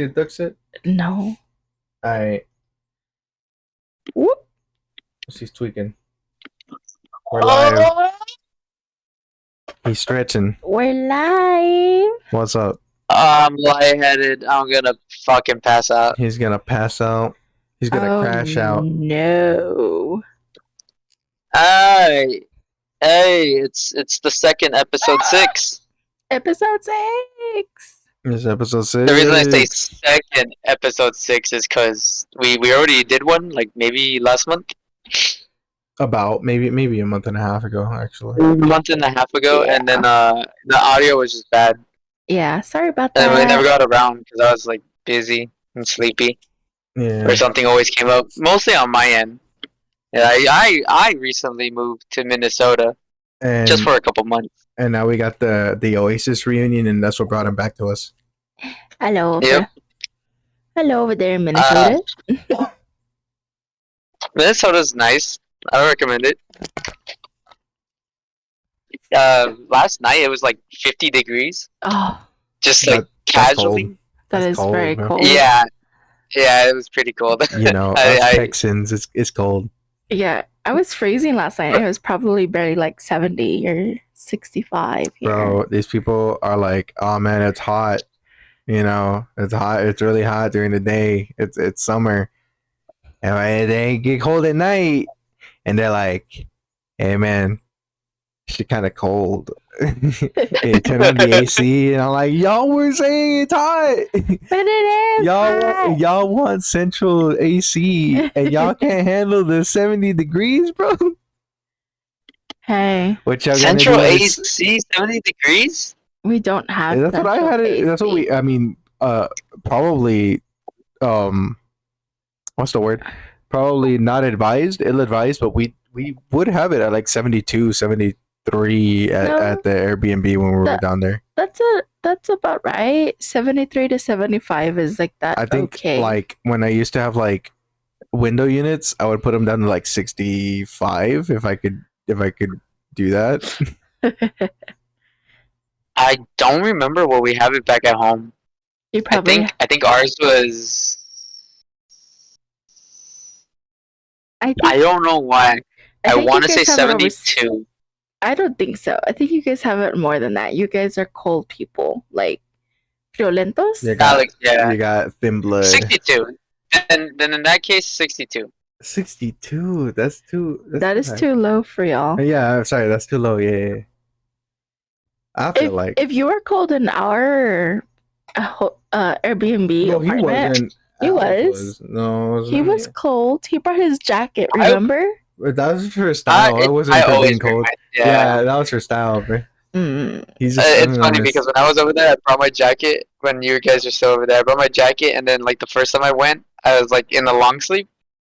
see the duck sit? No. Alright. Whoop. He's tweaking. We're live. He's stretching. We're live. What's up? I'm lightheaded. I'm gonna fucking pass out. He's gonna pass out. He's gonna crash out. No. Hey, it's the second episode 6. Episode 6. This is episode 6. The reason I say second episode 6 is because we already did one, like maybe last month. About maybe a month and a half ago, actually. A month and a half ago, Yeah. and then the audio was just bad, Yeah, sorry about and we that. never got around because I was like busy and sleepy, Yeah. or something always came up, mostly on my end. Yeah, I recently moved to Minnesota And just for a couple months. and now we got the Oasis reunion, and that's what brought him back to us. Hello. Yep. Hello over there in Minnesota. Minnesota's nice. I recommend it. Last night it was like 50 degrees, Oh, just like That's casually. cold. that That's is cold, very man. cold. Yeah, it was pretty cold. You know, I- us I- Texans, it's cold. Yeah, I was freezing last night. It was probably barely like 70 or 65 here. Bro, these people are like, oh man, it's hot. You know, it's hot. It's really hot during the day. It's summer, and they get cold at night, and they're like, hey man, it's kind of cold. Hey, turn on the AC, and I'm like, y'all were saying it's hot. But it is hot. Y'all want central AC, and y'all can't handle the 70 degrees, bro. Hey, What y'all Central gonna do is- AC 70 degrees. we don't have That's what I central had it. That's what AC. we. I mean, probably. What's the word? Probably not advised, ill-advised, but we would have it at like 72, 73 at, No. at the Airbnb when we were That- down there. That's about right. 73 to 75 is like that. I think okay. like when I used to have like window units, I would put them down to like 65 if I could do that. I don't remember what we have it back at home. You probably. I think ours was. I don't know why. I think you want to say guys have it over 72. I don't think so. I think you guys have it more than that. You guys are cold people, like violentos. You got, Alex, yeah. you got thin blood. 62. Then in that case, 62. 62. That's too. That is too low for y'all. Yeah, I'm sorry. That's too low. Yeah. I feel like. If you were cold in our Airbnb No, he apartment, wasn't. He Alex was. No, it he wasn't. was cold. He brought his jacket. I- Remember? But that was for style. It wasn't I for always being cold. bring Yeah, that was for style, bro. He's just It's funny because when I was over there, I brought my jacket. When you guys were still over there, I brought my jacket, and then like the first time I went, I was like in the long sleeve,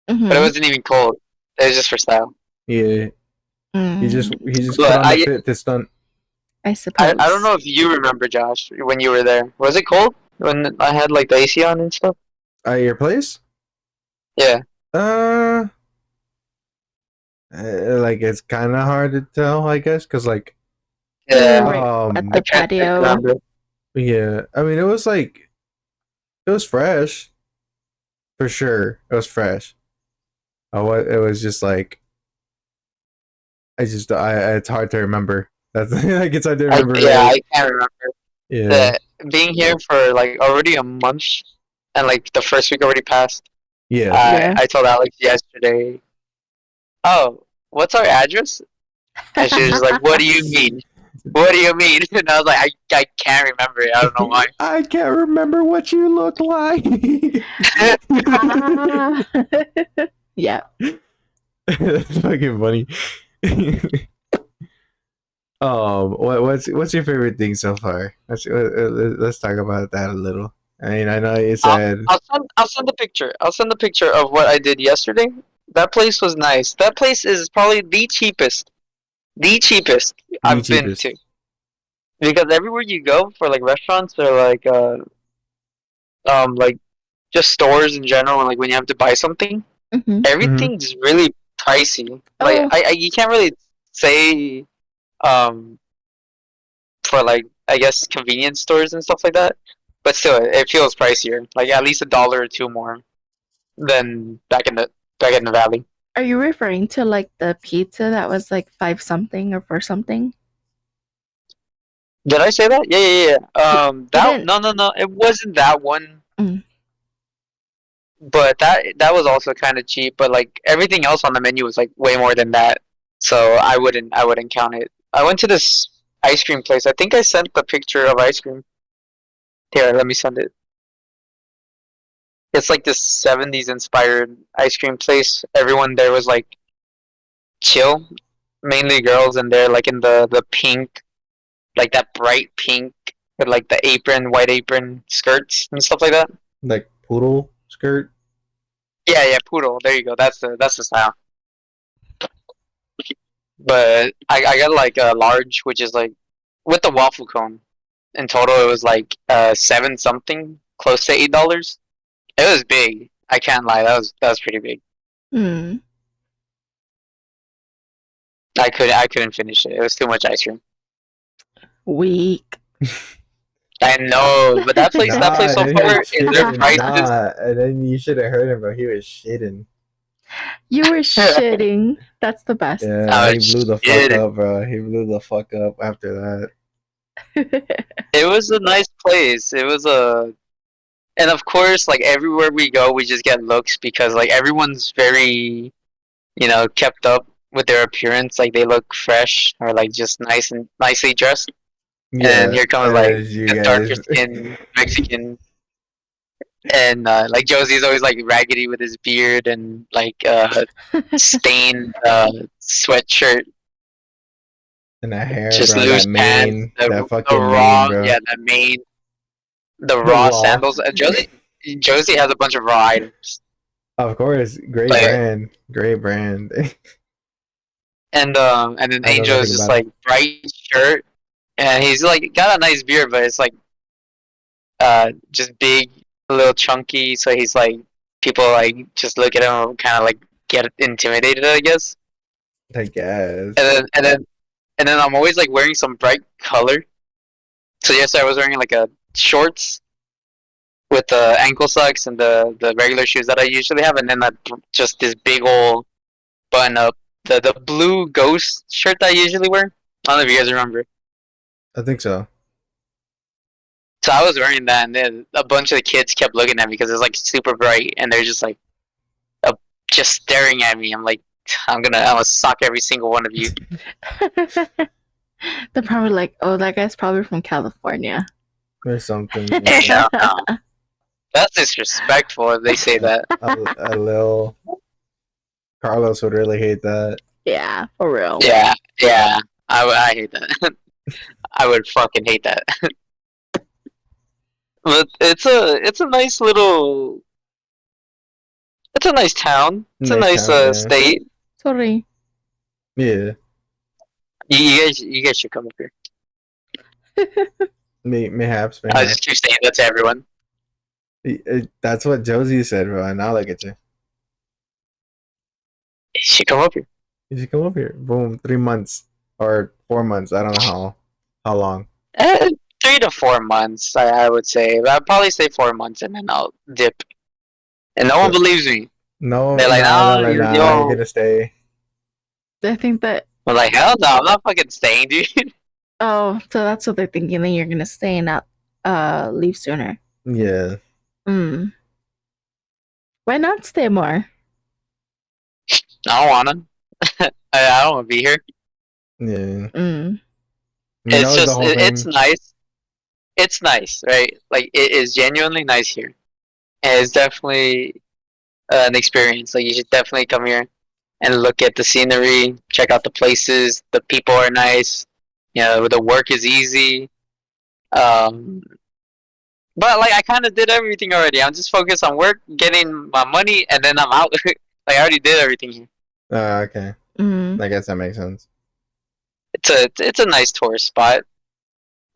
Mhm. but it wasn't even cold. It was just for style. Yeah, Mhm. he just But put on I- the fit to stunt. I suppose. I don't know if you remember, Josh, when you were there. Was it cold when I had like the AC on and stuff? At your place? Yeah. Like it's kind of hard to tell, I guess, because like, Yeah. Right. At the patio. Remember. yeah. I mean, it was like, it was fresh, for sure. It was fresh. It was just like, it's hard to remember. That's like it's hard to remember. I can't remember. Yeah. Being here for like already a month, and like the first week already passed. Yeah. Yeah. I told Alex yesterday, oh, what's our address? And she was just like, what do you mean? What do you mean? And I was like, I can't remember it. I don't know why. I can't remember what you look like. Yeah. That's fucking funny. What's your favorite thing so far? Let's talk about that a little. I mean, I know you said I'll send the picture. I'll send the picture of what I did yesterday. That place was nice. That place is probably the cheapest I've been to. Because everywhere you go for like restaurants or like just stores in general, and like when you have to buy something, Mhm. everything's really pricey. Like Oh. I you can't really say for like I guess convenience stores and stuff like that. but still, it feels pricier. Like at least $1 or $2 more than back in the valley. Are you referring to like the pizza that was like 5 something or 4 something? Did I say that? Yeah. You didn't. No. It wasn't that one. Mm. But that was also kind of cheap. But like everything else on the menu was like way more than that. So I wouldn't count it. I went to this ice cream place. I think I sent the picture of ice cream. Here, let me send it. It's like this 70s inspired ice cream place. Everyone there was like chill, mainly girls, and they're like in the pink, like that bright pink with like the apron, white apron skirts and stuff like that. Like poodle skirt. Yeah, poodle. There you go. That's the style. But I got like a large, which is like with the waffle cone. In total, it was like 7 something, close to $8. It was big. I can't lie. That was pretty big. Mm. I couldn't finish it. It was too much ice cream. Weak. I know, but that place so then he far was is their shitting, prices. and then you should have heard him, but he was shitting. You were shitting. That's the best. Yeah, Oh, he blew the fuck shit. up, bro. He blew the fuck up after that. It was a nice place. It was and of course, like everywhere we go, we just get looks because like everyone's very, kept up with their appearance. Like they look fresh or like just nice and nicely dressed. Yeah, And here comes like as you a darker guys. skin Mexican, and like Josie's always like raggedy with his beard and like stained sweatshirt, And that hair, just bro. loose That pants, mane. the That fucking raw, mane, bro. yeah, that mane, the The raw raw. sandals. Josie has a bunch of raw items, Of course, great like, brand. Great brand. and then I know Angel is nothing just about it. like bright shirt, and he's like got a nice beard, but it's like just big, a little chunky. So he's like people like just look at him and kind of like get intimidated, I guess. I guess. And then I'm always like wearing some bright color. So yesterday I was wearing like a shorts with the ankle socks and the regular shoes that I usually have, and then just this big old button up the blue ghost shirt that I usually wear. I don't know if you guys remember. I think so. So I was wearing that, and then a bunch of the kids kept looking at me because it's like super bright, and they're just like, just staring at me. I'm like, I'm gonna sock every single one of you. They're probably like, oh, that guy's probably from California. Or something. No. That's disrespectful if they say that. A little. Carlos would really hate that. Yeah, for real. Yeah. I hate that. I would fucking hate that. But it's a nice little. It's a nice town. It's a nice town, yeah. state. Sorry. Yeah. You guys should come up here. Mayhaps. I just keep saying that to everyone. That's what Josie said, bro. And now look at you. You should come up here. You should come up here. Boom. 3 months or 4 months. I don't know how long. 3 to 4 months, I would say. I'd probably say 4 months, and then I'll dip. And no one believes me. No, they're like, you're gonna stay. I think that. I'm like, hell no, I'm not fucking staying, dude. Oh, so that's what they're thinking. Then you're gonna stay and not leave sooner. Yeah. Why not stay more? I don't wanna. I don't wanna be here. Yeah. It's just, it's nice. It's nice, right? Like, it is genuinely nice here. And it's definitely an experience. Like, you should definitely come here and look at the scenery, check out the places. The people are nice. The work is easy. But like, I kind of did everything already. I'm just focused on work, getting my money, and then I'm out. Like, I already did everything here. Okay. I guess that makes sense. It's a nice tourist spot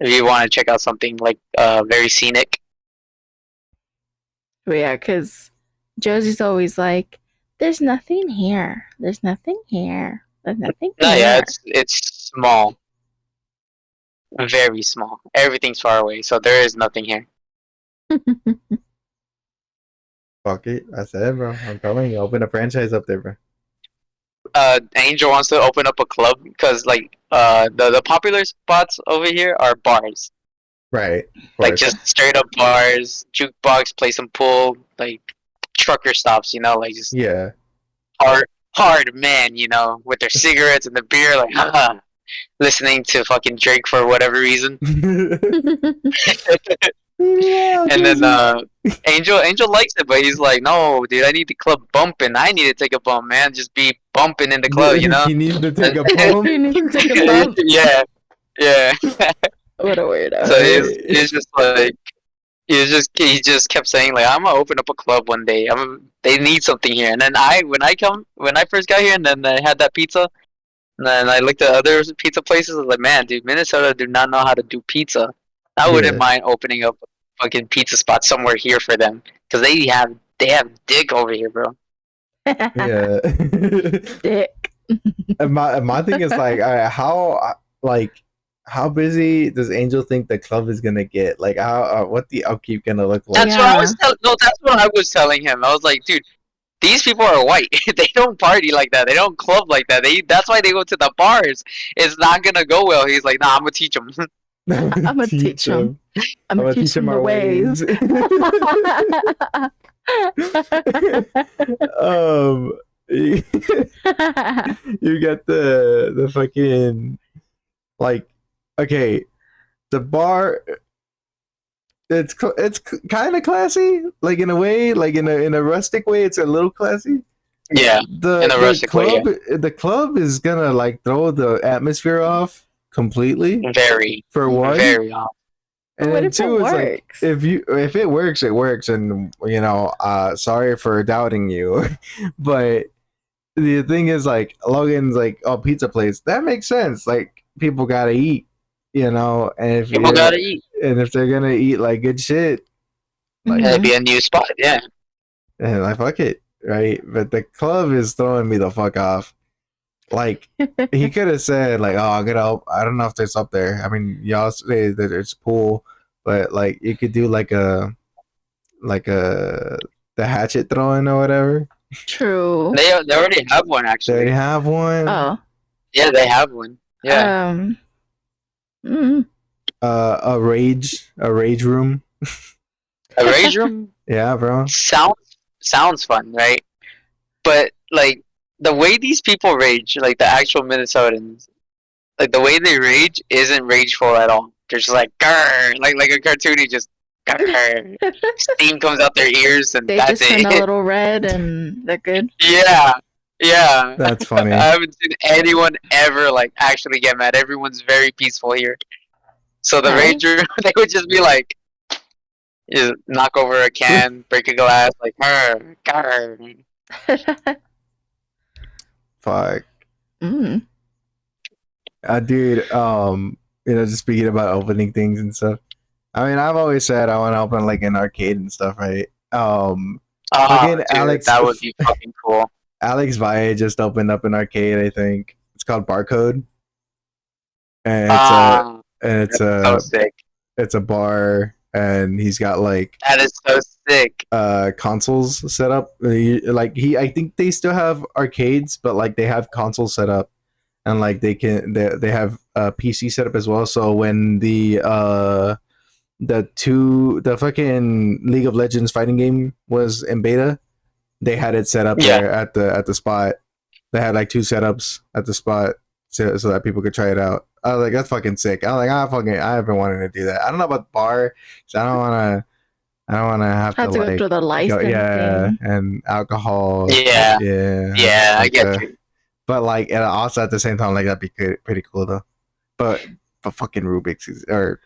if you want to check out something like very scenic. Yeah, because Josie's always like, "There's nothing here. There's nothing here. There's nothing here." No, yeah, it's small, very small. Everything's far away, so there is nothing here. Fuck it. I said, bro. I'm telling you, open a franchise up there, bro. Angel wants to open up a club because like the popular spots over here are bars, Right. Of like course. just straight up bars, jukebox, play some pool, like trucker stops, you know, like just Yeah. hard men, you know, with their cigarettes and the beer, like listening to fucking Drake for whatever reason. Yeah, And then Angel likes it, but he's like, no, dude, I need the club bumping. I need to take a bump, man. Just be bumping in the club, you know. He needs to take a bump. You need to take a bump. Yeah. What a weirdo. So he's just like he just kept saying like I'm gonna open up a club one day. They need something here. And then when I first got here and then I had that pizza and then I looked at other pizza places. I was like, man, dude, Minnesota do not know how to do pizza. I wouldn't mind opening up a fucking pizza spot somewhere here for them because they have dick over here, bro. Yeah. Dick. And my thing is like, how busy does Angel think the club is gonna get? Like, how what the upkeep gonna look like? That's what I was that's what I was telling him. I was like, dude, these people are white. They don't party like that. They don't club like that. That's why they go to the bars. It's not gonna go well. He's like, nah, I'm gonna teach them. I'm gonna teach him. I'm gonna teach him the ways. You get the fucking like, okay, the bar. It's kind of classy, like in a way, like in a rustic way. It's a little classy. Yeah, in a rustic club, way. Yeah. The club is gonna like throw the atmosphere off completely. Very for one. Very off. And what then if two it is works? like if it works, it works, and you know, sorry for doubting you, but the thing is like Logan's like, oh, pizza place, that makes sense. Like people gotta eat, you know, and if people gotta eat, and if they're gonna eat like good shit, like it'd be a new spot, yeah. And like fuck it, right? But the club is throwing me the fuck off. Like he could have said like, oh, I don't know if it's up there. I mean, y'all say that it's pool, but like you could do like a the hatchet throwing or whatever. True. They already have one actually. They have one. Oh. Yeah, they have one. Yeah. A rage room. A rage room? Yeah, bro. Sounds fun, right? But like the way these people rage, like the actual Minnesotans, like the way they rage isn't rageful at all. They're just like grr, like a cartoony, just grr. Steam comes out their ears, and they that's just it. turn a little red, and they're good. Yeah. That's funny. I haven't seen anyone ever like actually get mad. Everyone's very peaceful here. So the rager, they would just be like, just knock over a can, break a glass, like grr. Fuck. Mm. Dude, you know, just speaking about opening things and stuff. I mean, I've always said I want to open like an arcade and stuff, right? Dude, Alex, that would be fucking cool. Alex Valle just opened up an arcade, I think. It's called Barcode. And it's so sick. It's a bar, and he's got like that is so sick. Consoles set up. I think they still have arcades, but like they have consoles set up, and like they have a PC set up as well. So when the fucking League of Legends fighting game was in beta, they had it set up there at the spot. They had like 2 setups at the spot so that people could try it out. I was like, that's fucking sick. I was like, I've been wanting to do that. I don't know about the bar, so I don't want to have to go like through the license and alcohol. Yeah, I get you. But like, and also at the same time, like that'd be pretty cool though. But fucking Rubik's or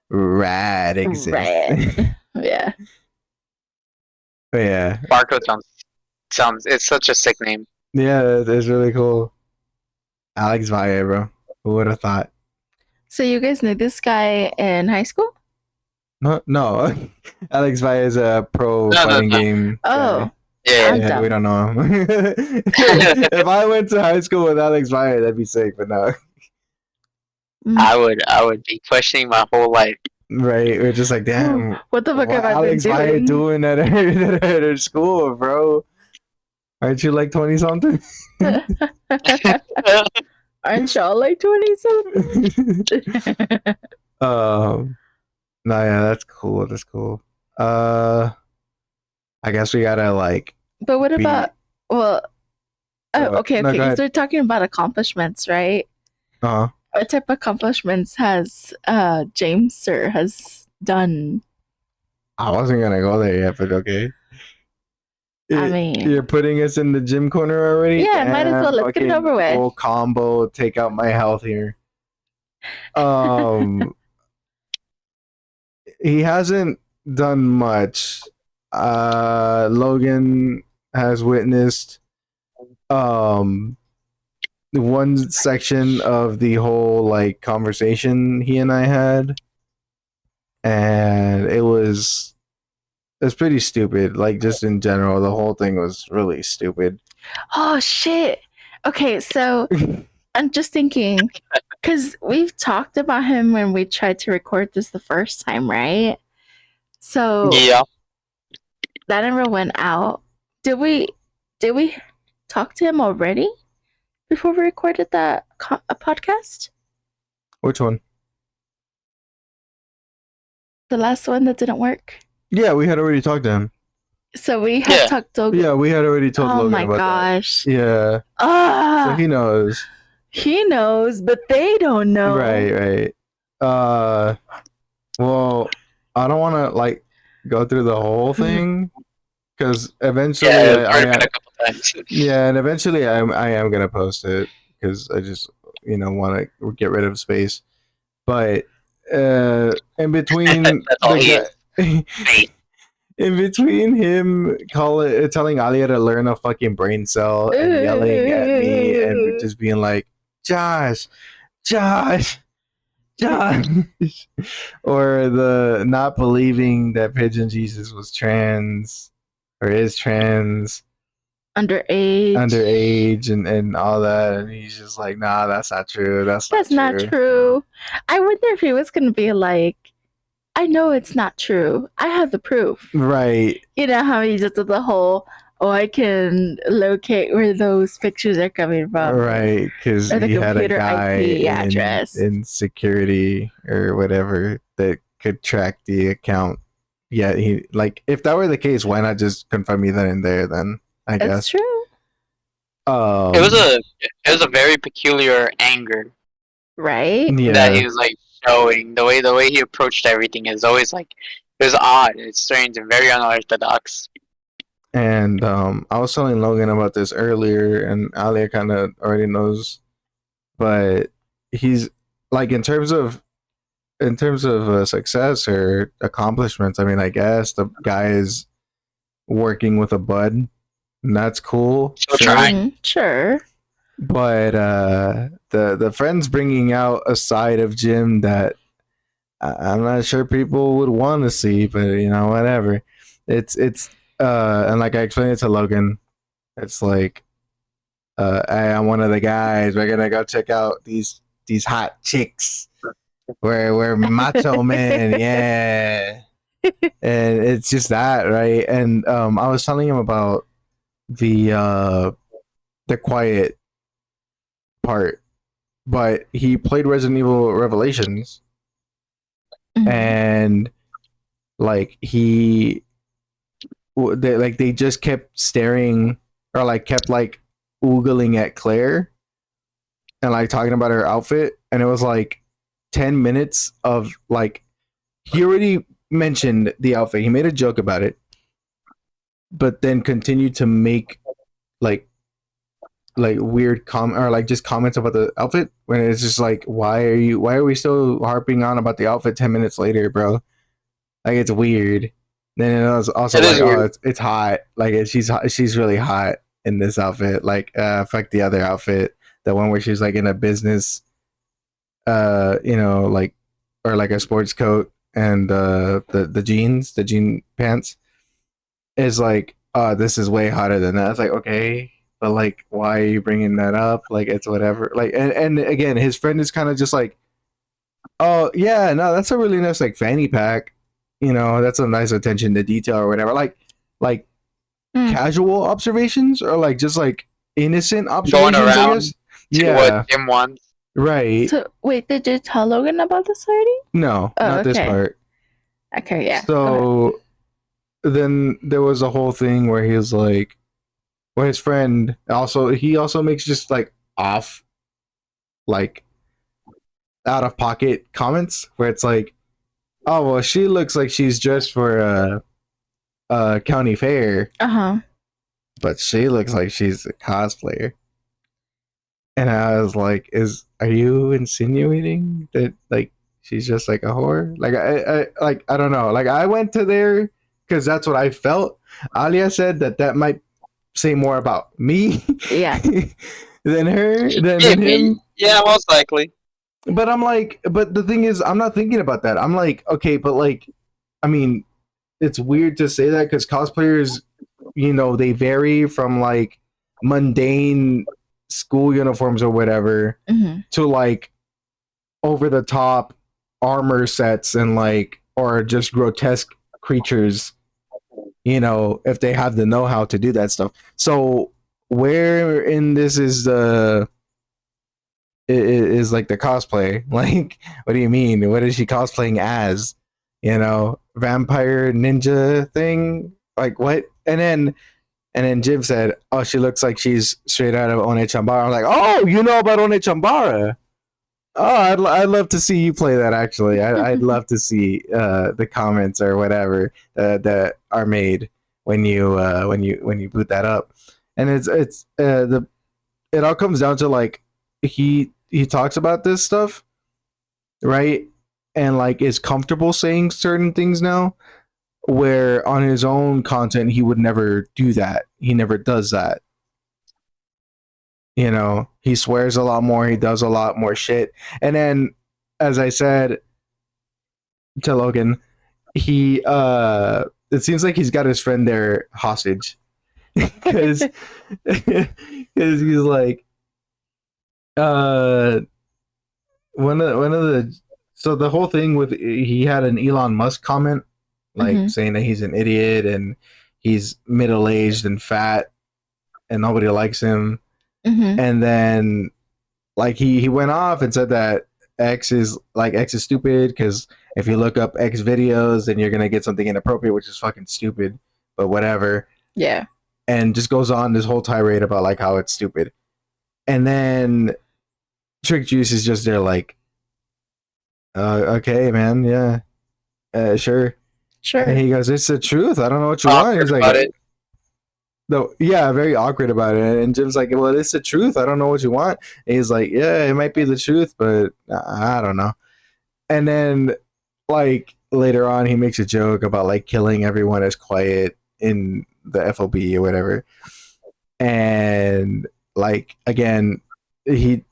Rad exists. Rad. Yeah. But yeah. Barcode sounds. It's such a sick name. Yeah, it's really cool. Alex Valle, bro. Who would have thought? So you guys knew this guy in high school? No. Alex Valle is a pro fighting game. Oh. Guy. Yeah, we don't know him. If I went to high school with Alex Valle, that'd be sick, but no. I would be questioning my whole life. Right? We're just like, damn, What the fuck what have I been Alex, why are you doing? doing at her school, bro? Aren't you like 20 something? Aren't y'all like 20 something? No, yeah, that's cool. That's cool. Uh, I guess we gotta like But what be. about, well, okay, No, okay. go Because ahead. they're talking about accomplishments, right? Uh huh. What type of accomplishments has James Sir has done? I wasn't gonna go there yet, but okay. I mean, You're putting us in the gym corner already? yeah, might as well. Damn, Let's get it fucking over with. full combo, take out my health here. Um, he hasn't done much. Logan has witnessed um one section of the whole like conversation he and I had, and it's pretty stupid. Like just in general, the whole thing was really stupid. Oh shit. Okay, so I'm just thinking, because we've talked about him when we tried to record this the first time, right? So Yeah. that never went out. Did we talk to him already before we recorded that a podcast? Which one? The last one that didn't work. Yeah, we had already talked to him. So we had Yeah. talked to. Yeah, we had already told Oh Logan my about gosh. that. Yeah, so Ah, he knows. he knows, but they don't know. Right, right. Well, I don't want to like go through the whole thing because eventually, Yeah, it's already been a couple times. yeah, and eventually I am gonna post it because I just want to get rid of space. But in between That's all the he guy. is. Fate. In between him telling Alia to learn a fucking brain cell and yelling at me and just being like, Josh, Josh, Josh, or the not believing that Pigeon Jesus was trans or is trans, underage, and all that, and he's just like, nah, that's not true. That's not true. I wonder if he was gonna be like, I know it's not true. I have the proof. Right. You know how he just did the whole, oh, I can locate where those pictures are coming from. Right, because Or the he had a computer guy IP address. in security or whatever that could track the account. Yeah, he like if that were the case, why not just confirm me then and there? Then I That's guess. true. It was a very peculiar anger Right? Yeah. that he was like showing. The way he approached everything is always like it was odd. It's strange and very unorthodox. And I was telling Logan about this earlier, and Alia kind of already knows, but he's like in terms of success or accomplishments. I mean, I guess the guy is working with a bud, and that's cool. Still trying. Sure. But the friend's bringing out a side of Jim that I'm not sure people would want to see, but whatever. It's and like I explained it to Logan, it's like hey, I'm one of the guys. We're gonna go check out these hot chicks. We're macho men, yeah. And it's just that, right? And I was telling him about the quiet part, but he played Resident Evil Revelations, and like they just kept staring or like kept like oogling at Claire and like talking about her outfit, and it was like 10 minutes of like he already mentioned the outfit. He made a joke about it, but then continued to make like weird or like just comments about the outfit when it's just like why are we still harping on about the outfit 10 minutes later, bro? Like it's weird. Then it was also like, oh, it's hot. Like she's really hot in this outfit. Like fuck the other outfit, the one where she's like in a business like or like a sports coat and the jeans, the jean pants is like, this is way hotter than that. It's like, okay, but like, why are you bringing that up? Like, it's whatever. Like, and again, his friend is kind of just like, Oh yeah, no, that's a really nice like fanny pack. You know, that's a nice attention to detail or whatever. Like casual observations or like just like innocent Going observations, I guess. around to what Yeah, Jim wants. right. So wait, did you tell Logan about this already? No, Oh, not this okay. part. Okay, yeah. So then there was a whole thing where he was like, well, his friend he also makes just like off, like out of pocket comments where it's like, oh well, she looks like she's dressed for a county fair, but she looks like she's a cosplayer. And I was like, are you insinuating that like she's just like a whore? Like I don't know. Like I went to there because that's what I felt. Alia said that might say more about me, Yeah, than her than him. Yeah, most likely. But I'm like, but the thing is, I'm not thinking about that. I'm like, okay, but like, I mean, it's weird to say that because cosplayers, you know, they vary from like mundane school uniforms or whatever to like over the top armor sets and like or just grotesque creatures, you know, if they have the know-how to do that stuff. So where in this is like the cosplay? Like, what do you mean? What is she cosplaying as? You know, vampire ninja thing? Like what? And then Jim said, "Oh, she looks like she's straight out of One Chambara." I'm like, "Oh, you know about One Chambara? Oh, I'd love to see you play that. Actually, I'd love to see the comments or whatever that are made when you boot that up." And it all comes down to like he talks about this stuff, right? And like is comfortable saying certain things now, where on his own content he would never do that. He never does that. You know, he swears a lot more, he does a lot more shit. And then as I said to Logan, he it seems like he's got his friend there hostage. Cuz he's like uh one of the so the whole thing with he had an Elon Musk comment like saying that he's an idiot and he's middle-aged and fat and nobody likes him. And then like he went off and said that X is stupid because if you look up X videos then you're gonna get something inappropriate, which is fucking stupid, but whatever. Yeah. And just goes on this whole tirade about like how it's stupid. And then Trick Juice is just there like, okay, man, yeah, sure. And he goes, "It's the truth. I don't know what you want." He's like, "No, yeah, very awkward about it." And Jim's like, "Well, it's the truth. I don't know what you want." And he's like, "Yeah, it might be the truth, but I don't know." And then, like later on, he makes a joke about like killing everyone as quiet in the FOB or whatever. And like again, he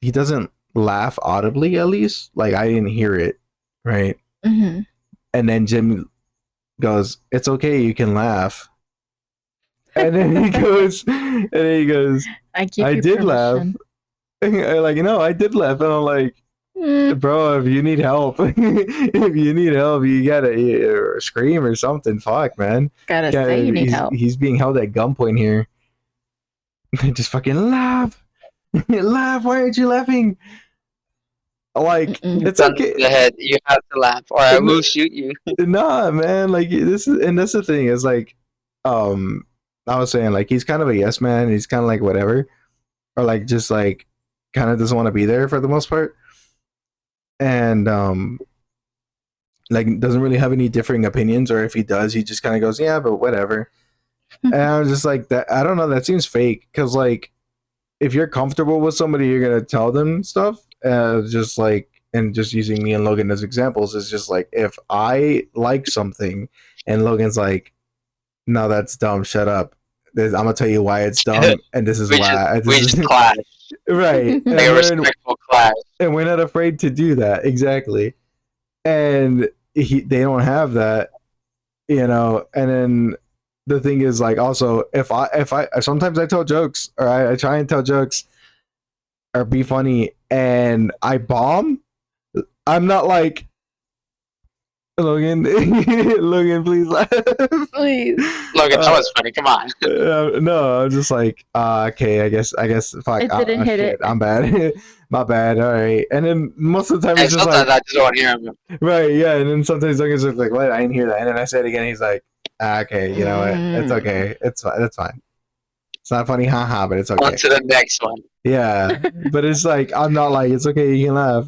he doesn't laugh audibly. At least, like I didn't hear it, right? And then Jim goes, "It's okay, you can laugh." And then he goes, I did laugh. Like, you know, I did laugh. And I'm like, bro, if you need help, you gotta scream or something. Fuck, man. Gotta say you need help. He's being held at gunpoint here. Just fucking laugh. Laugh. Why aren't you laughing? Like, it's okay. The head, you have to laugh, or I will shoot you. Nah, man. Like this is, and that's the thing. Is like, I was saying like he's kind of a yes man. He's kind of like whatever, or like just like kind of doesn't want to be there for the most part, and like doesn't really have any differing opinions. Or if he does, he just kind of goes, yeah, but whatever. And I was just like that. I don't know. That seems fake because like if you're comfortable with somebody, you're gonna tell them stuff. Just like, and just using me and Logan as examples is just like if I like something and Logan's like, no, that's dumb, shut up. I'm gonna tell you why it's dumb, and this is why. We just clash. Right. Like a respectful clash. And we're not afraid to do that. Exactly. And they don't have that, you know. And then the thing is like also if I sometimes I tell jokes or I try and tell jokes or be funny and I bomb, I'm not like Logan. Logan, please laugh. Please. Logan, that was funny. Come on. No, I'm just like, okay, I guess, fuck, It didn't hit shit, it. I'm bad, my bad. All right, and then most of the time And it's just sometimes like, I just don't hear him. right, yeah, and then sometimes Logan's just like, what? I didn't hear that, and then I say it again. He's like, okay, you know what? It's okay, it's fine, that's fine. It's not funny, haha, but it's okay. On to the next one. Yeah, but it's like I'm not like it's okay. You can laugh,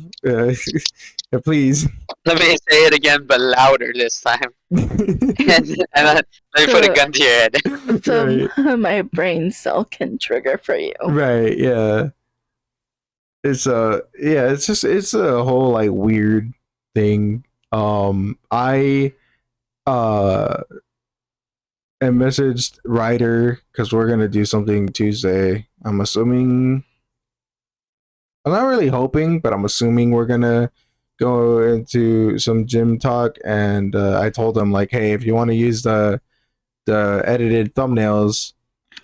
please. Let me say it again, but louder this time. and then let me put a gun to your head. So Right. my brain cell can trigger for you. Right, yeah. It's yeah, it's a whole like weird thing. I and messaged Ryder because we're gonna do something Tuesday. I'm assuming. I'm not really hoping, but I'm assuming we're gonna go into some gym talk. And I told him like, hey, if you want to use the edited thumbnails,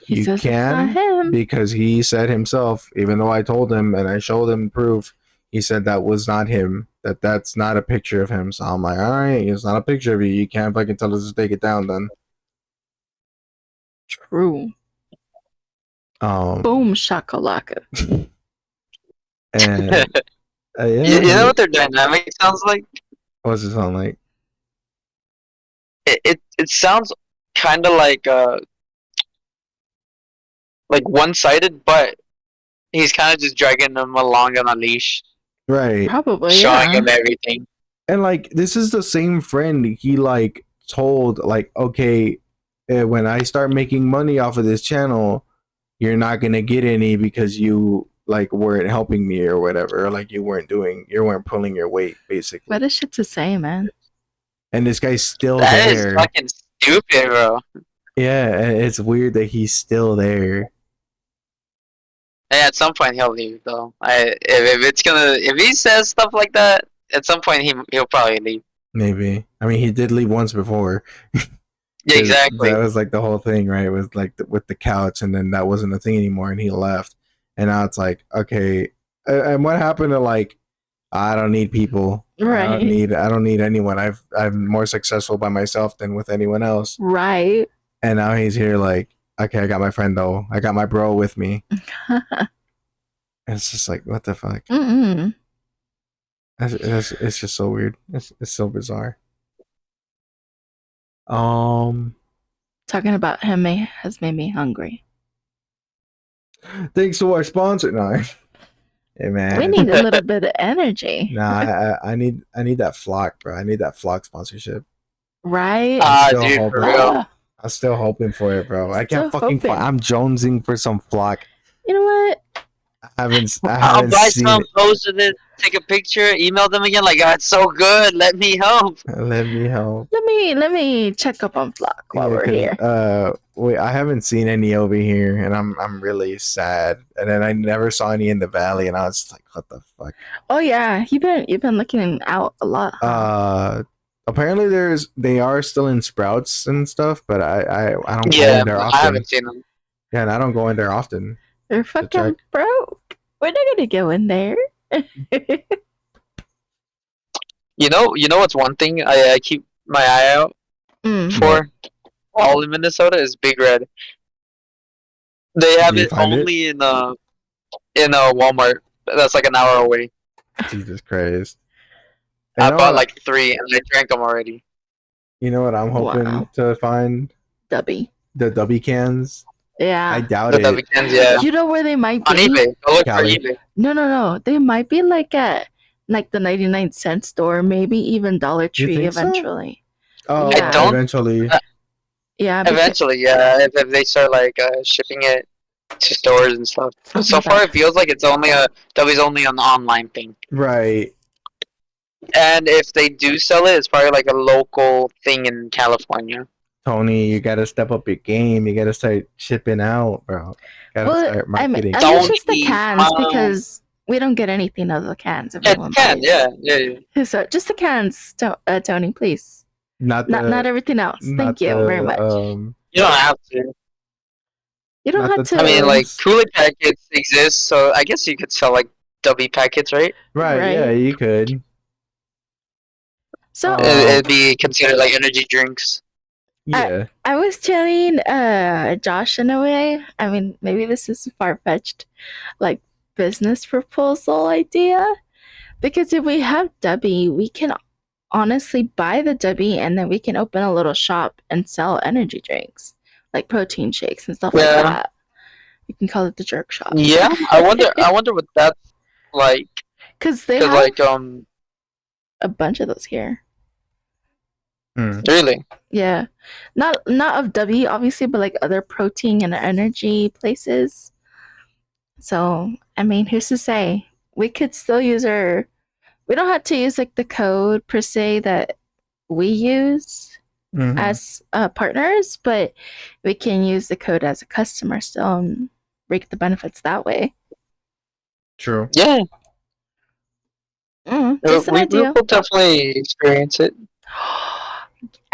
He you says it's not can, him. because he said himself, even though I told him and I showed him proof, he said that was not him. That's not a picture of him. So I'm like, all right, it's not a picture of you. You can't fucking tell us to take it down then. True. Um, Boom shakalaka. and yeah, You know what their dynamic sounds like? what's it sound like? It sounds kind of like one-sided, but he's kind of just dragging them along on a leash, Right. Probably, showing yeah. him everything. And like this is the same friend he like told like, okay, when I start making money off of this channel, you're not gonna get any because you like weren't helping me or whatever, or like you weren't pulling your weight basically. What is shit to say, man? And this guy's still That is there. fucking stupid, bro. Yeah, and it's weird that he's still there. And at some point he'll leave, though. If he says stuff like that, at some point he'll probably leave. Maybe. I mean, he did leave once before. Yeah, exactly. That was like the whole thing, right? It was like with the couch, and then that wasn't a thing anymore, and he left. And now it's like, okay, and what happened to like, I don't need people. Right. I don't need anyone. I'm more successful by myself than with anyone else. Right. And now he's here like, okay, I got my friend though. I got my bro with me. And it's just like, what the fuck? Mm-mm. It's just so weird. It's so bizarre. Talking about him has made me hungry. Thanks to our sponsor. No. Hey man. We need a little bit of energy. Nah, I need that flock, bro. I need that flock sponsorship. Right? Dude, for real. I'm still hoping for it, bro. I can't Still fucking hoping. I'm jonesing for some flock. You know what? I haven't I'll buy seen some, it. post it, take a picture, email them again. Like, oh, it's so good. Let me help. Let me help. Let me check up on Flock while we're here. Wait, I haven't seen any over here, and I'm really sad. And then I never saw any in the valley, and I was just like, what the fuck? Oh yeah, you've been looking out a lot. Huh? Apparently they are still in Sprouts and stuff, but I don't go Yeah, in there but often. I haven't seen them. Yeah, and I don't go in there often. They're fucking broke. We're not gonna go in there. You know what's one thing I keep my eye out for all in Minnesota is Big Red. They have it only in a Walmart. That's like an hour away. Jesus Christ. I bought like 3 and I drank them already. You know what I'm hoping to find? Dubby. The Dubby cans. Yeah. I doubt The it. Dubby cans, yeah. You know where they might be? On eBay. Go look for eBay. No. They might be like at like the 99-cent store, maybe even Dollar Tree eventually. So? Oh, I don't, eventually. Yeah. Eventually, yeah. If they start like shipping it to stores and stuff. So far, it feels like Dubby's only an online thing. Right. And if they do sell it, it's probably like a local thing in California. Tony, you gotta step up your game. You gotta start shipping out, bro. Gotta start marketing. I mean, it's just the cans because we don't get anything out of the cans. Yeah. So just the cans, Tony, please. Not everything else. Thank you very much. You don't have to. You don't have to. I mean, like Kool-Aid packets exist, so I guess you could sell like Dubby packets, right? Right. Yeah, you could. So It'd be considered like energy drinks. Yeah. I was telling Josh in a way. I mean, maybe this is a far fetched like business proposal idea. Because if we have Debbie, we can honestly buy the Debbie and then we can open a little shop and sell energy drinks, like protein shakes and stuff like Yeah. that. You can call it the jerk shop. Yeah, I wonder what that's like. Because they Cause have like a bunch of those here. really. Yeah, not of W obviously, but like other protein and energy places. So I mean, who's to say we could still use our? We don't have to use like the code per se that we use as partners, but we can use the code as a customer still and reap the benefits that way. True. Yeah, Just an we idea. will definitely experience it.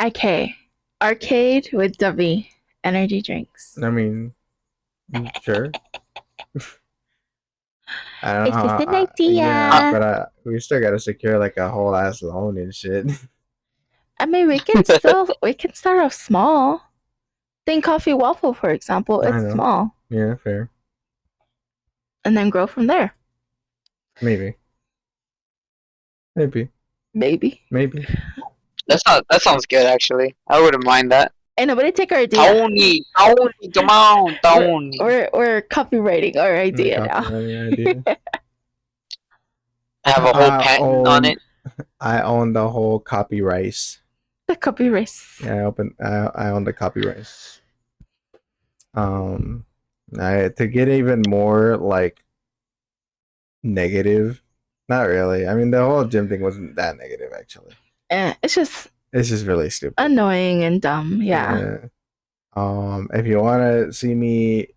Okay, arcade with W energy drinks. I mean, sure. I don't It's know. just an idea. Yeah, but we still gotta secure like a whole ass loan and shit. I mean, we can start off small. Think coffee waffle, for example. I It's know. small, Yeah, fair. and then grow from there. Maybe. Maybe. That sounds good actually. I wouldn't mind that. And nobody take our idea. Tony, come on, Tony. We're copywriting our idea now. Idea. Have a whole patent on it. I own the whole copy rice. The copy race. Yeah, I own the copy rice. To get even more like negative, not really. I mean, the whole gym thing wasn't that negative actually. It's just really stupid, annoying and dumb. Yeah. If you want to see me,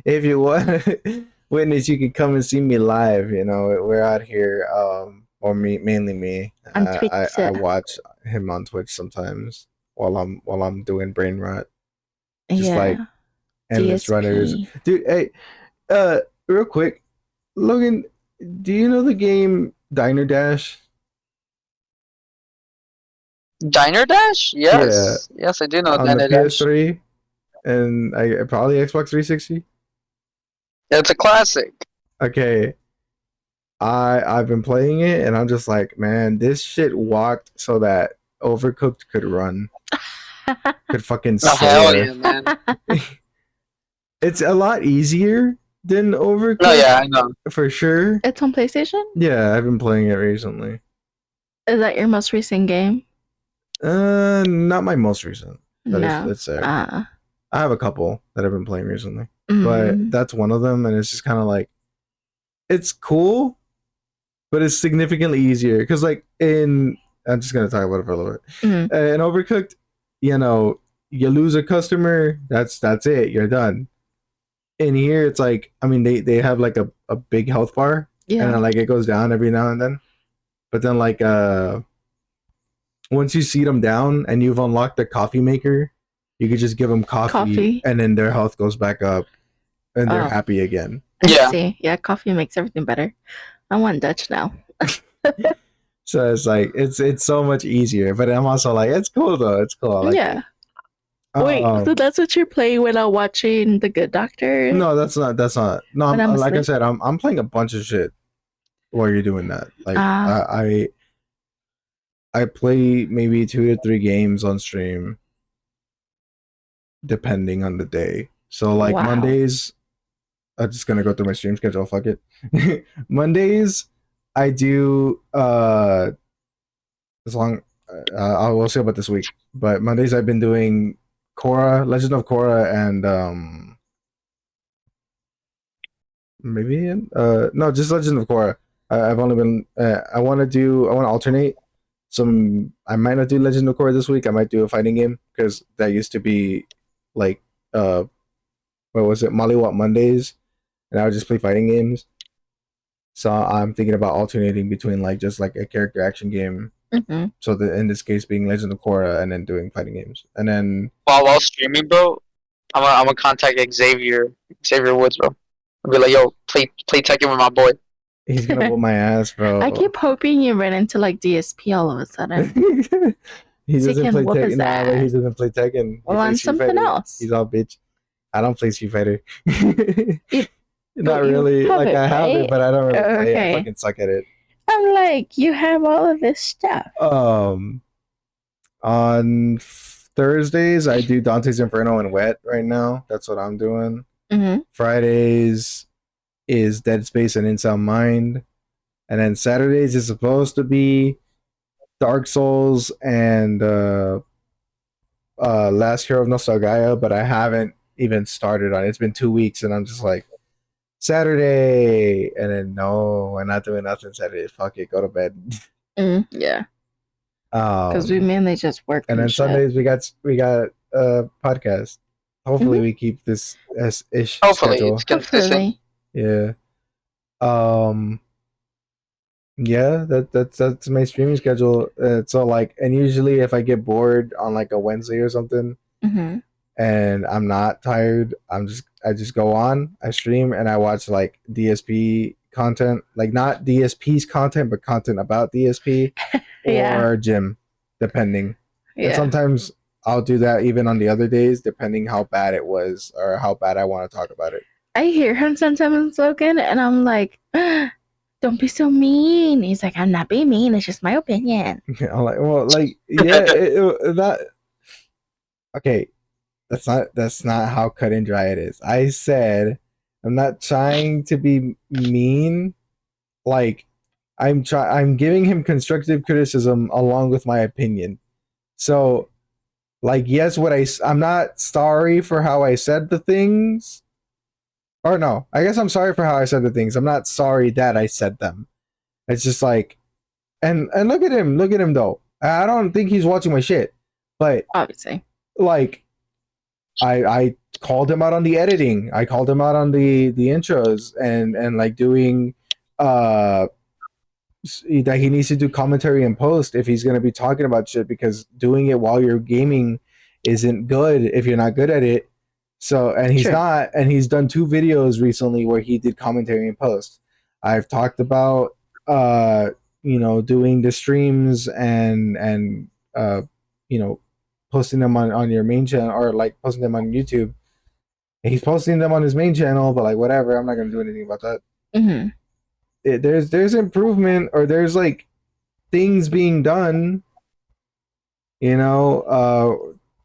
if you want to witness, you can come and see me live. You know, we're out here. Or mainly me. On Twitch. I watch him on Twitch sometimes while I'm doing brain rot. Just like endless GSP. runners. Dude, hey, real quick, Logan, do you know the game Diner Dash? Diner Dash? Yes. Yeah. Yes, I do know On Diner the Dash. PS3 and probably Xbox 360. It's a classic. Okay. I've been playing it and I'm just like, man, this shit walked so that Overcooked could run. Could fucking Oh, hell yeah, man. It's a lot easier than Overcooked. No, yeah, I know. For sure. It's on PlayStation? Yeah, I've been playing it recently. Is that your most recent game? Not my most recent. No. I have a couple that I've been playing recently. But that's one of them, and it's just kind of like, it's cool, but it's significantly easier. Because like I'm just going to talk about it for a little bit. In Overcooked, you know, you lose a customer, that's it, you're done. In here, it's like, I mean, they have like a big health bar, and then, like it goes down every now and then. But then like once you seat them down and you've unlocked the coffee maker, you could just give them coffee. And then their health goes back up, and they're happy again. I see. Yeah, coffee makes everything better. I want Dutch now. So it's like it's so much easier, but I'm also like, it's cool though. It's cool. I like it. Wait, so that's what you're playing when I'm watching The Good Doctor? No, that's not. No, like I said, I'm playing a bunch of shit while you're doing that. Like I play maybe 2 to 3 games on stream, depending on the day. So like Mondays, I'm just gonna go through my stream schedule. Fuck it. Mondays, I do as long. I will say about this week, but Mondays I've been doing Korra, Legend of Korra, and maybe no, just Legend of Korra. I've only been. I want to alternate. Some I might not do Legend of Korra this week. I might do a fighting game because that used to be like what was it, Mollywop Mondays, and I would just play fighting games. So I'm thinking about alternating between like just like a character action game. So in this case being Legend of Korra, and then doing fighting games, and then while streaming, bro, I'm gonna contact Xavier Woods, bro. I'll be like, yo, play Tekken with my boy. He's gonna whoop my ass, bro. I keep hoping you run into like DSP all of a sudden. He So he doesn't can play whoop his Tekken. Nah, but he ass. doesn't play Tekken. He Well, on plays Street something Fighter. else. He's all bitch. I don't play Street Fighter. You- Not you really. have Like it, I have it, right? but I don't really play it. I Okay. fucking suck at it. I'm like, you have all of this stuff. On Thursdays I do Dante's Inferno and Wet right now. That's what I'm doing. Mm-hmm. Fridays is Dead Space and Unsound Mind. And then Saturdays is supposed to be Dark Souls and Last Hero of Nostalgia, but I haven't even started on it. It's been 2 weeks and I'm just like, Saturday, and then no, we're not doing nothing Saturday. Fuck it, go to bed. Yeah. Because we mainly just work. And then shit. Sundays we got a podcast. Hopefully we keep this as ish Hopefully schedule. it's consistent. Yeah. Yeah, that's my streaming schedule. So like, and usually if I get bored on like a Wednesday or something, and I'm not tired, I just go on, I stream, and I watch like DSP content, like not DSP's content, but content about DSP or Jim, depending. Yeah. And sometimes I'll do that even on the other days, depending how bad it was or how bad I want to talk about it. I hear him sometimes, Logan, and I'm like, don't be so mean. He's like, I'm not being mean. It's just my opinion. I'm like, well, like, yeah, that. Okay, that's not how cut and dry it is. I said I'm not trying to be mean. Like, I'm giving him constructive criticism along with my opinion. So, like, yes, I'm not sorry for how I said the things. Or no, I guess I'm sorry for how I said the things. I'm not sorry that I said them. It's just like, and look at him though. I don't think he's watching my shit, but obviously, like, I called him out on the editing. I called him out on the intros and like doing that he needs to do commentary and post if he's gonna be talking about shit, because doing it while you're gaming isn't good if you're not good at it. So, and he's not, and he's done 2 videos recently where he did commentary and post. I've talked about doing the streams and posting them on your main channel, or like posting them on YouTube. And he's posting them on his main channel, but like whatever, I'm not gonna do anything about that. There's improvement, or there's like things being done.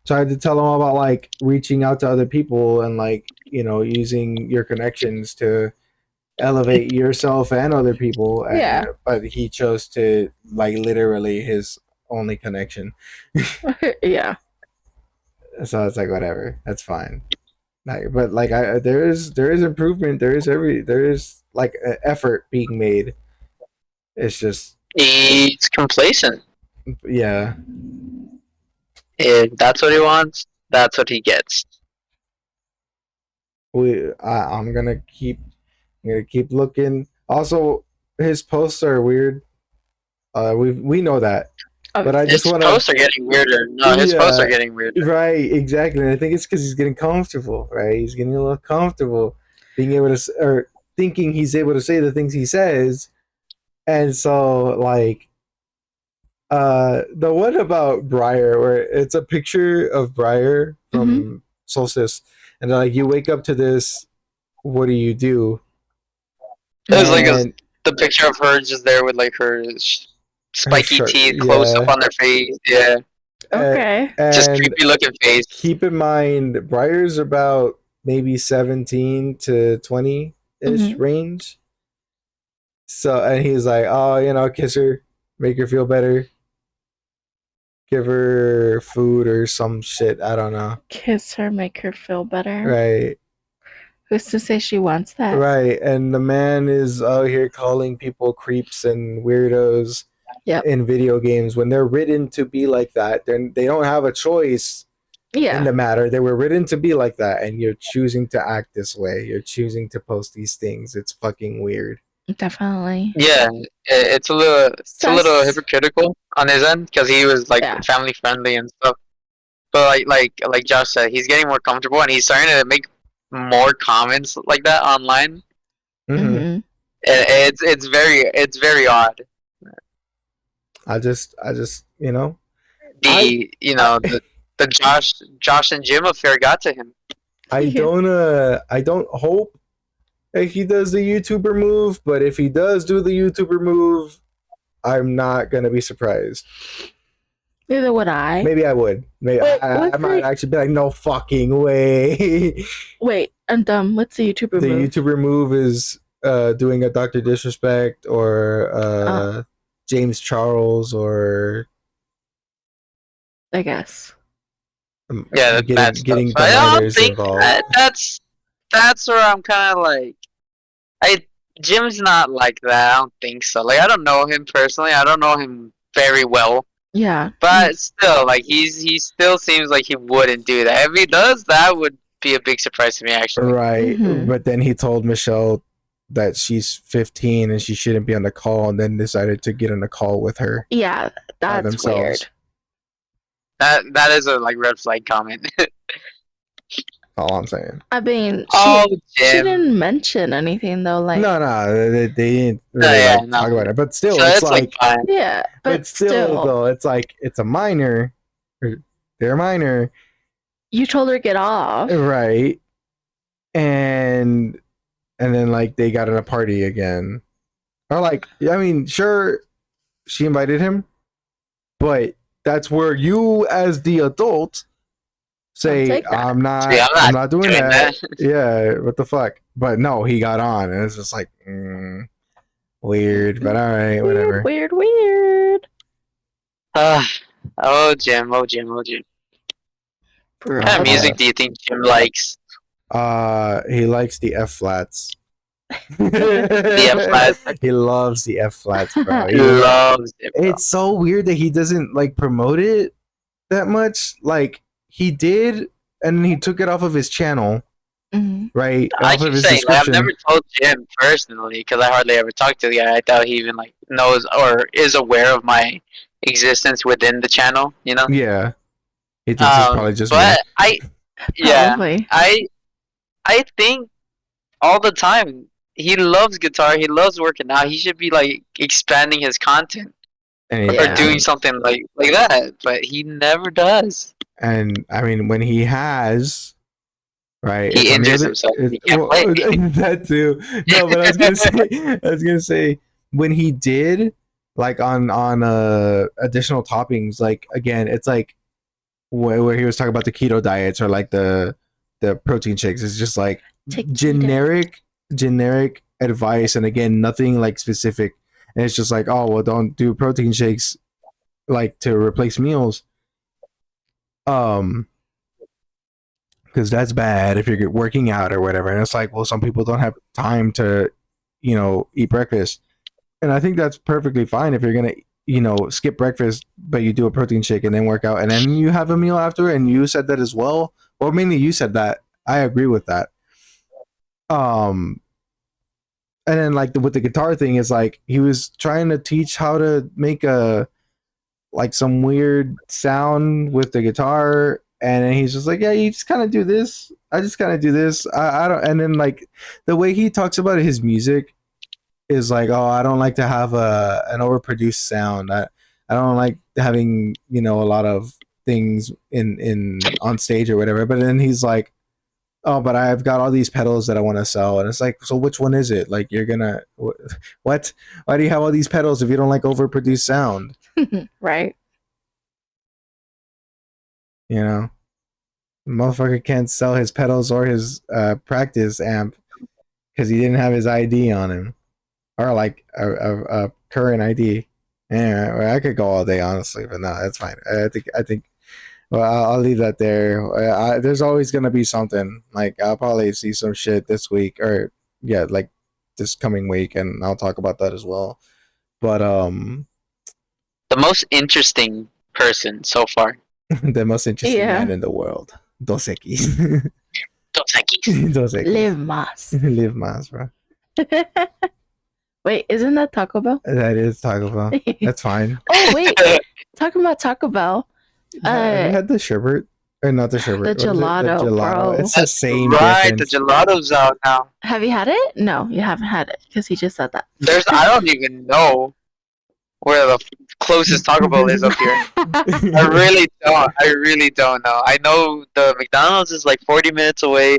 Tried to tell him about like reaching out to other people and like using your connections to elevate yourself and other people. But he chose to like literally his only connection. Yeah. So it's like whatever, that's fine. But like there is improvement. There is like effort being made. It's just he's complacent. Yeah. If that's what he wants, that's what he gets. I'm gonna keep looking. Also, his posts are weird. We know that. But I just want to. His posts are getting weirder. No, his posts are getting weirder. Right, exactly. And I think it's because he's getting comfortable. Right, he's getting a little comfortable, being able to, or thinking he's able to say the things he says, and so like, the one about Briar, where it's a picture of Briar from Solstice, and like, you wake up to this, what do you do? It was like the picture of her just there with like her spiky teeth close up on their face. Yeah. Okay. Just creepy looking face. Keep in mind, Briar's about maybe 17 to 20-ish range. So, and he's like, oh, kiss her, make her feel better, give her food or some shit. I don't know. Kiss her, make her feel better. Right. Who's to say she wants that? Right. And the man is out here calling people creeps and weirdos in video games when they're written to be like that. Then they don't have a choice in the matter. They were written to be like that, and you're choosing to act this way. You're choosing to post these things. It's fucking weird. Definitely. Yeah, it's a little hypocritical on his end, because he was like family friendly and stuff. But like Josh said, he's getting more comfortable and he's starting to make more comments like that online. It's very odd. I just The I the Josh and Jim affair got to him. I don't hope that he does the YouTuber move, but if he does do the YouTuber move, I'm not gonna be surprised. Neither would I. Maybe I would. Maybe I might actually be like, no fucking way. Wait, I'm dumb. What's the YouTuber The move? YouTuber move is doing a Dr. Disrespect or James Charles or I guess. Yeah, getting the I don't writers think involved. that's where I'm kind of like, I Jim's not like that. I don't think so. Like I don't know him personally. I don't know him very well. Yeah. But still, like he still seems like he wouldn't do that. If he does, that would be a big surprise to me, actually. Right. But then he told Michelle that she's 15 and she shouldn't be on the call, and then decided to get on the call with her. Yeah, that's weird. That is a like red flag comment. All I'm saying. I mean, she Jim. didn't mention anything though. Like No, they didn't really talk about it. But still, So it's like fine. yeah, but still, though, it's like it's a minor. They're minor. You told her to get off, right? And then like they got in a party again, or like I mean, sure, she invited him, but that's where you, as the adult, say I'm not doing that. Yeah, what the fuck? But no, he got on, and it's just like weird. But all right, whatever. Weird. Oh Jim. What kind of music do you think Jim likes? He likes the F flats. The F flats. He loves the F flats, bro. He loves it, bro. It's so weird that he doesn't like promote it that much. Like he did, and then he took it off of his channel. Right? I keep saying, like, I've never told Jim personally because I hardly ever talk to the guy. I doubt he even like knows or is aware of my existence within the channel. You know? Yeah. He thinks it's probably just but me. I think all the time he loves guitar. He loves working out. He should be like expanding his content or doing something like that. But he never does. And I mean, when he has. Right, he injures himself. He can't play. That too. No, but I was gonna say when he did like on additional toppings, like again, it's like where he was talking about the keto diets or like the protein shakes. It's just like generic advice, and again, nothing like specific. And it's just like, oh well, don't do protein shakes like to replace meals. Because that's bad if you're working out or whatever. And it's like, well, some people don't have time to, eat breakfast. And I think that's perfectly fine if you're going to, skip breakfast, but you do a protein shake and then work out and then you have a meal after. And you said that as well. Or mainly you said that. I agree with that. And then like with the guitar thing is like, he was trying to teach how to make some weird sound with the guitar. And then he's just like, yeah, you just kind of do this. I just kind of do this. I don't. And then like the way he talks about his music is like, oh, I don't like to have an overproduced sound. I don't like having a lot of things in on stage or whatever. But then he's like, oh, but I've got all these pedals that I want to sell. And it's like, so which one is it? Like you're gonna what? Why do you have all these pedals if you don't like overproduced sound? Right. Motherfucker can't sell his pedals or his practice amp because he didn't have his ID on him, or like a current ID. Yeah, I could go all day honestly, but no, that's fine. I think. Well, I'll leave that there. There's always gonna be something. Like I'll probably see some shit this week, or like this coming week, and I'll talk about that as well. But the most interesting person so far. The most interesting man in the world. Dos Equis. Live más. Live más, bro. Wait, isn't that Taco Bell? That is Taco Bell. That's fine. Oh, wait. Talking about Taco Bell. Have you had the sherbet? Or not the sherbet. The What is it? The gelato, bro. It's the That's same right. The difference. gelato's out now. Have you had it? No, you haven't had it because he just said that. I don't even know where the closest Taco Bell is up here. I really don't. I really don't know. I know the McDonald's is like 40 minutes away.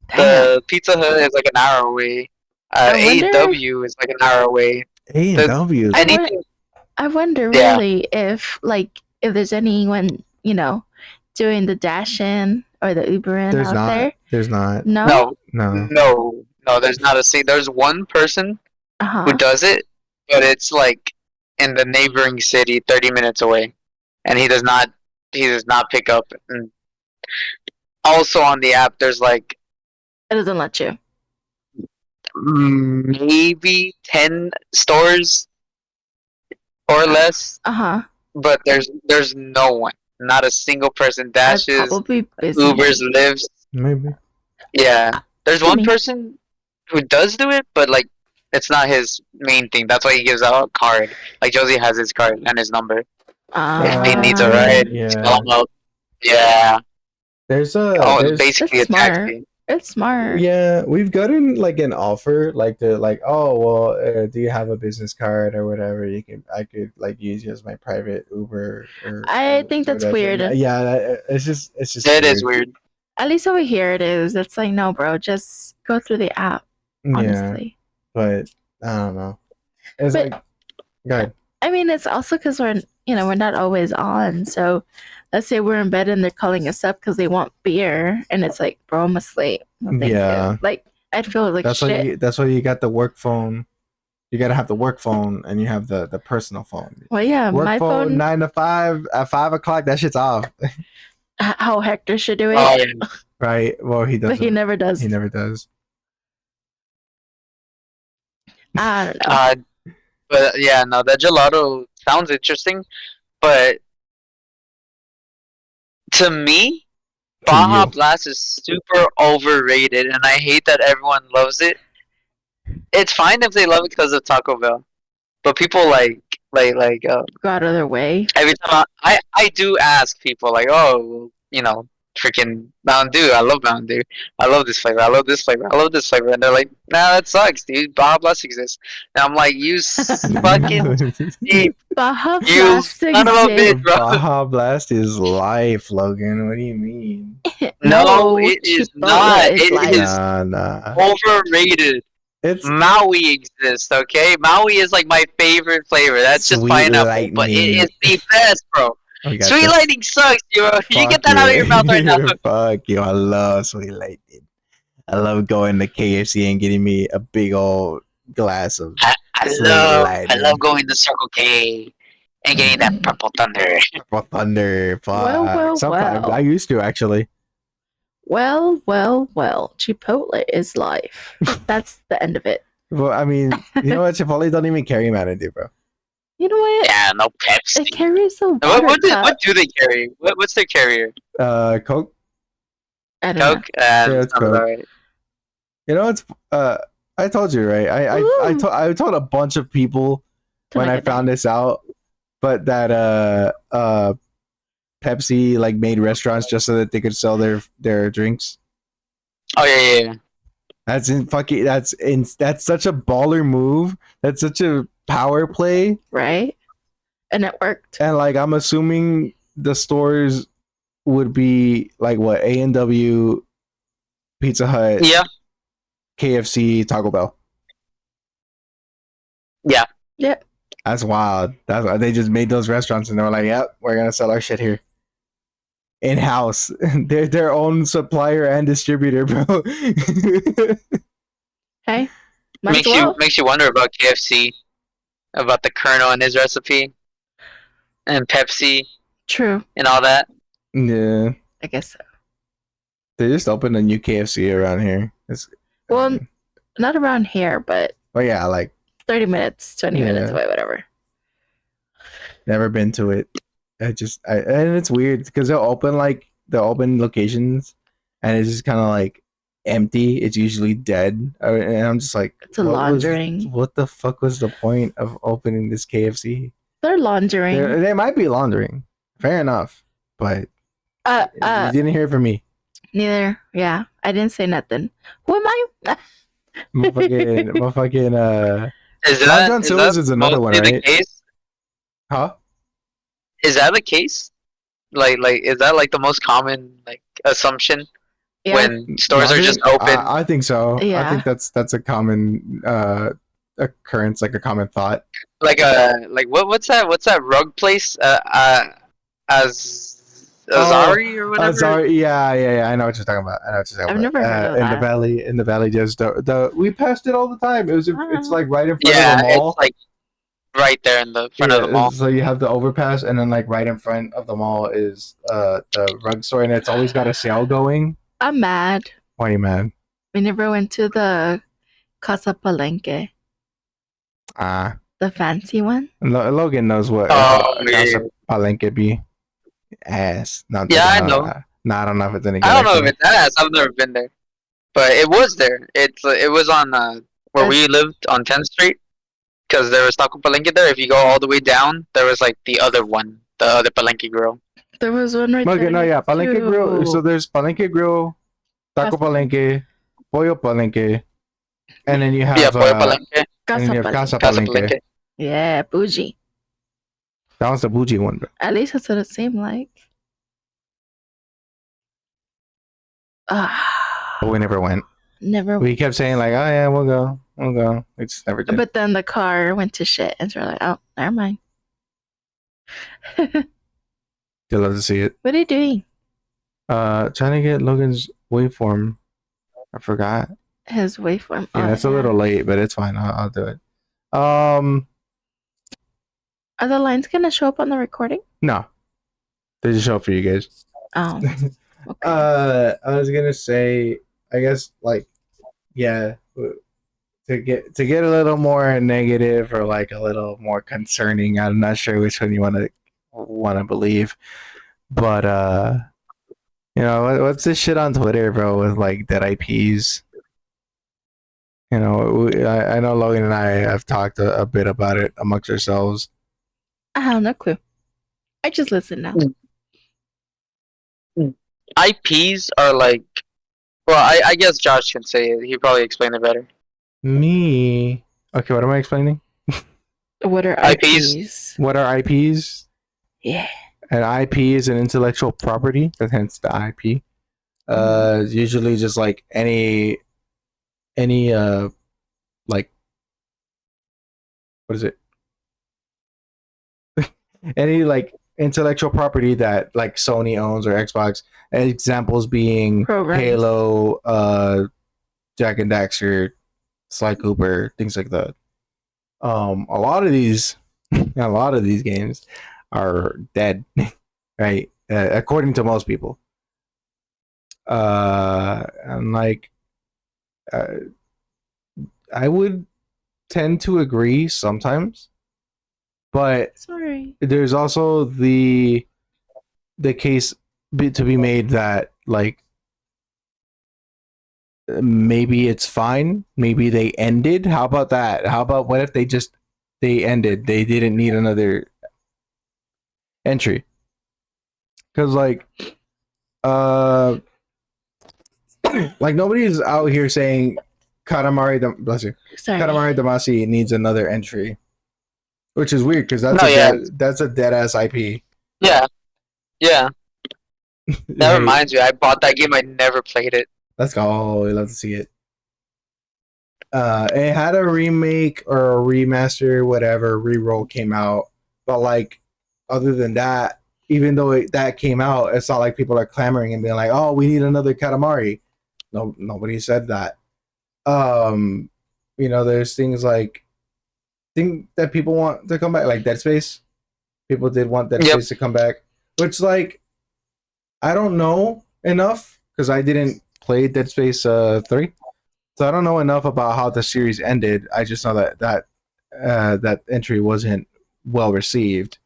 Damn. The Pizza Hut is like an hour away. I wonder- A&W is like an hour away. A&W. Anything. I wonder Yeah. really if there's anyone, doing the dash in or the Uber in There's out not. there. There's not. No. No. There's not a single. There's one person who Uh-huh. does it, but it's like in the neighboring city, 30 minutes away, and he does not pick up. And also on the app, there's like It doesn't let you. maybe 10 stores or less, Uh-huh. but there's no one, not a single person I'd dashes, probably busy. Ubers, lives. Maybe. Yeah, there's one Maybe. person who does do it, but like it's not his main thing. That's why he gives out a card. Like Josie has his card and his number. If he needs a ride, yeah. call him up. Yeah. There's Basically a That's smart. taxi. It's smart. Yeah, we've gotten like an offer, like do you have a business card or whatever? I could like use you as my private Uber. I think that's weird. Yeah, it's just It is weird. At least over here it is. It's like, no, bro, just go through the app. Yeah, Honestly. but I don't know. It's But- like, go ahead. I mean, it's also because we're not always on. So let's say we're in bed and they're calling us up because they want beer, and it's like, bro, I'm asleep. No, thank Yeah. you. Like I'd feel like shit. That's why you got the work phone. You gotta have the work phone and you have the personal phone. Well, yeah, Work my phone. 9 to 5 at 5 o'clock. That shit's off. How Hector should do it, Oh, yeah. Right. Well, he doesn't. but he never does. He never does. I don't know. But yeah, no, that gelato sounds interesting, but to me, Baja you. Blast is super overrated, and I hate that everyone loves it. It's fine if they love it because of Taco Bell, but people Go out of their way. every time I do ask people like, oh, freaking Mountain Dew. I love Mountain Dew. I love this flavor. I love this flavor. I love this flavor. And they're like, nah, that sucks, dude. Baja Blast exists. And I'm like, you fucking cheap. Baja You Blast son of a exists. bitch, bro. Baja Blast is life, Logan. What do you mean? No, it is Chipotle not. It life. is Nah. overrated. It's Maui exists, okay? Maui is like my favorite flavor. That's just Sweet pineapple, but it lightning. is the best, bro. we got Sweet this. lightning sucks, bro. You get Fuck that out of your mouth right now. Fuck you. I love sweet lightning. I love going to KFC and getting me a big old glass of I Sweet lightning. love going to Circle K and getting that purple thunder. Purple Thunder. Fuck. Well, Sometimes well. I used to actually. Well. Chipotle is life. That's the end of it. Well, I mean, you know what? Chipotle don't even carry Mountain Dew, bro. You know what? Yeah, no Pepsi. It carries a water What cup. do they carry? What's their carrier? Coke. I don't know. Coke. Yeah, it's sounds Coke. alright. You know, it's I told you, right? I told a bunch of people To when make I it found this out, but that Pepsi like made restaurants just so that they could sell their drinks. Oh yeah. That's such a baller move. That's such a power play. right? And it worked. And like I'm assuming the stores would be like what, A&W, Pizza Hut, Yeah. KFC, Taco Bell. Yeah. Yeah. That's wild. That's why they just made those restaurants and they were like, "Yep, we're gonna sell our shit here." In house, they're their own supplier and distributor, bro. Hey, might as well. Makes you wonder about KFC, about the Colonel and his recipe, and Pepsi True. and all that. Yeah, I guess so. they just opened a new KFC around here. Well, not around here, but oh yeah, like 30 minutes, 20 minutes Yeah. away, whatever. never been to it. And it's weird because they'll open locations, and it's just kind of like empty. It's usually dead, and I'm just like, It's a laundering. What the fuck was the point of opening this KFC? They're laundering. They might be laundering, fair enough, but You didn't hear it from me. Neither. Yeah, I didn't say nothing. Who am I? Motherfucking Is Long that John is that Silver's is another one, mostly the right? case? Huh? Is that the case? Like is that like the most common like assumption Yeah, when stores are just Laundry? open? I think so. I Yeah. think that's a common occurrence, like a common thought. Like what's that rug place? As Oh, Azari or whatever. sorry. Yeah. I know what you're talking about. I know what you're I've talking never heard about. of that. In the valley, just the we passed it all the time. It's like right in front of the Yeah, it's mall. like right there in the front of the Yeah, mall. so you have the overpass, and then like right in front of the mall is the rug store, and it's always got a sale going. I'm mad. Why are you mad? We never went to the Casa Palenque, the fancy one. Logan knows what Oh yeah. Casa Palenque be. Ass. No, I'm Yeah, joking. I know. No, I don't know if it's any good I don't know if actually. it's ass. I've never been there, but it was there. It was on where we lived on 10th Street because there was Taco Palenque there. If you go all the way down, there was like the other one, the other Palenque grill. There was one right Okay, there. no, yeah, Palenque too. Grill. So there's Palenque Grill, Taco Casa- Palenque, Pollo Palenque, and then you have Yeah, Pollo Palenque, and Casa then you have Palenque. Casa Casa Palenque. Palenque. Yeah, bougie. That was the bougie one, bro. At least that's what it seemed like. But we never went. Never. We kept saying like, oh yeah, we'll go. We just never did. But then the car went to shit, and so we're like, oh, never mind. You'd love to see it. What are you doing? Trying to get Logan's waveform. I forgot. His waveform. Yeah, it's a little late, but it's fine. I'll do it. Are the lines gonna show up on the recording? No, they just show up for you guys. Oh. Okay. I was gonna say, I guess like, yeah, to get a little more negative or like a little more concerning. I'm not sure which one you want to believe, but you know, what's this shit on Twitter, bro, with like dead IPs? You know, I know Logan and I have talked a bit about it amongst ourselves. I have no clue. I just listen now. IPs are like, well, I guess Josh can say it. He probably explained it better. Me, okay, what am I explaining? What are IPs? IPs? What are IPs? Yeah. An IP is an intellectual property, that's hence the IP. Usually just like any like, what is it? Any like intellectual property that like Sony owns or Xbox. Examples being Programs. Halo, Jack and Daxter, Sly Cooper, things like that. A lot of these games are dead, right? According to most people. And like, I would tend to agree sometimes, but Sorry. there's also the case to be made that like maybe it's fine, maybe they ended. How about that? How about what if they ended, they didn't need another entry? Because like like nobody's out here saying bless you, Sorry. Katamari Damacy needs another entry, which is weird because that's a dead ass IP. Yeah. That Right? reminds me, I bought that game. I never played it. Let's go. We love to see it. It had a remake or a remaster, whatever, reroll came out. But like, other than that, even though that came out, it's not like people are clamoring and being like, "Oh, we need another Katamari." No, nobody said that. You know, there's things like that people want to come back, like Dead Space. People did want Dead Space to come back, which like I don't know enough because I didn't play Dead Space 3, so I don't know enough about how the series ended. I just know that entry wasn't well received,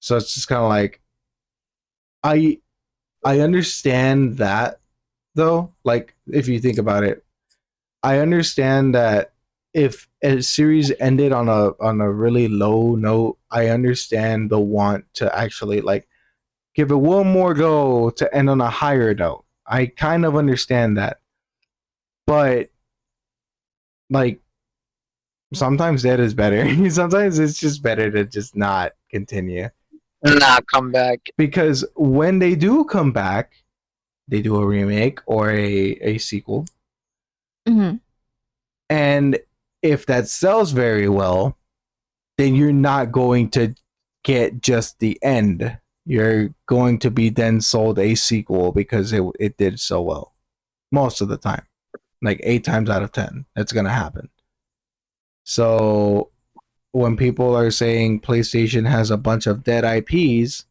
so it's just kind of like I understand that though. Like if you think about it, I understand that if a series ended on a really low note, I understand the want to actually like give it one more go to end on a higher note. I kind of understand that. But like sometimes that is better. Sometimes it's just better to just not continue. Not come back. Because when they do come back, they do a remake or a sequel. Mm-hmm. And if that sells very well, then you're not going to get just the end. You're going to be then sold a sequel because it did so well. Most of the time. Like 8 times out of 10. That's going to happen. So when people are saying PlayStation has a bunch of dead IPs,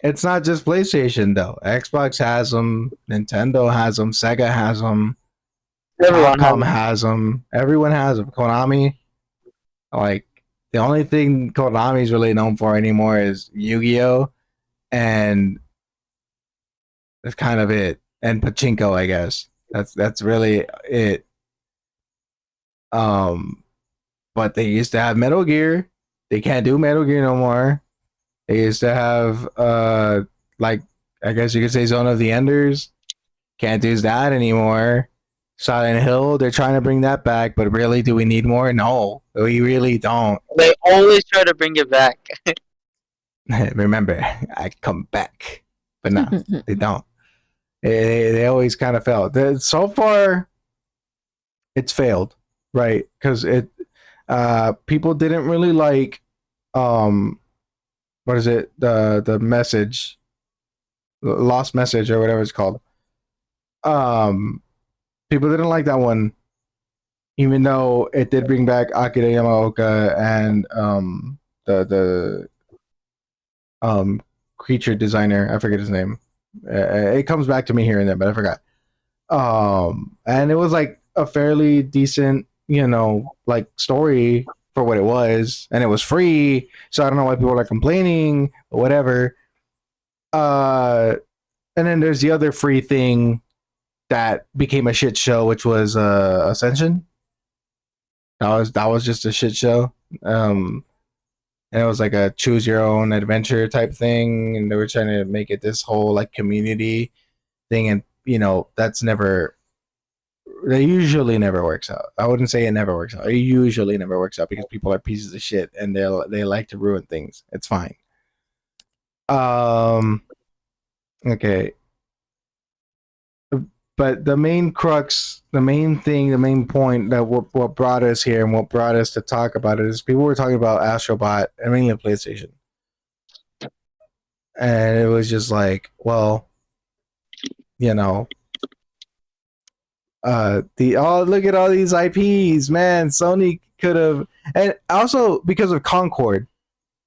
it's not just PlayStation though. Xbox has them, Nintendo has them, Sega has them, Capcom has them. Everyone has them. Konami, like the only thing Konami's really known for anymore is Yu-Gi-Oh, and that's kind of it. And pachinko, I guess. That's really it. But they used to have Metal Gear. They can't do Metal Gear no more. They used to have like I guess you could say Zone of the Enders. Can't do that anymore. Silent Hill, they're trying to bring that back, but really, do we need more? No, we really don't. They always try to bring it back. Remember, I come back, but no, they don't. They always kind of fail. So far, it's failed, right? Because people didn't really like what is it, the message, lost message or whatever it's called. People didn't like that one, even though it did bring back Akira Yamaoka and the creature designer. I forget his name. It comes back to me here and there, but I forgot. And it was like a fairly decent, like story for what it was, and it was free. So I don't know why people are complaining or whatever. And then there's the other free thing that became a shit show, which was Ascension. That was just a shit show. And it was like a choose your own adventure type thing, and they were trying to make it this whole like community thing, and that usually never works out. I wouldn't say it never works out. It usually never works out because people are pieces of shit and they like to ruin things. It's fine. Okay. But the main crux, the main thing, the main point that what brought us here and what brought us to talk about it is people were talking about Astrobot and mainly PlayStation. And it was just like, well, look at all these IPs, man. Sony could have, and also because of Concord,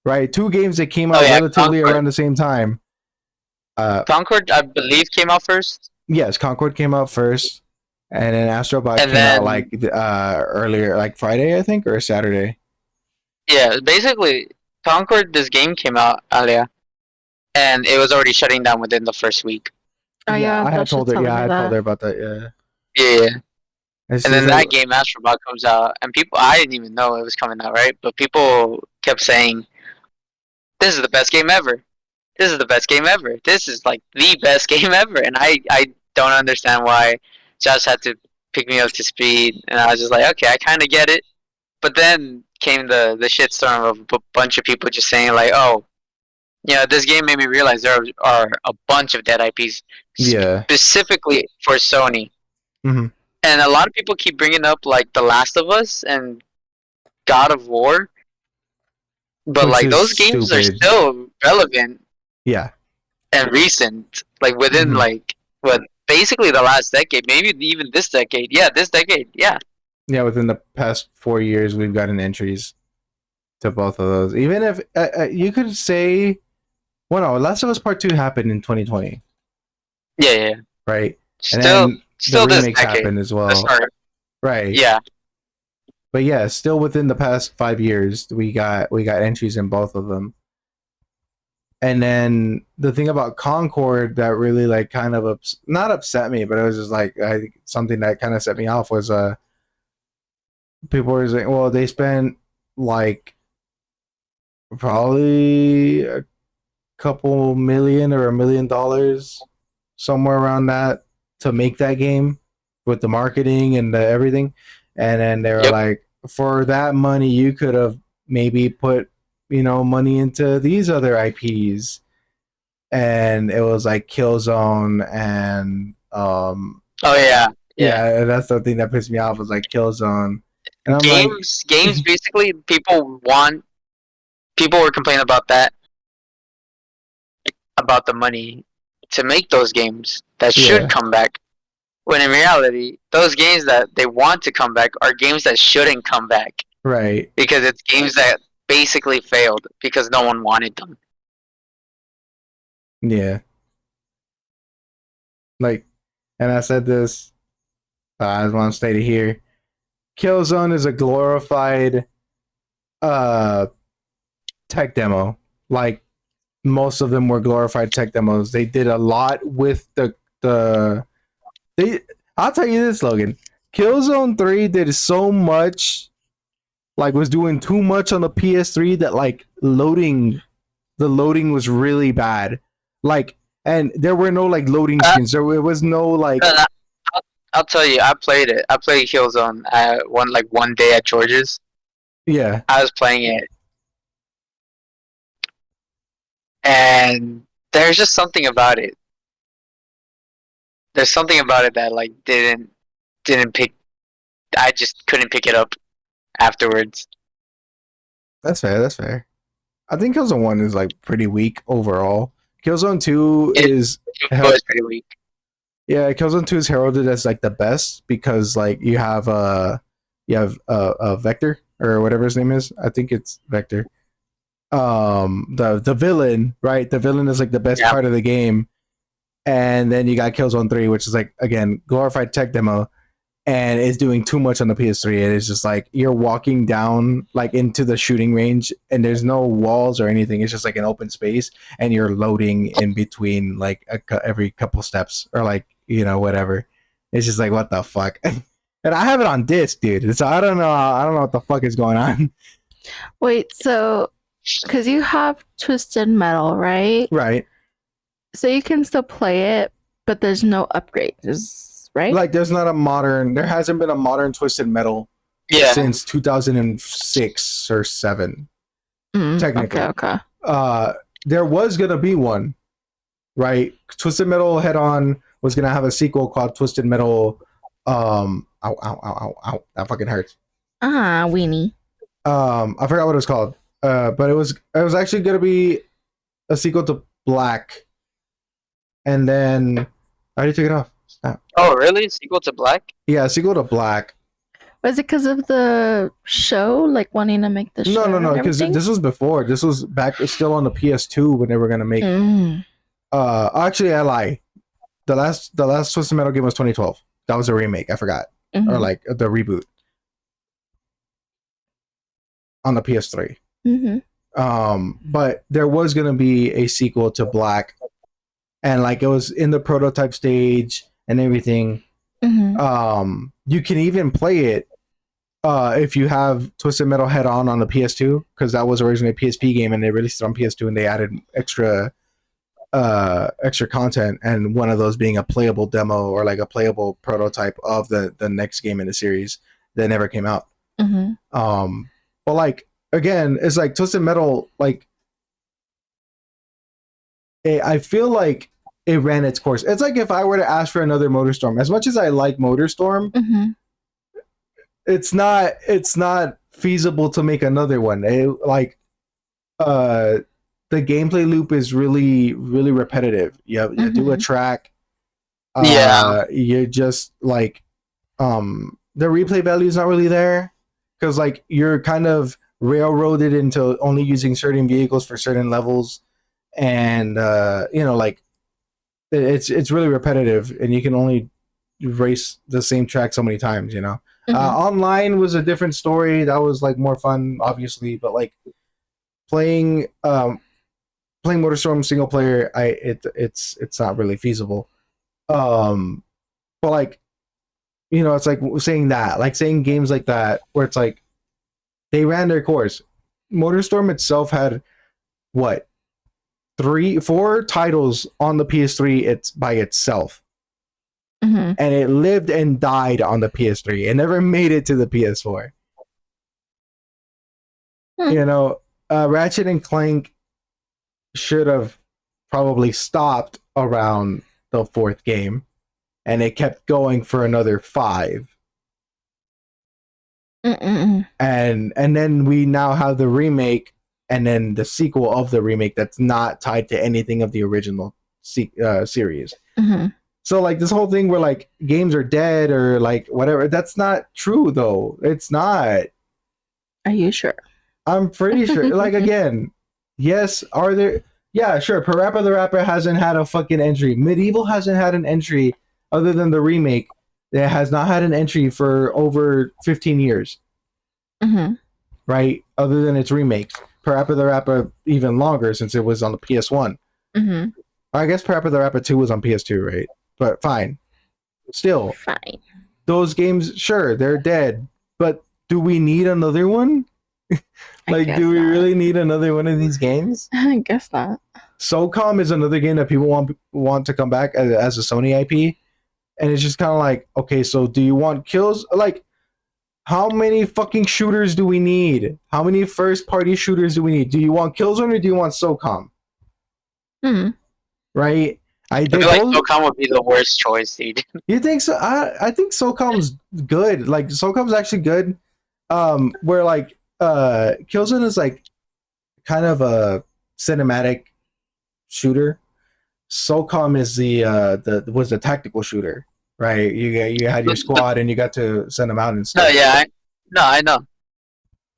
right? 2 games that came out relatively Concord. Around the same time. Concord, I believe, came out first. Yes, Concord came out first, and then Astrobot came out like earlier, like Friday, I think, or Saturday. Yeah, basically, Concord, this game came out earlier, and it was already shutting down within the first week. Oh yeah, I had told her. Yeah, I told her about that. Yeah. Yeah. And then that game, Astrobot, comes out, and I didn't even know it was coming out, right? But people kept saying, "This is the best game ever. This is the best game ever. This is like the best game ever." And I don't understand why Josh had to pick me up to speed, and I was just like, okay, I kind of get it. But then came the shitstorm of a bunch of people just saying like, oh, this game made me realize there are a bunch of dead IPs specifically for Sony. Mm-hmm. And a lot of people keep bringing up like The Last of Us and God of War, but like those games are still relevant. Yeah. And recent, like within basically the last decade, maybe even this decade. Yeah, this decade. Yeah. Yeah, within the past 4 years, we've gotten entries to both of those. Even if you could say, well, no, Last of Us Part 2 happened in 2020. Yeah. Right. Still the this remakes decade happened as well. Right. Yeah. But yeah, still within the past 5 years, we got entries in both of them. And then the thing about Concord that really like kind of not upset me, but it was just like something that kind of set me off was people were saying, well, they spent like probably a couple million or $1 million, somewhere around that, to make that game with the marketing and the everything. And then they were like, for that money, you could have maybe put, money into these other IPs. And it was like Killzone and yeah, that's the thing that pissed me off, was like Killzone. And I'm games basically people were complaining about that, about the money to make those games that should come back. When in reality, those games that they want to come back are games that shouldn't come back. Right. Because it's games that basically failed because no one wanted them. Yeah. Like, and I said this, I just want to state it here. Killzone is a glorified tech demo. Like, most of them were glorified tech demos. They did a lot with I'll tell you this, Logan. Killzone 3 did so much, like, was doing too much on the PS3 that, like, the loading was really bad. Like, and there were no, like, loading screens. There was no, like... I'll tell you, I played it. I played Killzone one day at George's. Yeah. I was playing it. And there's just something about it. There's something about it that, like, didn't pick... I just couldn't pick it up afterwards. That's fair. I think Killzone 1 is, like, pretty weak overall. Killzone 2 is... It was pretty weak. Yeah, Killzone 2 is heralded as, like, the best because, like, you have Vector, or whatever his name is. I think it's Vector. The villain, right? The villain is, like, the best part of the game. And then you got Killzone 3, which is, like, again, glorified tech demo, and it's doing too much on the PS3. It is just like you're walking down, like, into the shooting range, and there's no walls or anything. It's just like an open space, and you're loading in between, like, every couple steps, or, like, whatever. It's just like, what the fuck? And I have it on disc, dude. So I don't know what the fuck is going on. Wait, so because you have Twisted Metal, right? Right. So you can still play it, but there's no upgrades, right? Like, there hasn't been a modern Twisted Metal since 2006 or 7. Technically. Okay. There was gonna be one, right? Twisted Metal Head On was gonna have a sequel called Twisted Metal. Ow, that fucking hurts. Weenie. I forgot what it was called. But it was actually gonna be a sequel to Black, and then I already took it off. Oh, really? Sequel to Black? Yeah, sequel to Black. Was it because of the show, like wanting to make the show? No, because this was before. This was back still on the PS2 when they were gonna make. Actually, I lie. The last Twisted Metal game was 2012. That was a remake. I forgot, or like the reboot on the PS3. But there was gonna be a sequel to Black, and, like, it was in the prototype stage and everything. You can even play it if you have Twisted Metal Head On the PS2, because that was originally a PSP game, and they released it on PS2, and they added extra content, and one of those being a playable demo, or like a playable prototype of the next game in the series that never came out. But, like, again, it's like Twisted Metal, like, I feel like it ran its course. It's like if I were to ask for another MotorStorm, as much as I like MotorStorm, it's not feasible to make another one. The gameplay loop is really, really repetitive. You do a track. You're just like, the replay value is not really there, because, like, you're kind of railroaded into only using certain vehicles for certain levels, and like, it's really repetitive, and you can only race the same track so many times. Online was a different story. That was, like, more fun, obviously, but, like, playing MotorStorm single player, it's not really feasible. But, like, it's like saying that, like, saying games like that where it's like they ran their course. MotorStorm itself had what, 4 titles on the PS3 it's by itself. Mm-hmm. And it lived and died on the PS3. It never made it to the PS4. You know, Ratchet and Clank should have probably stopped around the 4th game, and it kept going for another 5. Mm-mm. And then we now have the remake, and then the sequel of the remake that's not tied to anything of the original series. Mm-hmm. So like this whole thing where like games are dead or like whatever, that's not true though. It's not. Are you sure? I'm pretty sure. Like again, yes, are there? Yeah, sure. Parappa the Rapper hasn't had a fucking entry. Medieval hasn't had an entry other than the remake. It has not had an entry for over 15 years. Mm-hmm. Right? Other than its remake. Parappa the Rapper even longer since it was on the PS1. Mm-hmm. I guess Parappa the Rapper 2 was on PS2, right? But fine. Still, fine. Those games, sure, they're dead. But do we need another one? Like, do we really need another one of these games? I guess not. SOCOM is another game that people want to come back as a Sony IP. And it's just kind of like, okay, so do you want kills? Like, how many fucking shooters do we need? How many first-party shooters do we need? Do you want Killzone or do you want SOCOM? Right? I feel like SOCOM would be the worst choice, dude. You think so? I think SOCOM's good. Like, SOCOM's actually good. Where, like, Killzone is, like, kind of a cinematic shooter. SOCOM is the tactical shooter, right? You had your squad and you got to send them out and stuff. I know.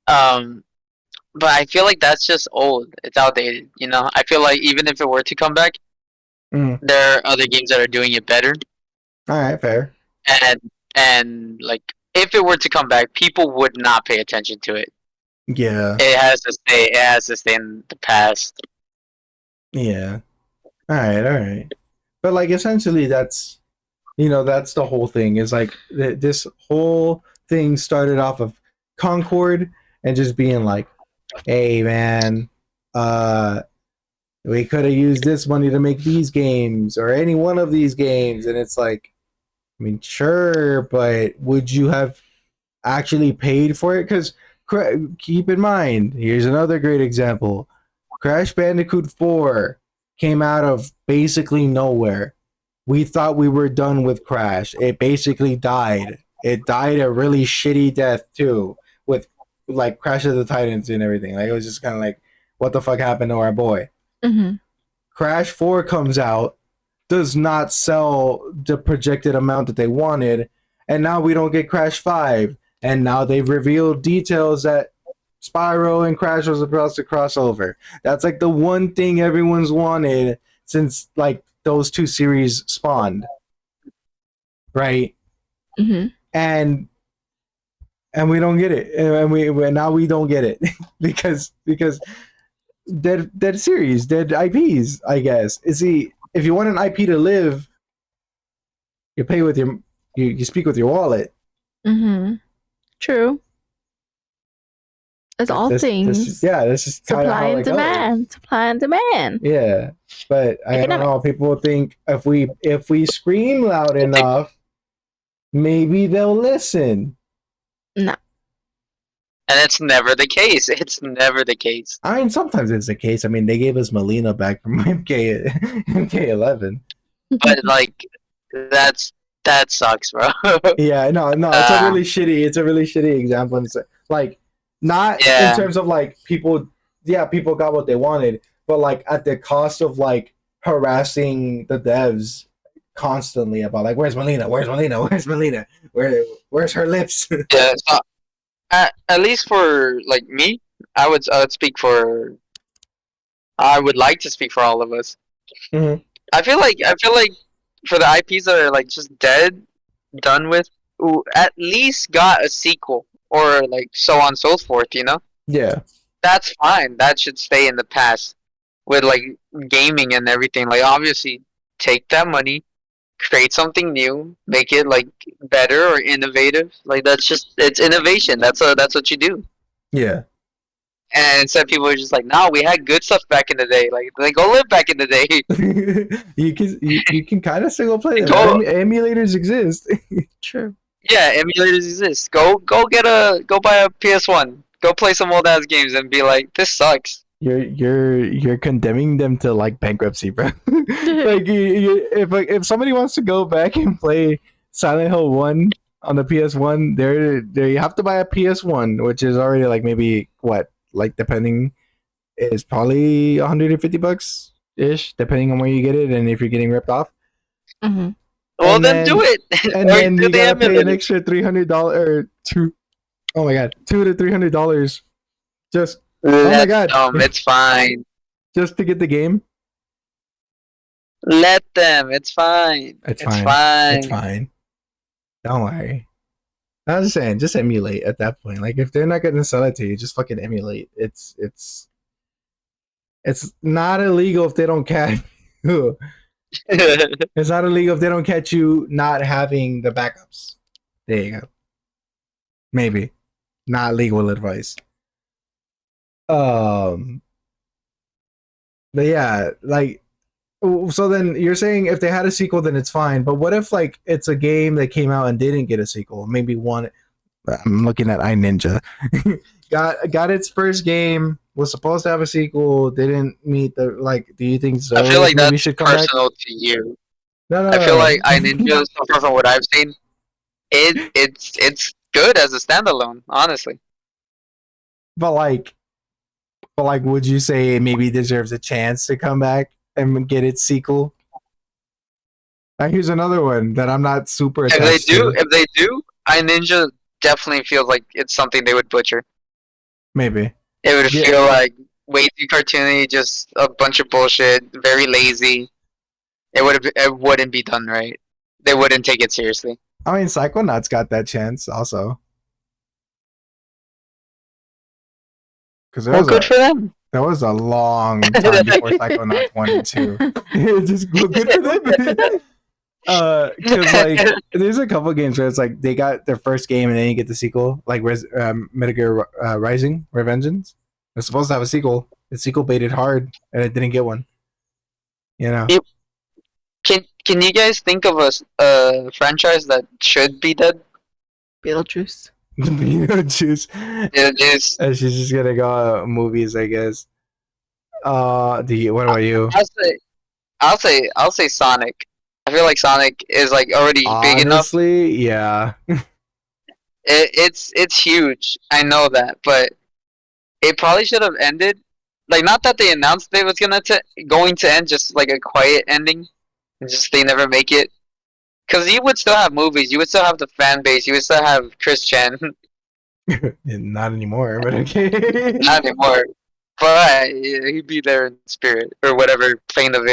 But I feel like that's just old. It's outdated. You know, I feel like even if it were to come back, there are other games that are doing it better. All right, fair. And like if it were to come back, people would not pay attention to it. Yeah. It has to stay. It has to stay in the past. Yeah. All right. But like essentially, that's the whole thing. Is like this whole thing started off of Concord and just being like, "Hey, man, we could have used this money to make these games or any one of these games," and it's like, I mean, sure, but would you have actually paid for it? Because keep in mind, here's another great example: Crash Bandicoot 4 came out of basically nowhere. We thought we were done with Crash. It basically died. It died a really shitty death too, with like Crash of the Titans and everything. Like it was just kind of like, what the fuck happened to our boy? Mm-hmm. Crash 4 comes out, does not sell the projected amount that they wanted, and now we don't get Crash 5. And now they've revealed details that Spyro and Crash was supposed to cross over. That's like the one thing everyone's wanted since like those two series spawned, right? Mm-hmm. And we don't get it, and we now we don't get it because dead series, dead IPs. I guess see if you want an IP to live, you pay with you speak with your wallet. Mm-hmm. True. As all things. That's just kind of how it goes. Supply and demand. Yeah, but I don't know. People think if we scream loud enough, maybe they'll listen. No. And it's never the case. It's never the case. I mean, sometimes it's the case. I mean, they gave us Melina back from MK11. But like, that sucks, bro. Yeah, no, it's a really shitty example. It's like not in terms of like people got what they wanted, but like at the cost of like harassing the devs constantly about like, where's Melina? Where's her lips? Yeah, so, at least for like me, I would speak for. I would like to speak for all of us. Mm-hmm. I feel like for the IPs that are like just dead, done with, who at least got a sequel or like so on and so forth, you know? Yeah. That's fine. That should stay in the past with like gaming and everything. Like obviously take that money, create something new, make it like better or innovative. Like it's innovation. That's what you do. Yeah. and instead people are just like, "No, we had good stuff back in the day. Like, go live back in the day. you can kind of still go play them. Go, Emulators exist. True. yeah, emulators exist. Go buy a PS1. Go play some old ass games and be like, this sucks. You're condemning them to like bankruptcy, bro. Like if somebody wants to go back and play Silent Hill 1 on the PS1, there you have to buy a PS1, which is already like maybe what, like depending, is probably $150 ish, depending on where you get it and if you're getting ripped off. Mm-hmm. Well, And then do it. And Or then do you the gotta pay an emulator. extra $300 or oh my god, $200 to $300 just Let god. them. It's fine. just to get the game. Let them. It's fine. It's It's fine. fine. It's fine. Don't worry. I was just saying, just emulate at that point. Like if they're not gonna sell it to you, just fucking emulate. It's not illegal if they don't catch you. It's not illegal if they don't catch you not having the backups. There you go. Maybe. Not legal advice. But yeah, like, so then you're saying if they had a sequel, then it's fine. But what if like it's a game that came out and didn't get a sequel? Maybe one. I'm looking at INoJ. got its first game, was supposed to have a sequel, didn't meet the like. Do you think I feel like maybe that's should come back? personal to you. No. I feel like INoJ, so far from what I've seen, it's good as a standalone. Honestly, But like, would you say it maybe deserves a chance to come back and get its sequel? Here's another one that I'm not super attached to. if they do, INoJ definitely feels like it's something they would butcher. Maybe. It would Yeah. feel like way too cartoony, just a bunch of bullshit, very lazy. It wouldn't be done right. They wouldn't take it seriously. I mean, Psychonauts got that chance also. Because Well, good for them. there was a long time before Psychonauts 1 and 2. Just good for them. Because like there's a couple games where it's like they got their first game and then you get the sequel, like Metal Gear Rising: Revengeance. It's supposed to have a sequel. The sequel baited hard and it didn't get one. You know. Can you guys think of a franchise that should be dead? Beetlejuice. Juice. Beetlejuice. She's just gonna go movies, I guess. What about you? I'll say Sonic. I feel like Sonic is like already big enough. Honestly, yeah. It's huge. I know that, but it probably should have ended. Like, not that they announced they was going to end, just like a quiet ending, and just they never make it. Because you would still have movies, you would still have the fan base, you would still have Chris Chan. Not anymore, but okay. Not anymore. But he'd be there in spirit, or whatever plane of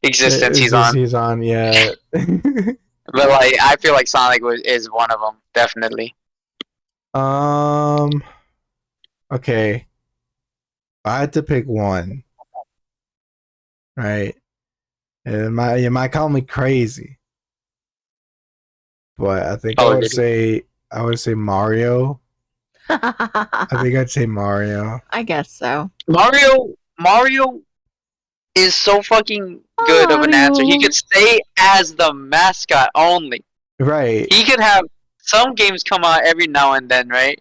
existence he's on. He's on, yeah. But like, I feel like Sonic is one of them, definitely. Okay. If I had to pick one, right? You might call me crazy, but I think I would say Mario. I think I'd say Mario. I guess so. Mario is so fucking good of an answer. He could stay as the mascot only. Right. He could have some games come out every now and then, right?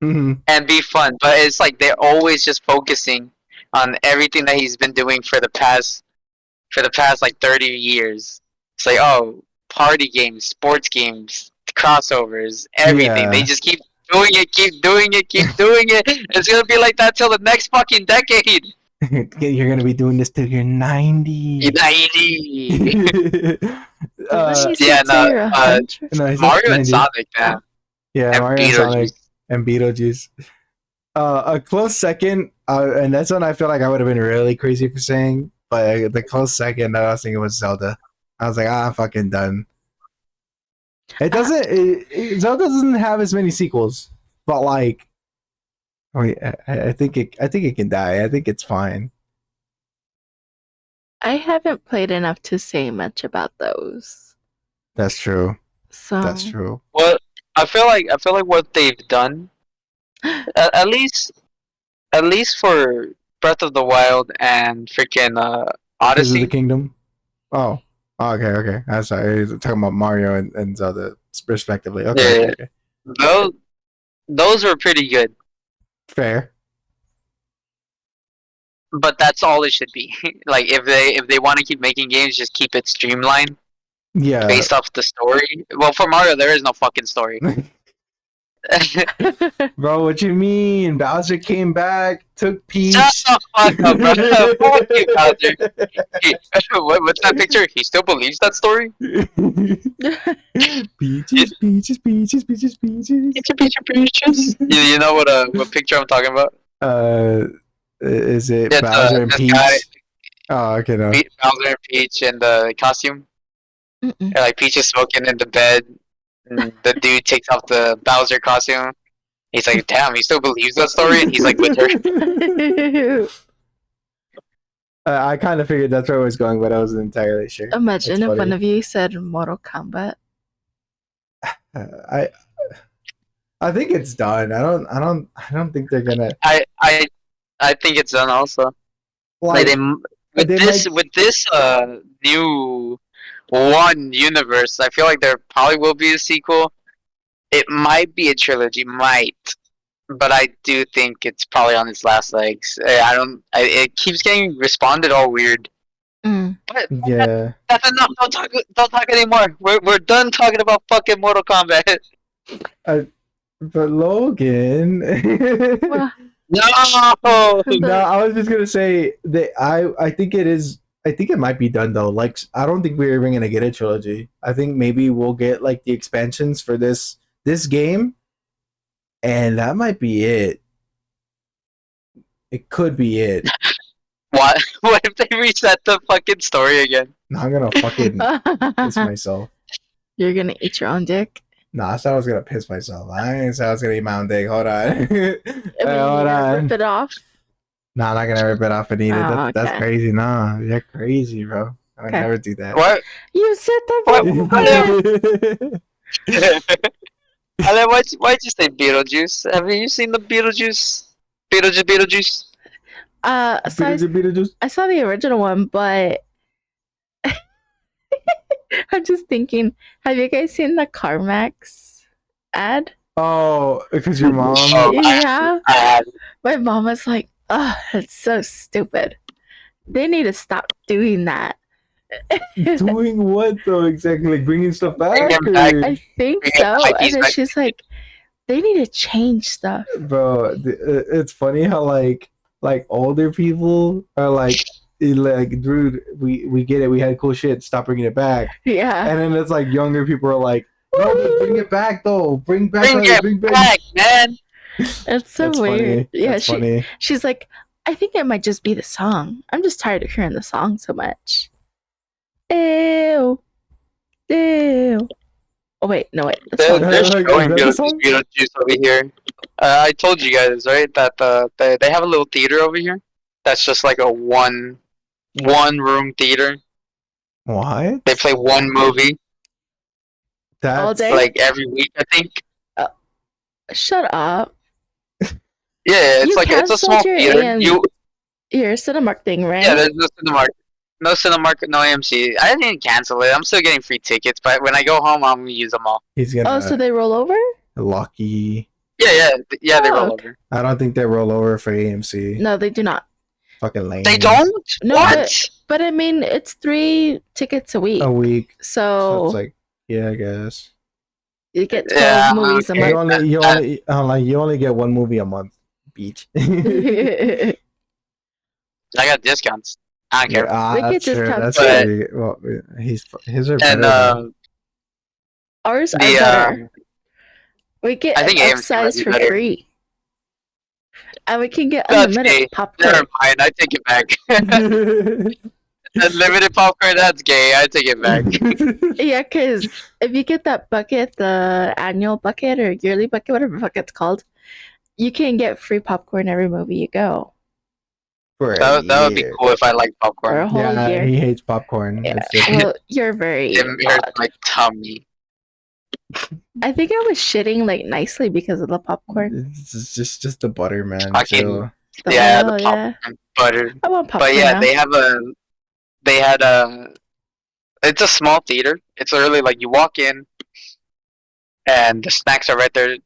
Mm-hmm. And be fun. But it's like they're always just focusing on everything that he's been doing for the past like 30 years. It's like, oh, party games, sports games, crossovers, everything. Yeah. They just keep doing it. It's gonna be like that till the next fucking decade. You're gonna be doing this till you're 90. 90. Yeah, no, Mario and Sonic, man. Yeah, and Mario and Sonic and Beetlejuice. A close second, and that's one I feel like I would have been really crazy for saying, but the close second that I was thinking was Zelda. I was like, I'm fucking done. It doesn't. Zelda doesn't have as many sequels, but like, I think it can die. I think it's fine. I haven't played enough to say much about those. That's true. So that's true. Well, I feel like what they've done, at least at least for Breath of the Wild and freaking Tears of the Odyssey. Kingdom. Oh, okay. I'm sorry. He's talking about Mario and Zelda respectively. Okay, Yeah. okay. Those were pretty good, Fair. but that's all it should be. Like if they want to keep making games, just keep it streamlined Yeah. based off the story. Well, for Mario, there is no fucking story. Bro, what you mean? Bowser came back, took Peach. Shut the fuck up, bro. Fuck you, Bowser. What's that picture? He still believes that story? Peaches. Peaches. You know what picture I'm talking about? Is it It's Bowser and this Peach? guy, Oh, okay, no. Bowser and Peach in the costume. Mm-mm. And, like Peach is smoking in the bed. And the dude takes off the Bowser costume. He's like, damn, he still believes that story? And he's like with her. I kind of figured that's where I was going, but I wasn't entirely sure. Imagine That's if one funny. of you said Mortal Kombat. I think it's done. I don't think they're gonna I think it's done also. like. With they this new one universe, I feel like there probably will be a sequel. It might be a trilogy, but I do think it's probably on its last legs. It keeps getting responded all weird. Mm. But Yeah. that's enough. Don't talk anymore. We're done talking about fucking Mortal Kombat. But Logan. Well, No. No, I was just gonna say that I think it is. I think it might be done though. Like, I don't think we're even gonna get a trilogy. I think maybe we'll get like the expansions for this game, and that might be it. It could be it. What? What if they reset the fucking story again? No, I'm gonna fucking piss myself. You're gonna eat your own dick. No, I said I was gonna piss myself. I didn't say I was gonna eat my own dick. Hold on. I mean, Hold you're gonna on. rip it off. No, I'm not gonna rip it off and eat it. Oh, That's okay. crazy. Nah, you're crazy, bro. I would Okay. never do that. What? You said What? that. And then why'd you say Beetlejuice? Have you seen the Beetlejuice? Beetlejuice? So I saw the original one, but I'm just thinking, have you guys seen the CarMax ad? Oh, because your mom Oh, Yeah. I had. My mom was like, oh, it's so stupid. They need to stop doing that. doing what though exactly? Like bringing stuff back? Bring 'em back. Or- I think Bring so. IPs And then back. she's like, they need to change stuff. Bro, it's funny how like older people are like dude, we get it, we had cool shit, stop bringing it back. Yeah. And then it's like younger people are like, no, but bring it back though, bring back. Bring back, man. It's so That's weird. funny. Yeah, That's funny. she's like, I think it might just be the song. I'm just tired of hearing the song so much. Ew. Ew. Oh, wait. No, wait. The song. They're Like, showing is that the song? Beetlejuice over here. I told you guys, right, that they have a little theater over here. That's just like a one room theater. What? They play one movie All That's day? like every week, I think. Shut up. Yeah, it's You like it's a canceled small your theater. Your Cinemark thing, right? Yeah, there's no Cinemark, no AMC. I didn't cancel it. I'm still getting free tickets, but when I go home, I'm gonna use them all. he's gonna Oh, so they roll over? lucky. Yeah, they Oh, roll okay. over. I don't think they roll over for AMC. No, they do not. Fucking lame. They don't? No, What? But I mean, it's 3 tickets a week. A week. So So it's like, yeah, I guess. you get 12 Yeah, movies a okay. month. You only get one movie a month. Beach. I got discounts. I don't care. They get That's true. discounts That's too. true. Well, his are And better. Ours are the better. We get I think an AMC might upsize be for better. free. And we can get That's unlimited gay. popcorn. Never mind. I take it back. Unlimited popcorn. That's gay. I take it back. Yeah, because if you get that bucket, the annual bucket or yearly bucket, whatever the fuck it's called, you can get free popcorn every movie you go That would be cool if I liked for a popcorn. whole Yeah, year. he hates popcorn. Yeah. It's different. Well, you're very It hurts odd. my tummy. I think I was shitting like nicely because of the popcorn. It's just the butter, man. Fucking- Chill. Yeah, the Oreo, yeah. popcorn butter. I want But popcorn yeah, now. they had a. It's a small theater. It's literally like you walk in, and the snacks are right there.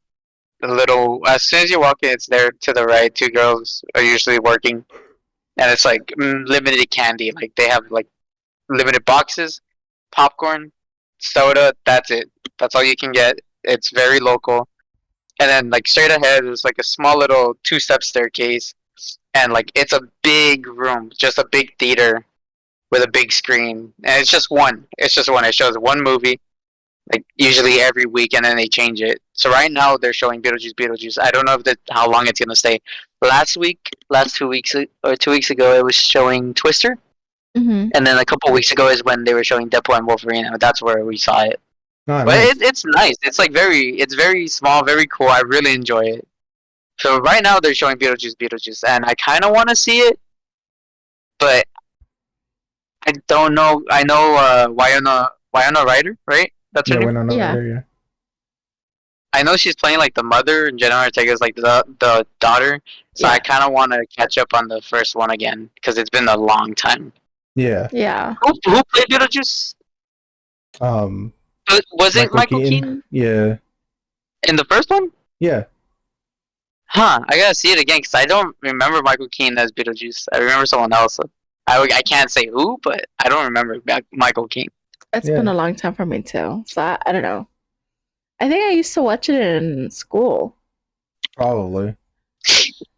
The little as soon as you walk in, it's there to the right. Two girls are usually working, and it's like limited candy. Like they have like limited boxes, popcorn, soda. That's it. That's all you can get. It's very local. And then like straight ahead is like a small little two-step staircase, and like it's a big room, just a big theater with a big screen, and it's just one. It's just one. It shows one movie, like usually every week, and then they change it. So right now they're showing Beetlejuice. I don't know if how long it's gonna stay. Last 2 weeks or 2 weeks ago, it was showing Twister, Mm-hmm. and then a couple weeks ago is when they were showing Deadpool and Wolverine. And that's where we saw it. Oh, But nice. it's nice. It's like it's very small, very cool. I really enjoy it. So right now they're showing Beetlejuice, and I kind of want to see it, but I don't know. I know Wyona Ryder, right? That's her Yeah, name. when I know Yeah. right here. I know she's playing like the mother, and Jenna Ortega's like the daughter. So Yeah. I kind of want to catch up on the first one again because it's been a long time. Yeah. Yeah. Who played Beetlejuice? Was it Michael Keaton Yeah. in the first one? Yeah. Huh? I gotta see it again because I don't remember Michael Keaton as Beetlejuice. I remember someone else. I can't say who, but I don't remember Michael Keaton. It's been a long time for me too. So I don't know. I think I used to watch it in school. Probably.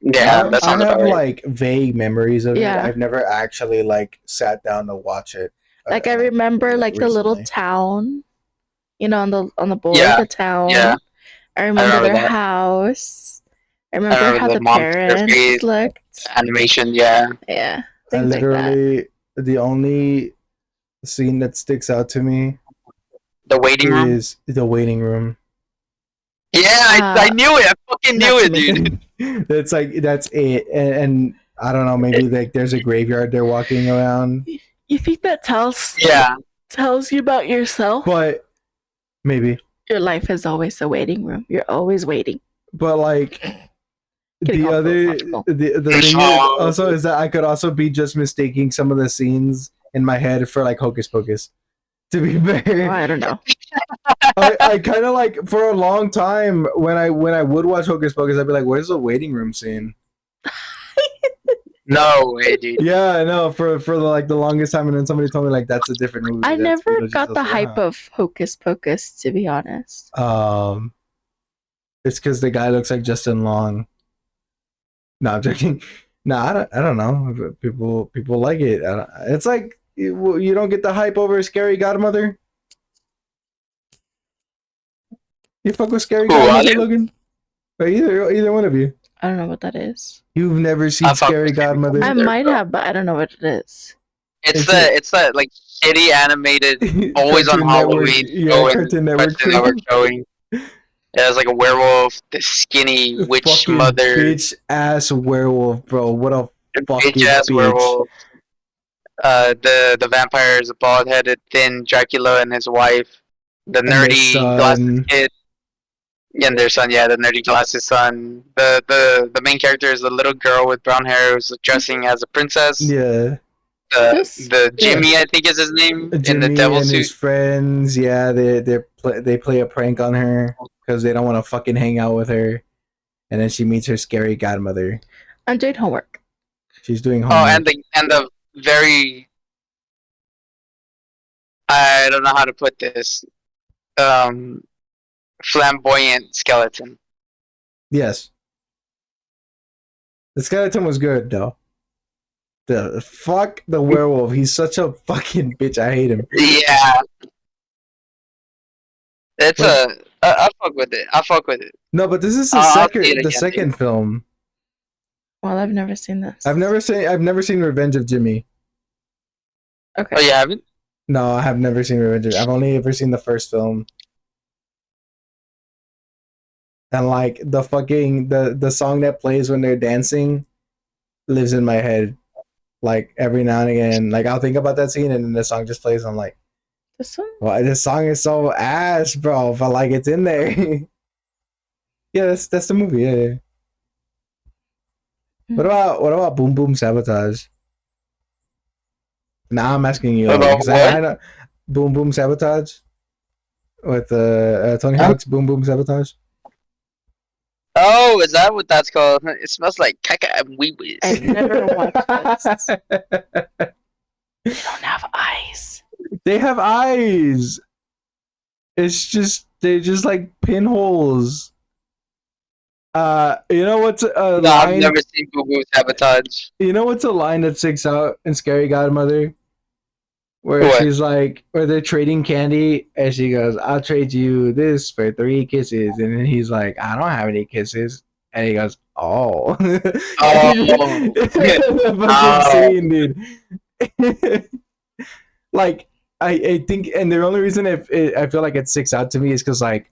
Yeah, that I sounds have about right. like vague memories of it. Yeah. I've never actually like sat down to watch it. Like I remember like the little recently. town, you know, on the board, Yeah. the town. Yeah. I remember remember their that. house. I remember remember how the the monster parents face. looked. Animation, yeah. Yeah. I Things like that. literally the only scene that sticks out to me The waiting room. is the waiting room. Yeah, I knew it. I fucking knew not it, to me. dude. That's it. And I don't know, maybe like there's a graveyard they're walking around. You think that tells you about yourself? But maybe. Your life is always a waiting room. You're always waiting. But like Getting the all other philosophical. the thing also is that I could also be just mistaking some of the scenes in my head for like Hocus Pocus. To be fair, Oh, I don't know. I kind of like for a long time when I would watch Hocus Pocus, I'd be like, "Where's the waiting room scene?" No way, dude. Yeah, I know for the longest time, and then somebody told me like that's a different movie. I That's never Beetlejuice. got the I was like, hype of Hocus Pocus, to be honest. It's because the guy looks like Justin Long. No, I'm joking. No, I don't know. People like it. It's like you don't get the hype over Scary Godmother. You fuck with Scary Godmother, Logan? Or either one of you? I don't know what that is. You've never seen Scary Godmother? I might have, but I don't know what it is. It's that like shitty animated, always on Halloween. Cartoon Network showing. It has like a werewolf, the skinny witch fucking mother, bitch ass werewolf, bro. What a fucking bitch ass werewolf. The vampire is a bald headed, thin Dracula and his wife. The nerdy glasses kid. And their son, yeah, the nerdy glasses son. The main character is a little girl with brown hair who's dressing as a princess. Yeah. The Jimmy, I think is his name, Jimmy in the devil and suit. His friends, yeah, they play a prank on her because they don't want to fucking hang out with her, and then she meets her scary godmother. I'm doing homework. She's doing homework. Oh, and the very, I don't know how to put this, flamboyant skeleton. Yes. The skeleton was good though. Fuck the werewolf. He's such a fucking bitch. I hate him. Yeah. I fuck with it. No, but this is the second film. Well, I've never seen this. I've never seen Revenge of Jimmy. Okay. Oh, you haven't? No, I have never seen Revenge of Jimmy. I've only ever seen the first film. And like the fucking the song that plays when they're dancing lives in my head. Like every now and again, like I'll think about that scene and then the song just plays. I'm like, this one? Well, this song is so ass, bro. But like it's in there. Yeah, that's the movie. Yeah. What about Boom Boom Sabotage? Now I'm asking you, About because what? I know Boom Boom Sabotage with Tony Huh? Hawk's Boom Boom Sabotage. Oh, is that what that's called? It smells like caca and wee wees. I've never watched this. They don't have eyes. They have eyes. It's just they're just like pinholes. You know what's a No, I've line? never seen Boo Boo Sabotage. You know what's a line that sticks out in Scary Godmother? Where What? she's like, where they're trading candy, and she goes, "I'll trade you this for 3 kisses," and then he's like, "I don't have any kisses," and he goes, "Oh." Oh. The fucking scene, dude. Like, I think, and the only reason I feel like it sticks out to me is because I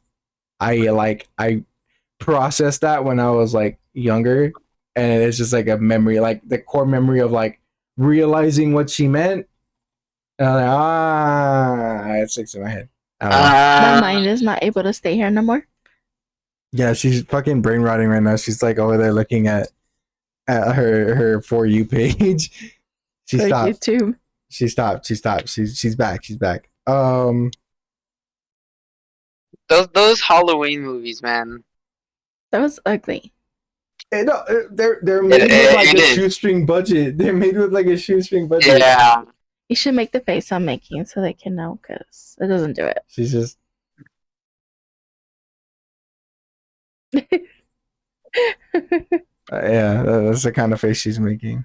processed that when I was like younger, and it's just like a memory, like the core memory of like realizing what she meant. And I'm like, it sticks in my head. I don't know. My mind is not able to stay here no more. Yeah, she's fucking brain rotting right now. She's like over there looking at her For You page. She Like stopped. YouTube. She stopped. She's back. She's back. Those Halloween movies, man. That was ugly. No, they're made with like It a is. shoestring budget. They're made with like a shoestring budget. Yeah. You should make the face I'm making so they can know, because it doesn't do it. She's just yeah. That's the kind of face she's making.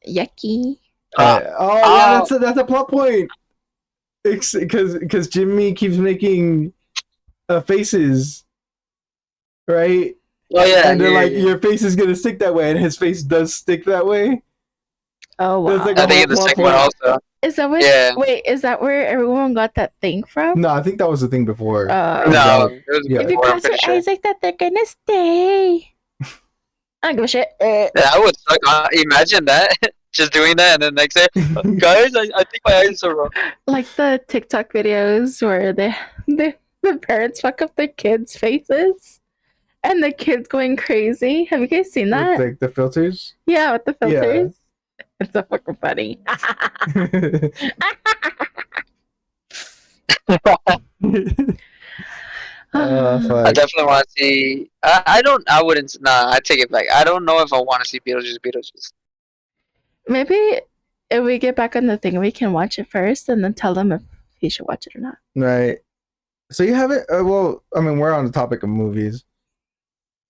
Yucky. Yeah, that's a plot point. Because Jimmy keeps making faces, right? Oh yeah. And they're like, yeah. your face is gonna stick that way, and his face does stick that way. Oh wow. There's like I a think in the whole second plot one point. also. Is that what? Yeah. Wait, is that where everyone got that thing from? No, I think that was the thing before. No, like, it was yeah. If you before, I'm cross your pretty sure. eyes like that, they're gonna stay. I don't give a shit. Yeah, I would suck. Imagine that. Just doing that, and then next day, guys, I think my eyes are wrong. Like the TikTok videos where the parents fuck up their kids' faces and the kids going crazy. Have you guys seen that? With the filters. Yeah, with the filters. It's so fucking funny. Fuck. I definitely want to see. I don't. I wouldn't. Nah, I take it back. I don't know if I want to see Beetlejuice. Maybe if we get back on the thing, we can watch it first and then tell them if he should watch it or not. Right. So you haven't. Well, I mean, we're on the topic of movies.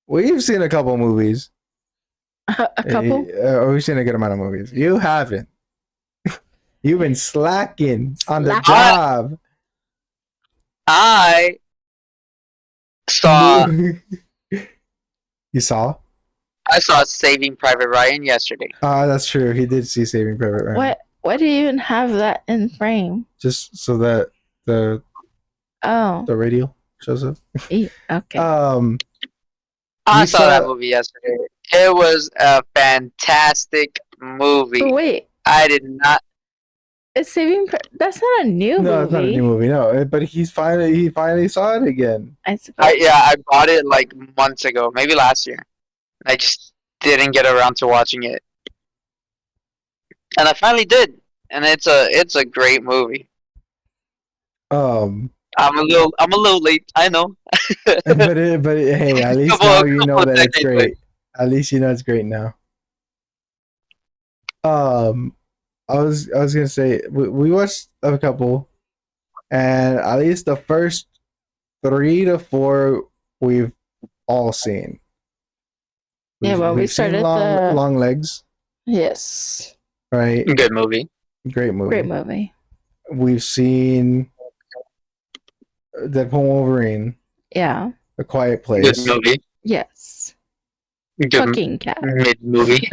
We've seen a couple movies. A couple? We've seen a good amount of movies. You haven't. You've been slacking on the Slacking. job. I saw. You saw? I saw Saving Private Ryan yesterday. That's true. He did see Saving Private Ryan. Why do you even have that in frame? Just so that the radio shows up. Okay. I You saw that movie yesterday. It was a fantastic movie. But wait, I did not. that's not a new movie. No, it's not a new movie. No, but he finally saw it again. I suppose. I bought it like months ago, maybe last year. I just didn't get around to watching it, and I finally did. And it's a great movie. Um, I'm a little late. I know. but hey, at least now you know that it's great. At least you know it's great now. I was gonna say we watched a couple, and at least the first 3 to 4 we've all seen. Yeah, well, we we've seen started long legs, Yes. right? Good movie. Great movie. Great movie. We've seen Deadpool Wolverine, Yeah. A Quiet Good Place. movie. Yes. Good Fucking cat. mid movie.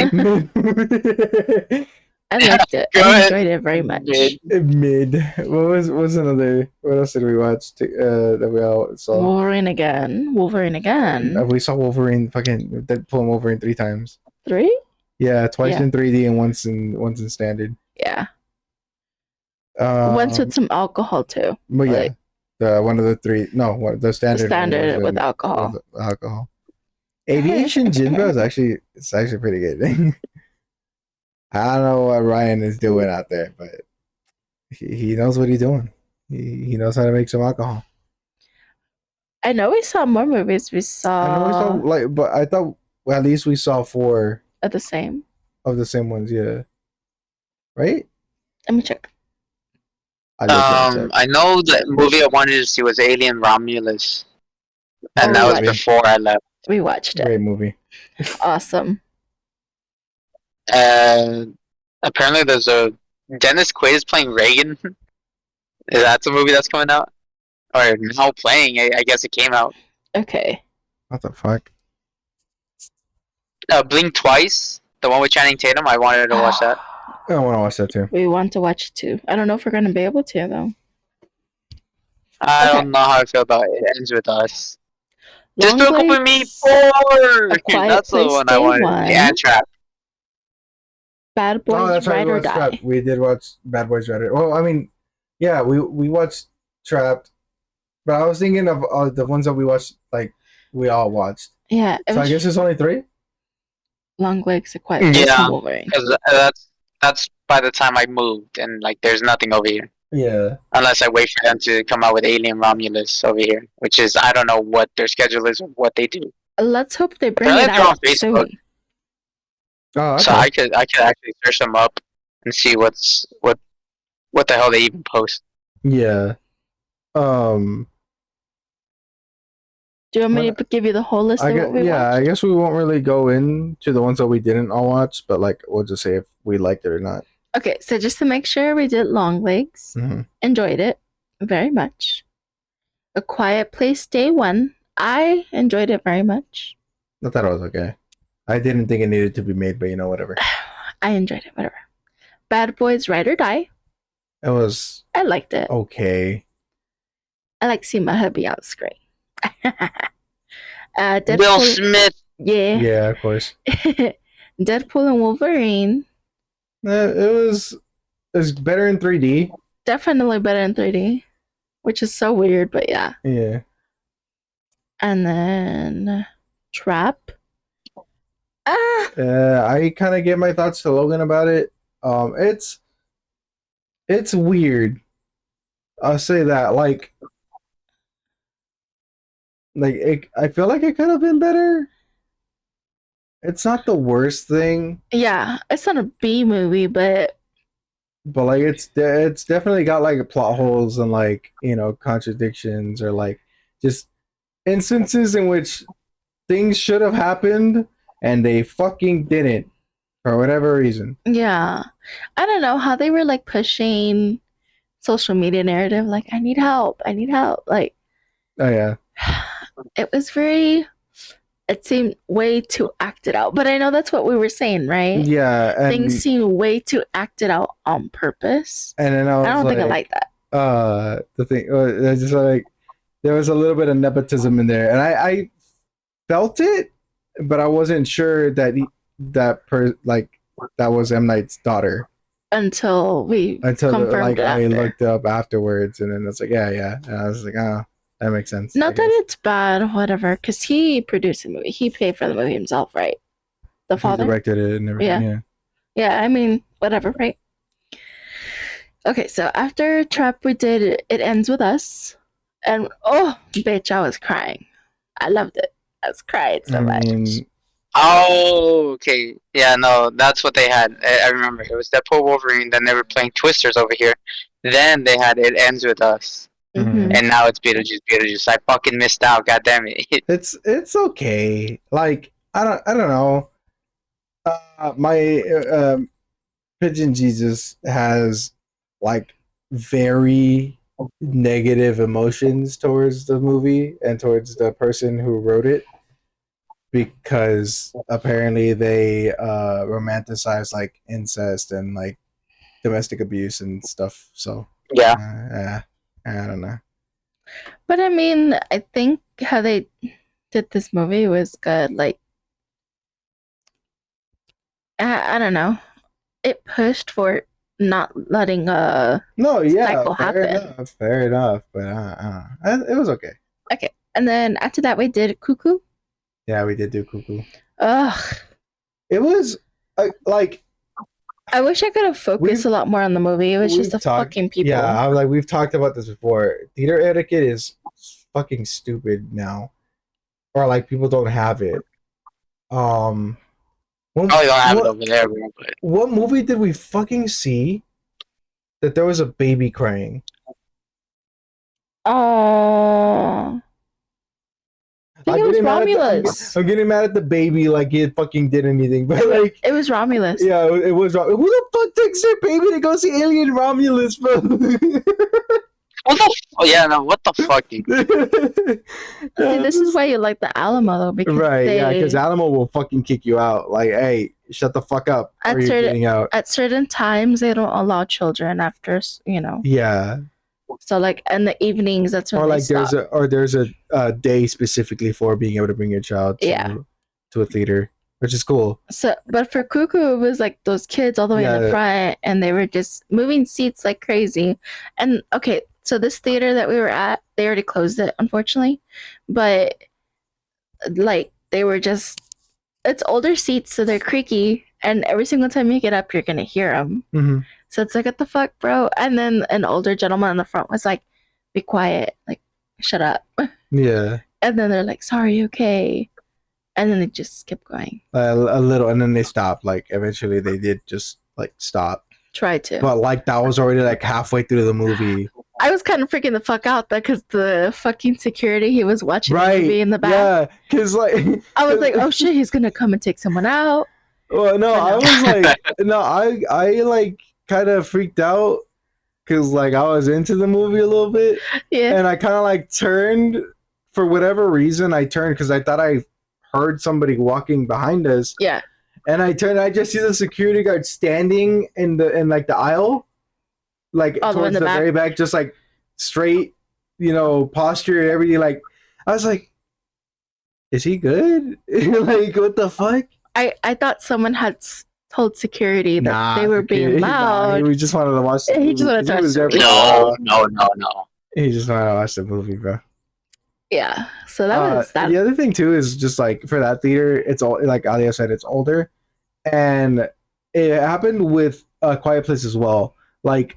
I liked it. Go I ahead. enjoyed it very much. Mid. What was another? What else did we watch? That we all saw. Wolverine again. We saw Wolverine. Fucking Deadpool and Wolverine 3 times. 3? Yeah, twice Yeah. in 3D and once in standard. Yeah. Once with some alcohol too. But yeah, like- the one of the 3. No, the standard. Standard one was with alcohol. with alcohol. Aviation Jinbei is actually pretty good. I don't know what Ryan is doing out there, but he knows what he's doing. He knows how to make some alcohol. I know we saw more movies. We I know we saw saw but I thought at least we saw 4 at the same. of the same ones. Yeah, right. Let me check. I know the movie I wanted to see was Alien Romulus, and that was before I left. We watched it. Great movie. Awesome. Apparently there's a Dennis Quaid is playing Reagan. Is that the movie that's coming out? Or now playing? I guess it came out. Okay. What the fuck? Blink Twice, the one with Channing Tatum. I wanted to watch that. I want to watch that too. We want to watch it too. I don't know if we're gonna be able to though. I don't know how I feel about it. It ends with us. Long Just broke up with me Legs, 4. A Quiet That's the Place one Day I wanted. 1. Yeah, Trap. Bad Boys Ride or Die. Trap. We did watch Bad Boys Ride or. Well, I mean, yeah, we watched Trapped, but I was thinking of the ones that we watched, like we all watched. Yeah. So I guess it's only 3. Long Legs, A Quiet Place, and Wolverine. Because that's by the time I moved, and like there's nothing over here. Yeah. Unless I wait for them to come out with Alien Romulus over here, which is I don't know what their schedule is or what they do. Let's hope they bring it out soon. Oh, okay. So I could actually search them up and see what the hell they even post. Yeah. Do you want me to give you the whole list of what we watched? I guess we won't really go into the ones that we didn't all watch, but like we'll just say if we liked it or not. Okay, so just to make sure, we did Long Legs. Mm-hmm. Enjoyed it very much. A Quiet Place Day 1. I enjoyed it very much. I thought it was okay. I didn't think it needed to be made, but whatever. I enjoyed it, whatever. Bad Boys Ride or Die. It was... I liked it. Okay. I like seeing my hubby on the screen. Deadpool, Will Smith. Yeah. Yeah, of course. Deadpool and Wolverine. It was better in 3D. Definitely better in 3D. Which is so weird, but yeah. Yeah. And then Trap. I kind of gave my thoughts to Logan about it. It's weird. I'll say that. Like I feel like it could have been better. It's not the worst thing. Yeah, it's not a B movie, but like it's definitely got like plot holes and like, contradictions or like just instances in which things should have happened and they fucking didn't for whatever reason. Yeah. I don't know how they were like pushing social media narrative like I need help. Like, oh yeah. It seemed way too acted out. But I know that's what we were saying, right? Yeah. Things seem way too acted out on purpose. And then I don't think I like that. The thing, it's just like there was a little bit of nepotism in there, and I felt it, but I wasn't sure that that was M. Night's daughter until confirmed it I looked up afterwards, and then it's like yeah, and I was like, oh, that makes sense. Not that it's bad, whatever, because he produced the movie, he paid for the movie himself, right? The father directed it and everything. Yeah. I mean, whatever, right? Okay, so after Trap, we did It Ends With Us. And, oh, bitch, I was crying. I loved it. I was crying so much. Oh, okay. Yeah, no, that's what they had. I remember. It was Deadpool Wolverine. Then they were playing Twisters over here. Then they had It Ends With Us. Mm-hmm. And now it's Beetlejuice. I fucking missed out. God damn it. It's okay. Like, I don't know. My Pigeon Jesus has like very negative emotions towards the movie and towards the person who wrote it, because apparently they romanticize like incest and like domestic abuse and stuff. So yeah, I don't know. But I mean, I think how they did this movie was good. Like, I don't know. It pushed for not letting cycle happen. Fair enough. But it was okay. Okay, and then after that we did Cuckoo. Yeah, we did do Cuckoo. Ugh. It was like I wish I could have focused a lot more on the movie. It was just the fucking people. Yeah, I'm like we've talked about this before. Theater etiquette is fucking stupid now, or like people don't have it. One, Probably don't have it over there, bro. But what movie did we fucking see that there was a baby crying? Oh. I think it was Romulus. I'm getting mad at the baby like it fucking did anything, but like It was Romulus. yeah, it was. Who the fuck takes their baby to go see Alien Romulus, bro? what the? Yeah, no. What the fuck? Dude? See, this is why you like the Alamo though, because because Alamo will fucking kick you out. Like, hey, shut the fuck up, or you're getting out. At certain times, they don't allow children after, you know. Yeah. So like in the evenings, that's when there's a day specifically for being able to bring your child to a theater, which is cool. So, but for Cuckoo, it was like those kids all the way in the front, and they were just moving seats like crazy. And okay, so this theater that we were at, they already closed it, unfortunately. But like they were just, it's older seats, so they're creaky, and every single time you get up, you're gonna hear them. Mm-hmm. So it's like, what the fuck, bro? And then an older gentleman in the front was like, be quiet, like, shut up. Yeah. And then they're like, sorry, okay. And then they just kept going. A little, and then they stopped. Like, eventually they did just, like, stop. Try to. But, like, that was already, like, halfway through the movie. I was kind of freaking the fuck out, though, because the fucking security, he was watching the movie in the back. Yeah, because, like... I was like, oh, shit, he's going to come and take someone out. Well, no, I was like... No, I like... kind of freaked out because like I was into the movie a little bit, and I kind of like turned for whatever reason. I turned because I thought I heard somebody walking behind us. Yeah, and I turned. I just see the security guard standing in like the aisle, like towards the very back, just like straight, posture and everything. Like I was like, is he good? Like what the fuck? I thought someone had told security that they were being loud. He just wanted to watch the movie. He just wanted to watch the movie. No. He just wanted to watch the movie, bro. Yeah. So that was that. The other thing too is just like for that theater, it's all like Alia said, it's older, and it happened with Quiet Place as well. Like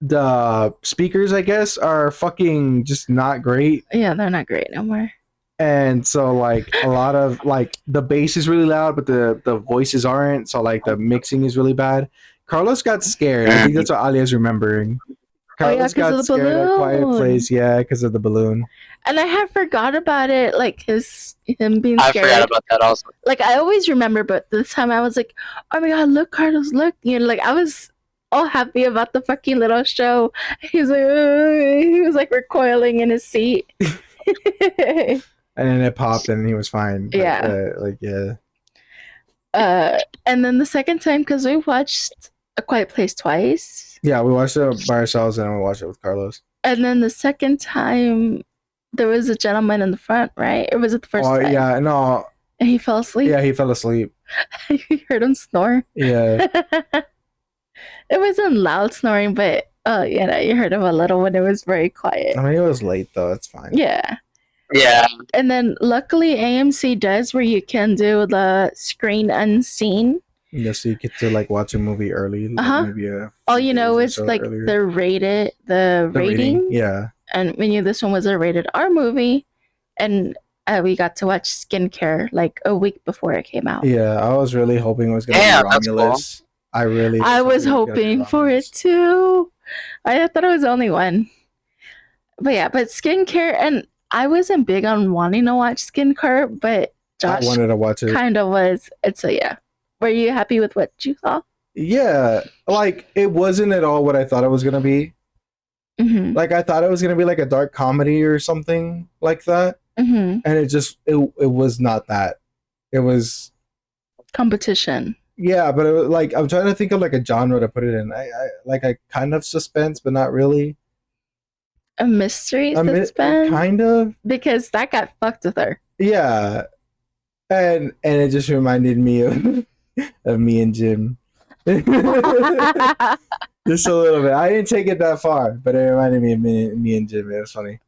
the speakers, I guess, are fucking just not great. Yeah, they're not great no more. And so like a lot of like the bass is really loud, but the voices aren't. So like the mixing is really bad. Carlos got scared. I think that's what Alia's remembering. Carlos got scared at Quiet Place, because of the balloon. And I had forgot about it, like him being scared. I forgot about that also. Like I always remember, but this time I was like, oh my god, look, Carlos, look. Like I was all happy about the fucking little show. He was like recoiling in his seat. And then it popped and he was fine. But, and then the second time, because we watched A Quiet Place twice. Yeah, we watched it by ourselves and then we watched it with Carlos. And then the second time, there was a gentleman in the front, right? Or was it the first time? Yeah, no. And he fell asleep? Yeah, he fell asleep. You heard him snore? Yeah. It wasn't loud snoring, but you heard him a little when it was very quiet. I mean, it was late though. It's fine. Yeah. Yeah. And then luckily AMC does where you can do the screen unseen. Yeah, so you get to like watch a movie early. Like maybe all you know is like earlier. the rating. Yeah. And we knew this one was a rated R movie, and we got to watch Skincare like a week before it came out. Yeah, I was really hoping it was going to be Romulus. Cool. I was hoping for it too. I thought it was the only one. But yeah, but Skincare, and I wasn't big on wanting to watch Skincare, but Josh wanted to watch it. Kind of was. It's Were you happy with what you saw? Yeah, like it wasn't at all what I thought it was gonna be. Mm-hmm. Like I thought it was gonna be like a dark comedy or something like that, and it was not that. It was competition. Yeah, but it was like I'm trying to think of like a genre to put it in. I kind of suspense, but not really. A mystery suspense, kind of, because that got fucked with her. Yeah, and it just reminded me of me and Jim. Just a little bit. I didn't take it that far, but it reminded me of me and Jim. It was funny.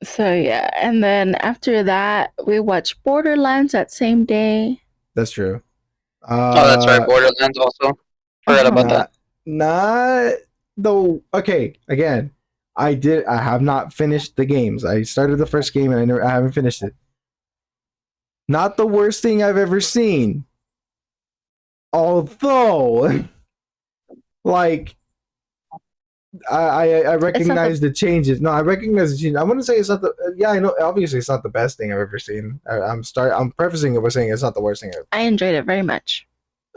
So yeah, and then after that, we watched Borderlands that same day. That's true. Oh, that's right. Borderlands also. Forgot about that. Not though. Okay, again, I have not finished the games. I started the first game and I haven't finished it. Not the worst thing I've ever seen. Although, like, I recognize the changes. No, I recognize the changes. I wouldn't say it's not the. Yeah, I know. Obviously, it's not the best thing I've ever seen. I'm prefacing it by saying it's not the worst thing ever. I enjoyed it very much.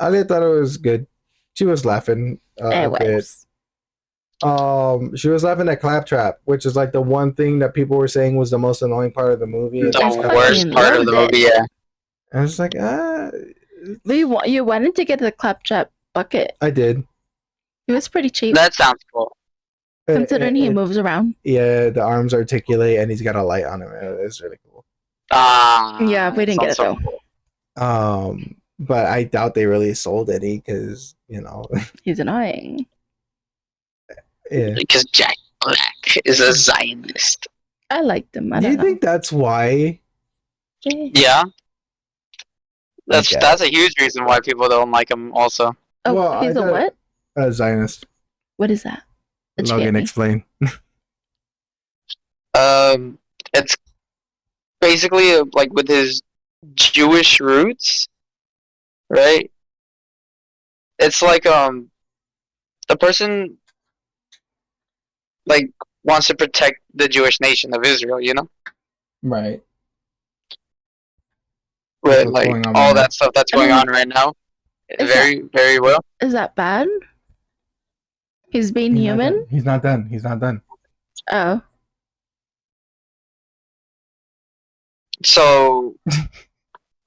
I thought it was good. She was laughing a bit. She was laughing at Claptrap, which is like the one thing that people were saying was the most annoying part of the movie. The worst part of the movie, yeah. I was like, you wanted to get the Claptrap bucket. I did. It was pretty cheap. That sounds cool. Considering he moves around. Yeah, the arms articulate and he's got a light on him. It's really cool. Yeah, we didn't get it though. Cool. But I doubt they really sold any because, you know. He's annoying. Yeah. Because Jack Black is a Zionist. I liked him. Do you think that's why? Yeah. That's a huge reason why people don't like him also. Oh, well, he's a what? A Zionist. What is that? Logan, explain. It's basically like with his Jewish roots, right? It's like the person like wants to protect the Jewish nation of Israel, you know? Right. With like all that stuff that's going on right now. Very, very well. Is that bad? He's being human? He's not done. He's not done. Oh. So,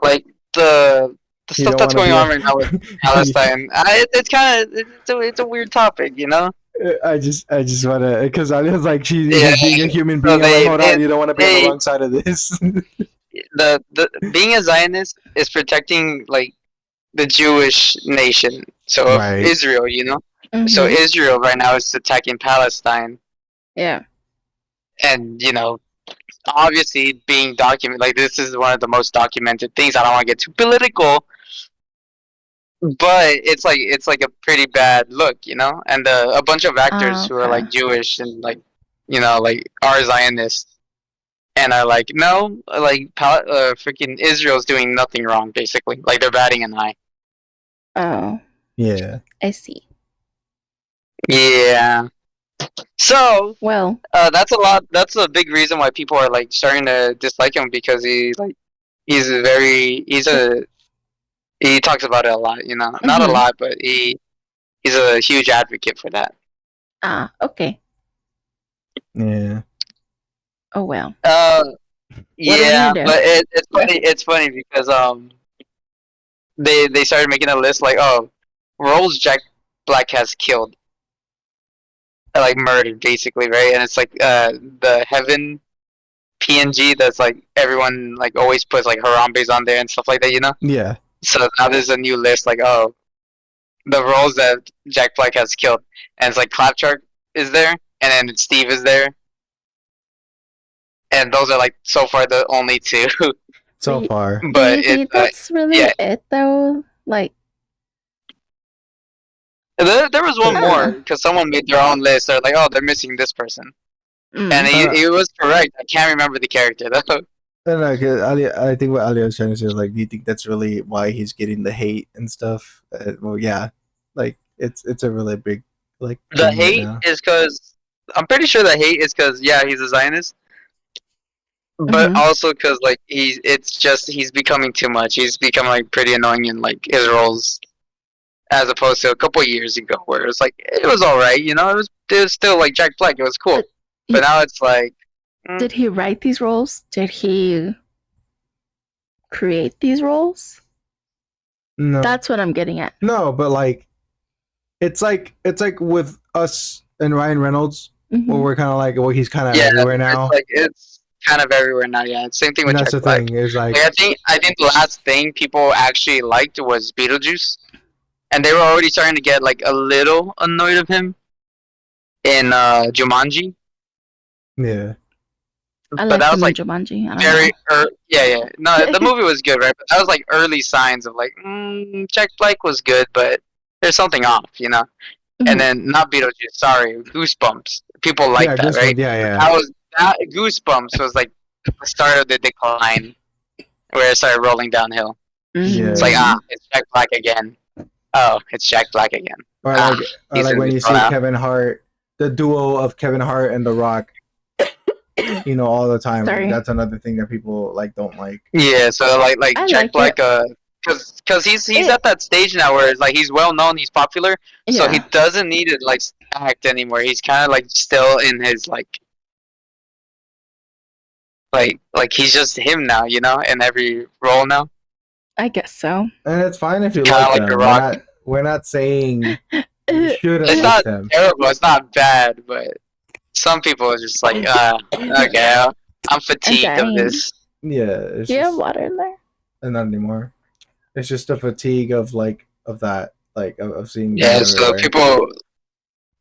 like the stuff that's going on right now with Palestine, it's a weird topic, you know. I just wanna, because I was like, she's being a human being. Like, hold on, you don't want to be on the wrong side of this. the being a Zionist is protecting like the Jewish nation, so Israel, you know. Mm-hmm. So Israel right now is attacking Palestine. Yeah. And you know, obviously being documented, like this is one of the most documented things. I don't want to get too political, but it's like a pretty bad look, you know. And a bunch of actors who are like Jewish and like, you know, like are Zionists, and are like, no, like freaking Israel's doing nothing wrong, basically. Like they're batting an eye. Oh. Yeah. I see. Yeah. So well, that's a lot. That's a big reason why people are like starting to dislike him, because he talks about it a lot. You know, not a lot, but he's a huge advocate for that. Okay. Yeah. Oh well. Yeah, but it's funny. It's funny because they started making a list like, oh, roles Jack Black has killed. Like murdered, basically, right? And it's like the Heaven PNG that's like everyone like always puts like Harambe's on there and stuff like that, you know? Yeah. So now there's a new list like, oh, the roles that Jack Black has killed, and it's like Claptrap is there, and then Steve is there, and those are like so far the only two. So far, but do you think that's really it though? Like. There was one more, because someone made their own list. They're like, oh, they're missing this person. And he was correct. I can't remember the character, though. I think what Ali was trying to say is, like, do you think that's really why he's getting the hate and stuff? Well, yeah. Like, it's a really big, like... The hate is because... I'm pretty sure the hate is because, yeah, he's a Zionist. But also because, like, he's becoming too much. He's becoming, like, pretty annoying in, like, his roles. As opposed to a couple of years ago, where it was like it was all right, you know, it was still like Jack Black, it was cool, but now it's like. Did he write these roles? Did he create these roles? No, that's what I'm getting at. No, but like, it's like with us and Ryan Reynolds, where we're kind of like, well, he's kind of everywhere now. It's kind of everywhere now. Yeah, same thing with Jack Black. Thing is like I think the last thing people actually liked was Beetlejuice. And they were already starting to get like a little annoyed of him in Jumanji. Yeah. I but like that him was in like Jumanji. I don't very know. yeah. No, the movie was good, right? But that was like early signs of like Jack Black was good, but there's something off, you know. And Mhm. then not Beetlejuice, sorry, Goosebumps. People like Yeah, that, Goosebumps. right? Yeah. That Goosebumps was like the start of the decline, where it started rolling downhill. It's like Mhm. it's Jack Black again. Oh, it's Jack Black again. Or He's in when this you one see out. Kevin Hart, the duo of Kevin Hart and The Rock, all the time. Sorry. That's another thing that people don't like. Yeah, so like I Jack like Black, it. cause he's at that stage now where it's like he's well known, he's popular, so he Yeah. doesn't need to like act anymore. He's kind of like still in his like he's just him now, you know, in every role now. I guess so. And it's fine if you Kind of like like The them. Rock. We're not saying you shouldn't It's like not them. terrible. It's not bad, but some people are just like, okay, I'm fatigued of dying. this. Yeah, it's Do you have just water in there? not anymore. It's just a fatigue of that, of seeing them Yeah, so everywhere.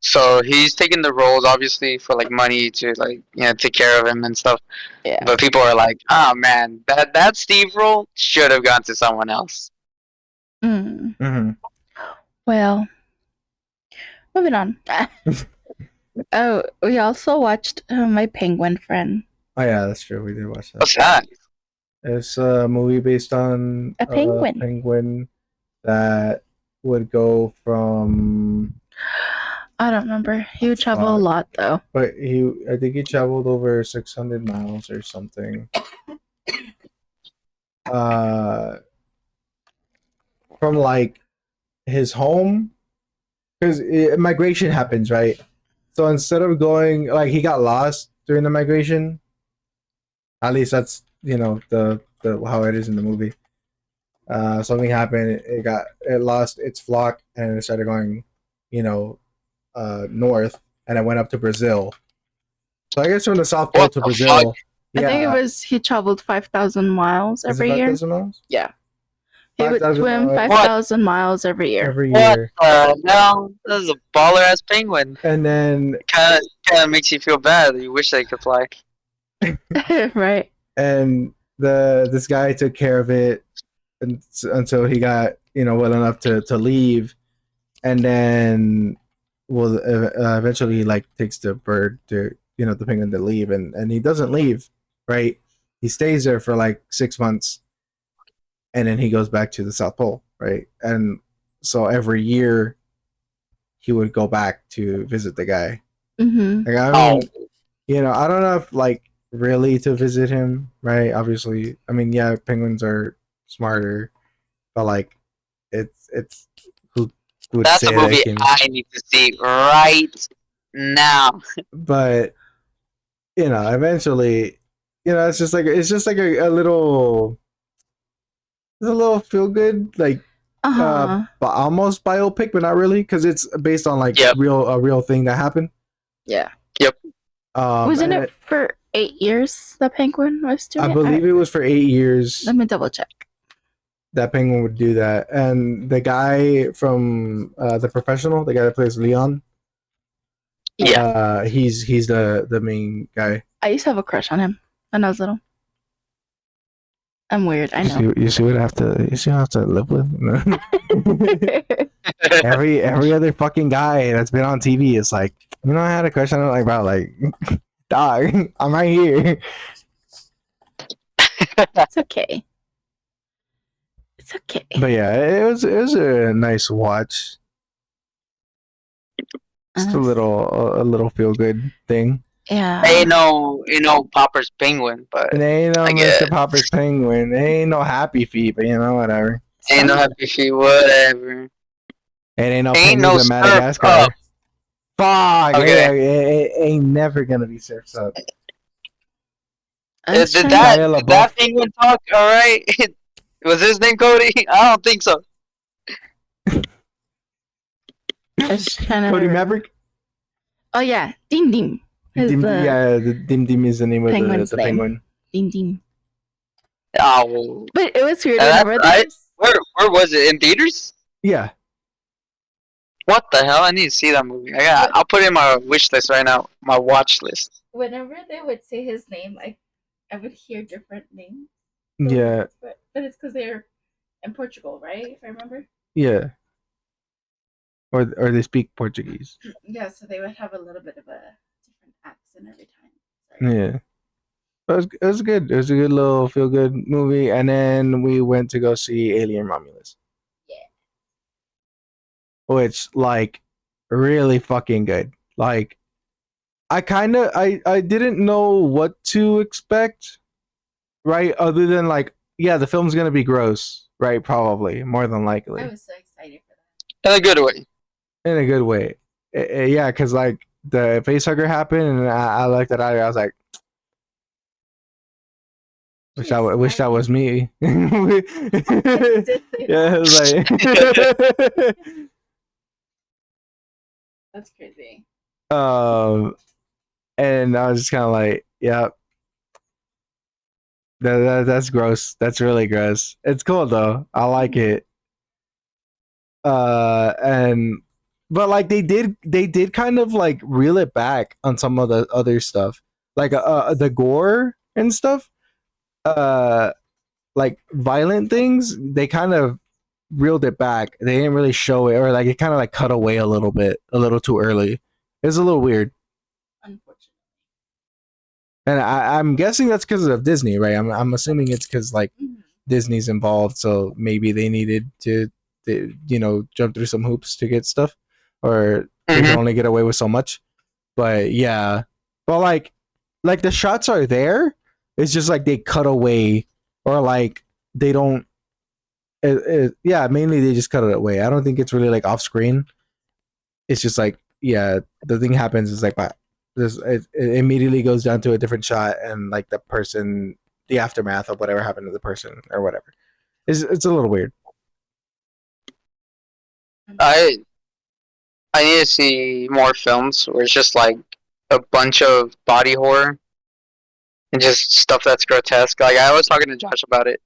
so he's taking the roles obviously for like money to like take care of him and stuff. Yeah. But people are like, oh man, that Steve role should have gone to someone else. Mm. Mm-hmm. Well, moving on. Oh, we also watched My Penguin Friend. Oh yeah, that's true. We did watch that. What's that? It's a movie based on A penguin. penguin that would go from. I don't remember. He would travel a lot though. But I think he traveled over 600 miles or something. From like his home, because migration happens, right? So instead of going, he got lost during the migration. At least that's the how it is in the movie. Something happened. It lost its flock and it started going, north, and it went up to Brazil. So I guess from the South Pole What to the Brazil. I think it was he traveled 5,000 miles every year. 5,000 miles? Yeah. He would 5,000 swim miles 5,000 miles every year. every What year. no, this is a baller ass penguin. And then Kind of makes you feel bad. You wish they could fly. Right. and this guy took care of it until he got well enough to leave, and then eventually he takes the bird to the penguin to leave, and he doesn't leave, right? He stays there for 6 months, and then he goes back to the South Pole, right? And so every year he would go back to visit the guy. Mm-hmm. I mean, I don't know if really to visit him, right? Obviously, I mean, yeah, penguins are smarter, but it's who would That's say a movie I need to see right now. But eventually, it's just like a little, it's a little feel good, almost biopic, but not really, because it's based on a real thing that happened. Yeah. Yep. Wasn't it for 8 years the penguin was doing it? I believe it was for 8 years. Let me double check. That penguin would do that, and the guy from The Professional, the guy that plays Leon, he's the main guy. I used to have a crush on him when I was little. I'm weird, I know. You see what I have to live with. every other fucking guy that's been on TV is like, I had a crush on him, about dog, I'm right here. It's okay. It's okay. But yeah, it was a nice watch. Just a little feel good thing. Yeah. Ain't no Popper's penguin, but And ain't no Mr. Popper's penguin. Ain't no Happy Feet, but whatever. Ain't no Happy Feet, whatever. And ain't no Ain't penguins no in Surf Madagascar. Up. Fuck. Okay. It ain't never gonna be Surf's Up. Did that penguin talk? All right. Was his name Cody? I don't think so. Cody Maverick? Oh yeah, Dim Dim. The Dim Dim is the name of the penguin. Dim Dim. Oh. But it was weird. Where was it? In theaters? Yeah. What the hell? I need to see that movie. I'll put it in my wish list right now. My watch list. Whenever they would say his name, I would hear different names. Yeah. But it's because they're in Portugal, right? If I remember. Yeah. Or they speak Portuguese. Yeah, so they would have a little bit of a different accent every time. Sorry. Yeah. It was good. It was a good little feel good movie. And then we went to go see Alien Romulus. Yeah. Which like really fucking good. Like I didn't know what to expect, right? Other than like, yeah, the film's gonna be gross, right? Probably, more than likely. I was so excited for that. In a good way. In a good way. Yeah, because like the facehugger happened, and I looked at it. I was like, wish that was me. Yeah, it was like, that's crazy. And I was just kind of like, yeah, that's gross. That's really gross. It's cool though. I like it. And but like they did kind of like reel it back on some of the other stuff, like the gore and stuff. Like violent things, they kind of reeled it back. They didn't really show it, or like it kind of like cut away a little bit, a little too early. It's a little weird. Unfortunately. And I'm guessing that's because of Disney, right? I'm assuming it's because like Disney's involved, so maybe they needed to, jump through some hoops to get stuff, or they can only get away with so much. But yeah, but like the shots are there. It's just like they cut away, or like they don't. Yeah, mainly they just cut it away. I don't think it's really like off screen. It's just like, yeah, the thing happens is like, it immediately goes down to a different shot, and like the aftermath of whatever happened to the person or whatever. It's a little weird. I need to see more films where it's just like a bunch of body horror and just stuff that's grotesque. Like I was talking to Josh about it.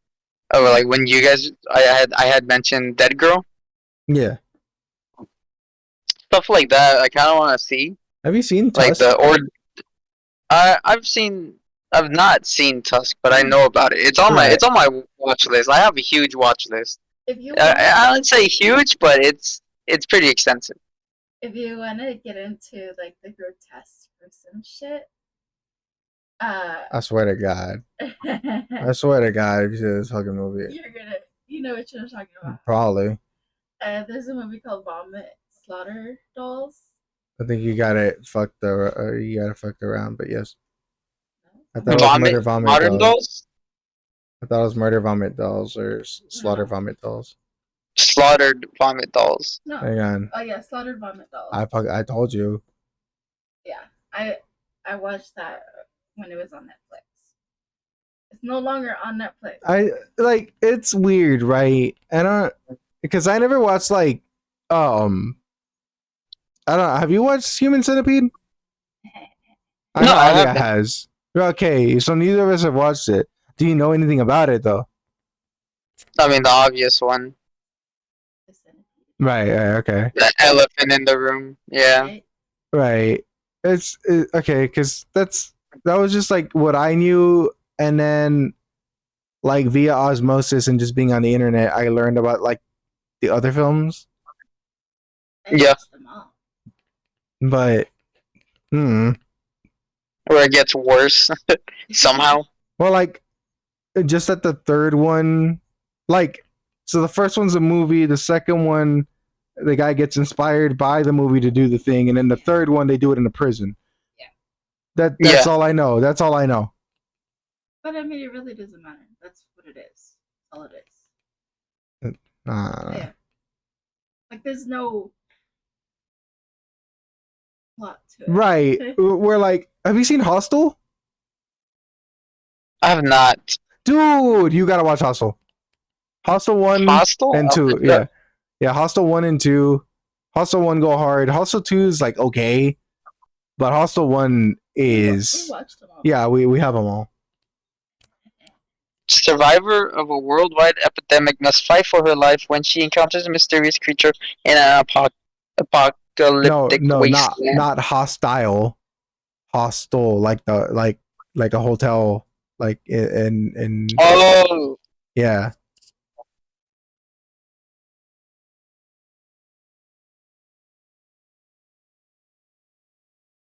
Oh, like when you guys, I had mentioned Dead Girl. Yeah. Stuff like that. I kind of want to see. Have you seen Tusk? I've not seen Tusk, but I know about it. It's on my watch list. I have a huge watch list. I wouldn't say huge, but it's pretty extensive. If you want to get into like the grotesque gruesome shit, I swear to God. I swear to God, if you see this fucking movie, you know what you're talking about. Probably. There's a movie called Vomit Slaughter Dolls. I think you got it fucked around, but yes. I thought Vomit, it was Vomit Modern Dolls? I thought it was Murder Vomit Dolls or Slaughter Vomit Dolls. Slaughtered Vomit Dolls. No. Hang on. Oh yeah, Slaughtered Vomit Dolls. I told you. Yeah, I watched that when it was on Netflix. It's no longer on Netflix. It's weird, right? Because I never watched like I don't know. Have you watched Human Centipede? I know Alia has. Okay, so neither of us have watched it. Do you know anything about it though? I mean, the obvious one. Right. Okay. The elephant in the room. Yeah. Right. It's okay because that was just like what I knew, and then like via osmosis and just being on the internet, I learned about like the other films. Yeah. But, where it gets worse somehow. Well, like, just at the third one, like, so the first one's a movie. The second one, the guy gets inspired by the movie to do the thing, and then the third one, they do it in a prison. Yeah. That's all I know. That's all I know. But I mean, it really doesn't matter. That's what it is. That's all it is. Yeah. Like, there's no plot to it. Right. We're like, have you seen Hostel? I have not. Dude, you gotta watch Hostel. Hostel 1 and 2. Yeah. Yeah, Hostel 1 and 2. Hostel 1 go hard. Hostel 2 is like okay. But Hostel 1 is... We watched them all. Yeah, we have them all. Survivor of a worldwide epidemic must fight for her life when she encounters a mysterious creature in an apocalyptic wasteland. Not hostile. Hostel, like a hotel like in Oh, yeah.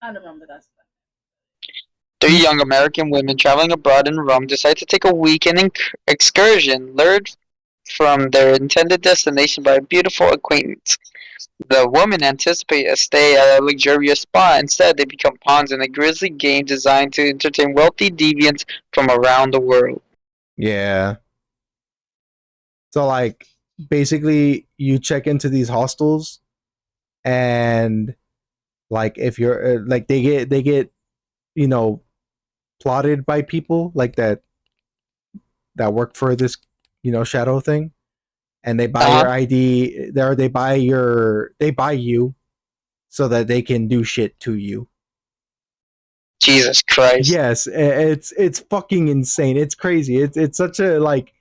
I don't remember that. three young American women traveling abroad in Rome decide to take a weekend excursion, lured from their intended destination by a beautiful acquaintance. The women anticipate a stay at a luxurious spa. Instead, they become pawns in a grisly game designed to entertain wealthy deviants from around the world. Yeah. So like basically you check into these hostels and like if you're like they get you know plotted by people like that work for this shadow thing, and they buy Uh huh. your ID there, they buy you so that they can do shit to you. Jesus Christ. Yes, it's fucking insane. It's crazy. It's such a like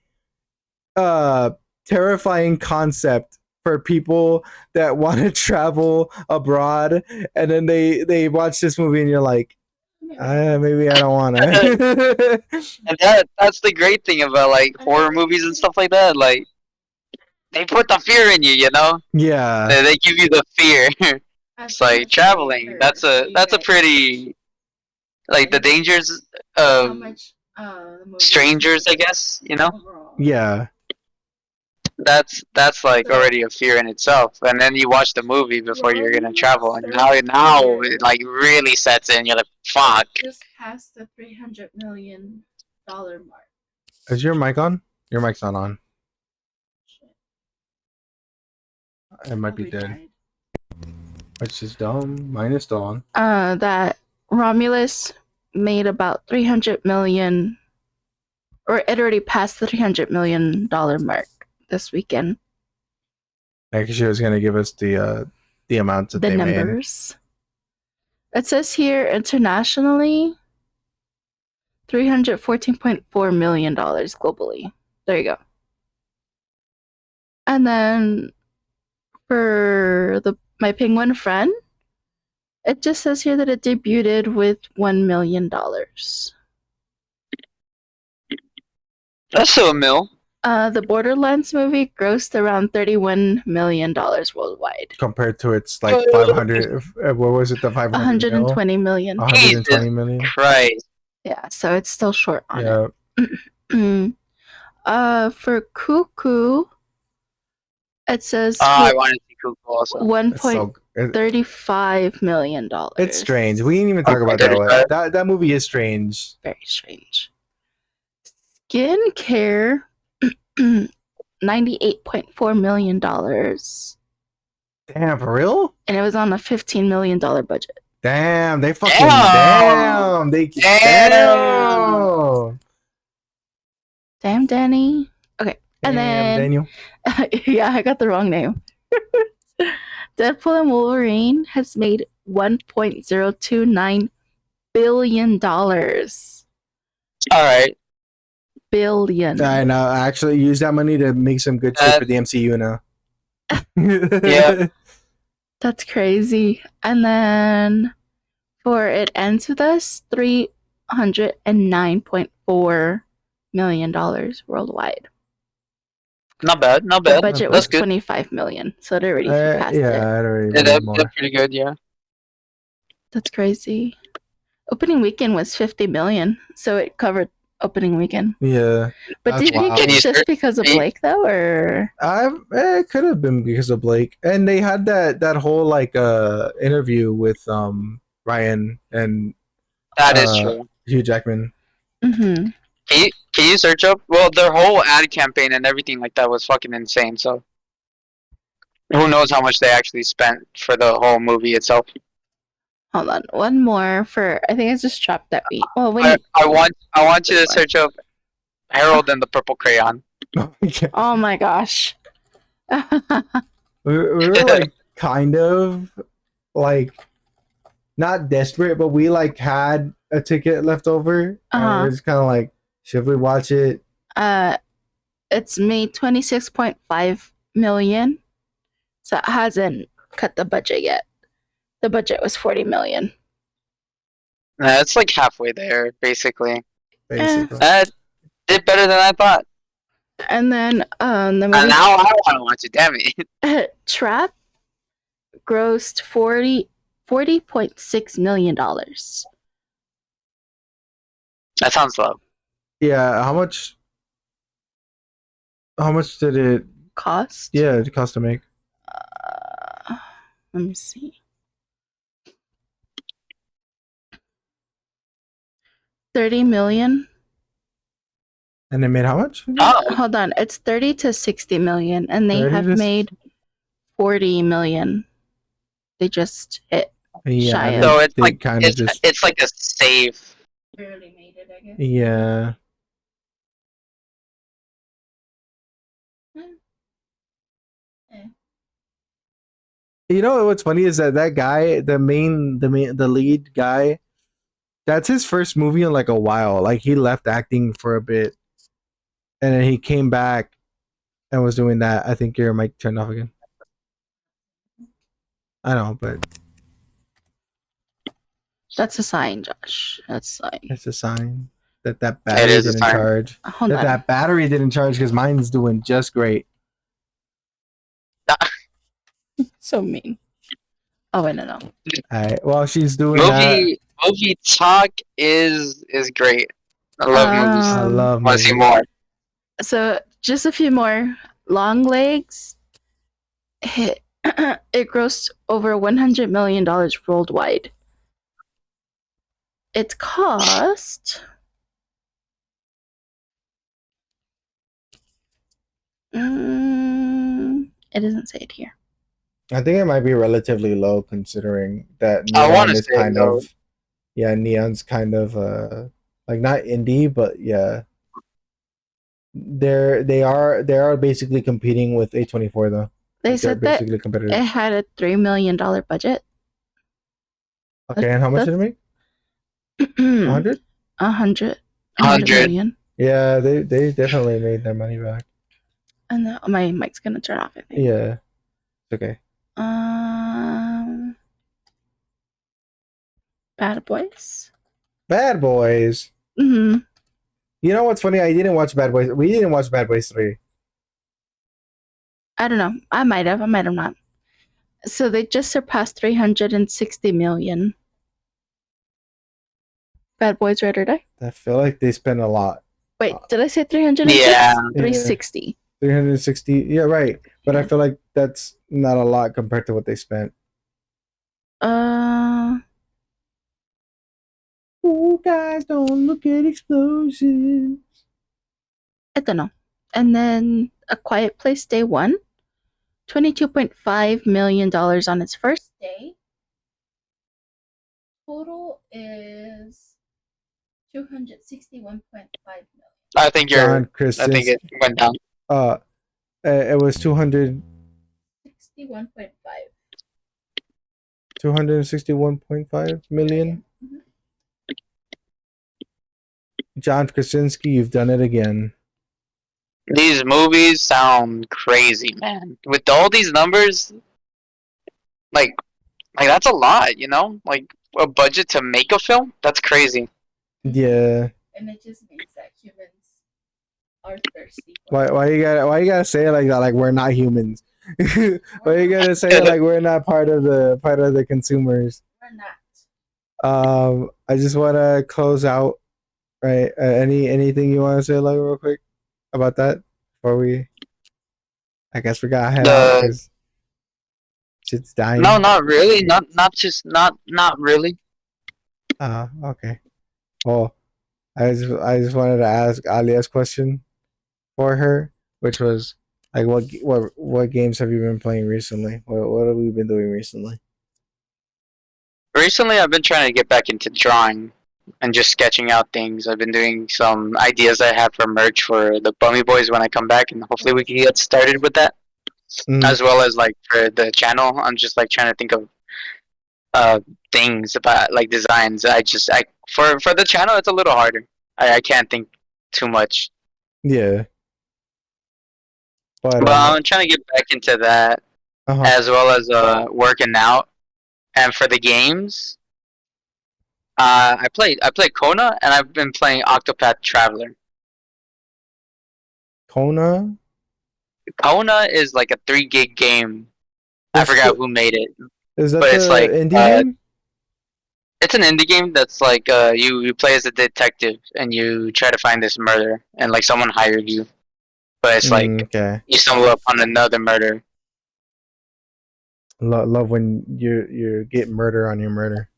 uh terrifying concept for people that want to travel abroad, and then they watch this movie and you're like, maybe I don't want to. And that's the great thing about like horror movies and stuff like that. Like they put the fear in you, you know. Yeah, They give you the fear. It's like traveling. That's a pretty like the dangers of strangers, I guess. You know. yeah. That's like already a fear in itself, and then you watch the movie before you're gonna travel, and now it like really sets in. You're like, fuck. Just past the $300 million mark. Is your mic on? Your mic's not on. It might be dead. Which is dumb. Mine is still on. That Romulus made about 300 million, or it already passed the $300 million mark this weekend. Actually, she was gonna give us the amounts that The they numbers. It says here internationally, $314.4 million globally. There you go. And then for my penguin friend, it just says here that it debuted with $1 million. That's still a mill. The Borderlands movie grossed around $31 million worldwide. compared to its like 500. What was it? The 500 120 million. 120 million. Christ. Yeah, so it's still short on Yeah. it. For Cuckoo, it says I wanted to see Cuckoo also. $1.35 million. It's strange. We didn't even talk about that. That movie is strange. Very strange. Skincare, $98.4 million. Damn, for real? And it was on a $15 million budget. Damn, they fucking damn. Damn, Danny. Okay, and then Daniel. yeah, I got the wrong name. Deadpool and Wolverine has made $1.029 billion. All right. Billion. I know. I actually use that money to make some good shit for the MCU now. Yeah. That's crazy. And then for It Ends With Us, $309.4 million worldwide. Not bad. Not bad. The budget That's was good. $25 million, so it already passed it. Yeah, it already That's more. pretty good. Yeah. That's crazy. Opening weekend was $50 million, so it covered opening weekend. Yeah. But do you think it's just because of Blake though, or it could have been because of Blake, and they had that whole like interview with Ryan and that is true. Hugh Jackman. Mm-hmm. Can you search up? Well, their whole ad campaign and everything like that was fucking insane. So who knows how much they actually spent for the whole movie itself? Hold on, one more for. I think I just dropped that beat. Well, I want you to search up Harold and the Purple Crayon. Oh my gosh. we were like kind of like not desperate, but we like had a ticket left over. And it's kind of like, should we watch it? It's made $26.5 million, so it hasn't cut the budget yet. The budget was $40 million. It's like halfway there, basically. basically. That did better than I thought. And then the And movie now I want to watch it. Damn it. Trap grossed $40.6 million. That sounds low. Yeah, how much did it Cost? Yeah, it cost to make? Let me see. 30 million. And they made how much? Oh, Hold on, it's 30 to 60 million, and they 30 have to made 40 million. They just hit Yeah, shy they, of. so it's they like kind of just it's like a save. Barely made it, I guess. yeah. You know what's funny is that guy, the lead guy, that's his first movie in like a while. Like he left acting for a bit, and then he came back and was doing that. I think your mic turned off again. I know, but That's a sign, Josh. That's a sign. it's a sign that It battery is a didn't sign. charge. Hold on. That battery didn't charge because mine's doing just great. So mean. Oh wait, no. All right. Well, she's doing that. Movie talk is great. I love movies. I love Want to see movies. more? So just a few more. Long Legs hit. It grossed over $100 million worldwide. It cost. It doesn't say it here. I think it might be relatively low considering that I want Neon to is say kind no. of Neon's kind of like not indie, but yeah. They are basically competing with A24 though. They Like, they're said that basically competitors. it had a $3 million budget. Okay, and how much did it make? 100? 100 100. million. Yeah, they definitely made their money back. And my mic's gonna turn off, I think. Yeah. It's okay. Bad Boys. Bad Boys. Mm-hmm. You know what's funny? I didn't watch Bad Boys. We didn't watch Bad Boys 3. I don't know. I might have not. So they just surpassed 360 million. Bad Boys Ride or Die? I feel like they spent a lot. Wait, did I say 306? Yeah. 360. 360. Yeah, right. But I feel like that's not a lot compared to what they spent. Oh, guys, don't look at explosions. I don't know. And then A Quiet Place Day 1, $22.5 million on its first day. Total is 261.5 million. I think John I Krasinski. think it went down. It was 61.5. 261.5 million. Mhm. John Krasinski, you've done it again. These movies sound crazy, man. With all these numbers, like that's a lot, you know? Like a budget to make a film? That's crazy. Yeah. And it just means that humans are thirsty. Why you gotta say it like that? Like we're not humans. Why you gotta say it like we're not part of the consumers? We're not. I just want to close out. Right. Anything you want to say, like, real quick about that before we? I guess we gotta head out because shit's dying. No, not really. Not really. Okay. Well, I just wanted to ask Alia's question for her, which was like, what games have you been playing recently? What have we been doing recently? Recently, I've been trying to get back into drawing and just sketching out things. I've been doing some ideas I have for merch for the Bummy Boys when I come back, and hopefully we can get started with that. As well as like for the channel, I'm just like trying to think of things about like designs. For the channel, it's a little harder. I can't think too much. Yeah. But I'm trying to get back into that, as well as working out. And for the games, I played Kona, and I've been playing Octopath Traveler. Kona. Kona is like a 3 gig game. I forgot who made it, Is that but the it's like indie game? it's an indie game that's like you play as a detective and you try to find this murder and like someone hired you, but it's like Okay. you stumble upon another murder. Love when you get murder on your murder.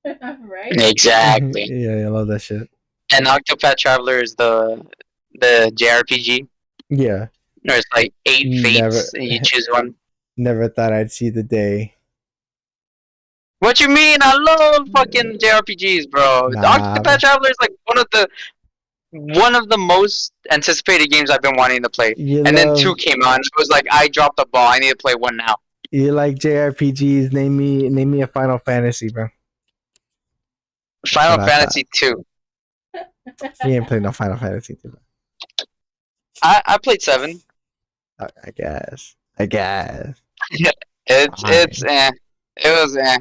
Right? Exactly. Yeah, I love that shit. And Octopath Traveler is the JRPG. Yeah. There's like 8 Never fates and you choose one. never thought I'd see the day. What you mean? I love fucking JRPGs, bro. Nah, Octopath Traveler is like one of the most anticipated games I've been wanting to play. you And then 2 love came on. It was like I dropped the ball. I need to play one now. you like JRPGs. Name me a Final Fantasy, bro. That's what Final I thought. Fantasy 2. You ain't playing no Final Fantasy, bro. I played 7. I guess. Fine. It's eh. It was eh.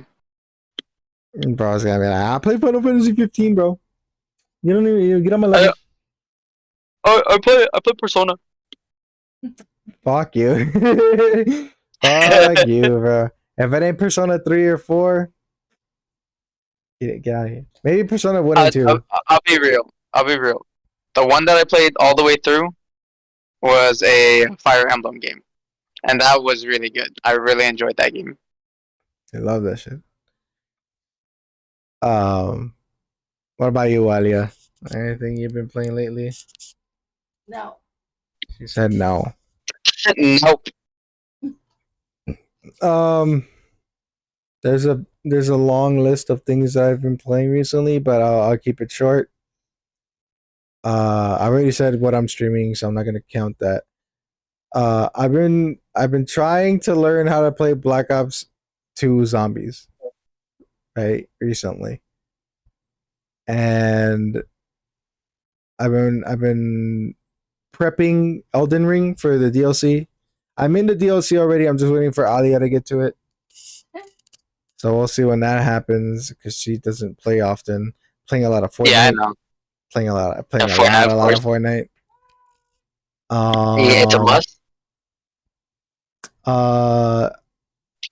Bro's gonna be like, I play Final Fantasy 15, bro. You don't even you get on my level. I play Persona. Fuck you. Fuck you, bro. If it ain't Persona 3 or 4, get out of here. Maybe Persona 1 and 2. I'll be real. I'll be real. The one that I played all the way through was a Fire Emblem game, and that was really good. I really enjoyed that game. I love that shit. What about you, Walia? Anything you've been playing lately? No. She said no. Nope. There's a long list of things that I've been playing recently, but I'll keep it short. I already said what I'm streaming, so I'm not gonna count that. I've been trying to learn how to play Black Ops 2 Zombies, right, recently, and I've been prepping Elden Ring for the DLC. I'm in the DLC already. I'm just waiting for Alia to get to it. So we'll see when that happens because she doesn't play often. Playing a lot of Fortnite. Yeah, I know. Playing a lot of Fortnite. Yeah, it's a must.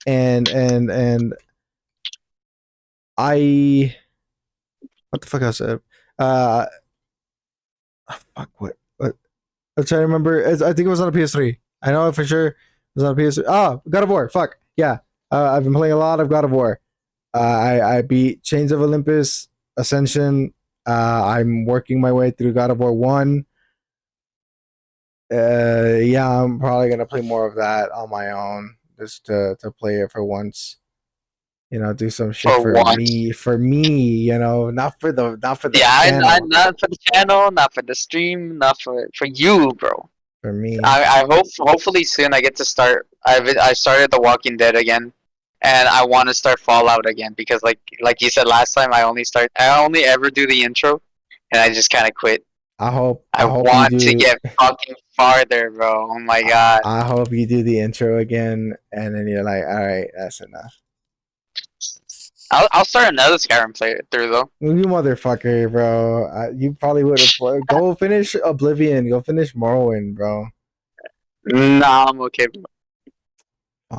And I what the fuck I said? Fuck what? I'm trying to remember. I think it was on a PS3. I know it for sure. It was on a PS3. Oh, God of War. Fuck yeah. I've been playing a lot of God of War. I beat Chains of Olympus, Ascension. I'm working my way through God of War 1. Yeah, I'm probably gonna play more of that on my own, just to play it for once. You know, do some shit for me. You know, not for the channel. I not for the channel, not for the stream, not for you, bro. For me, I hope hopefully soon I get to start. I started The Walking Dead again, and I want to start Fallout again because like you said last time, I only ever do the intro, and I just kind of quit. I hope want to get fucking farther, bro. Oh my god. I hope you do the intro again, and then you're like, all right, that's enough. I'll start another Skyrim play through though. You motherfucker, bro. You probably would have go finish Oblivion. Go finish Morrowind, bro. Nah, I'm okay, bro.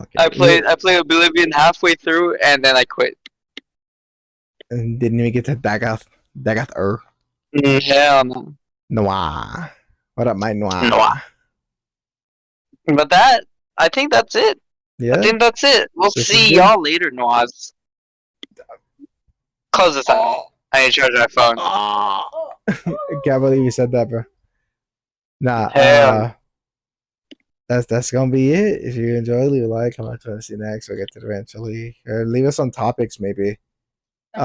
Okay. I played Oblivion halfway through, and then I quit. And didn't even get to Dagath. Hell no. Noir. What up, my Noir? Noir. But I think that's it. Yeah. I think that's it. We'll see y'all later, Noirs. Close this out. I need to charge my phone. I can't believe you said that, bro. Nah, that's gonna be it. If you enjoy, leave a like, comment, trying to see next. We'll get to it eventually. Or leave us on topics, maybe. Check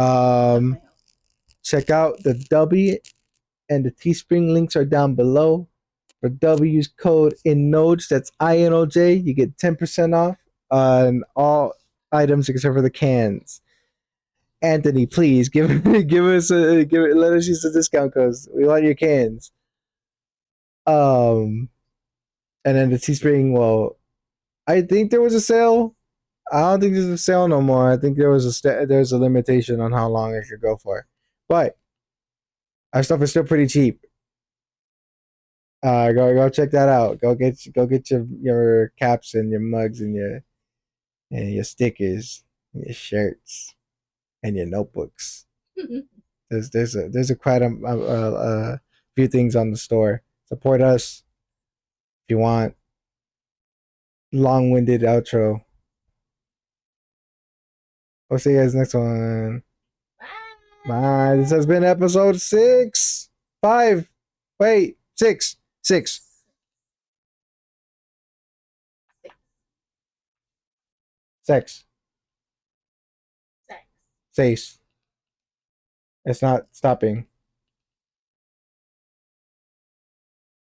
out the W and the Teespring links are down below. For W, use code INoJ. That's INoJ. You get 10% off on all items except for the cans. Anthony, please let us use the discount codes. We want your cans. And then the Teespring, well, I think there was a sale I don't think there's a sale no more. I think there's a limitation on how long it could go for, but our stuff is still pretty cheap. Go check that out. Go get your caps and your mugs and your stickers, and your shirts, and your notebooks. There's a quite a few things on the store. Support us if you want. Long-winded outro. We'll see you guys next one. Bye. This has been episode 6. 5. Wait, 6. 6. Sex. 6. It's not stopping.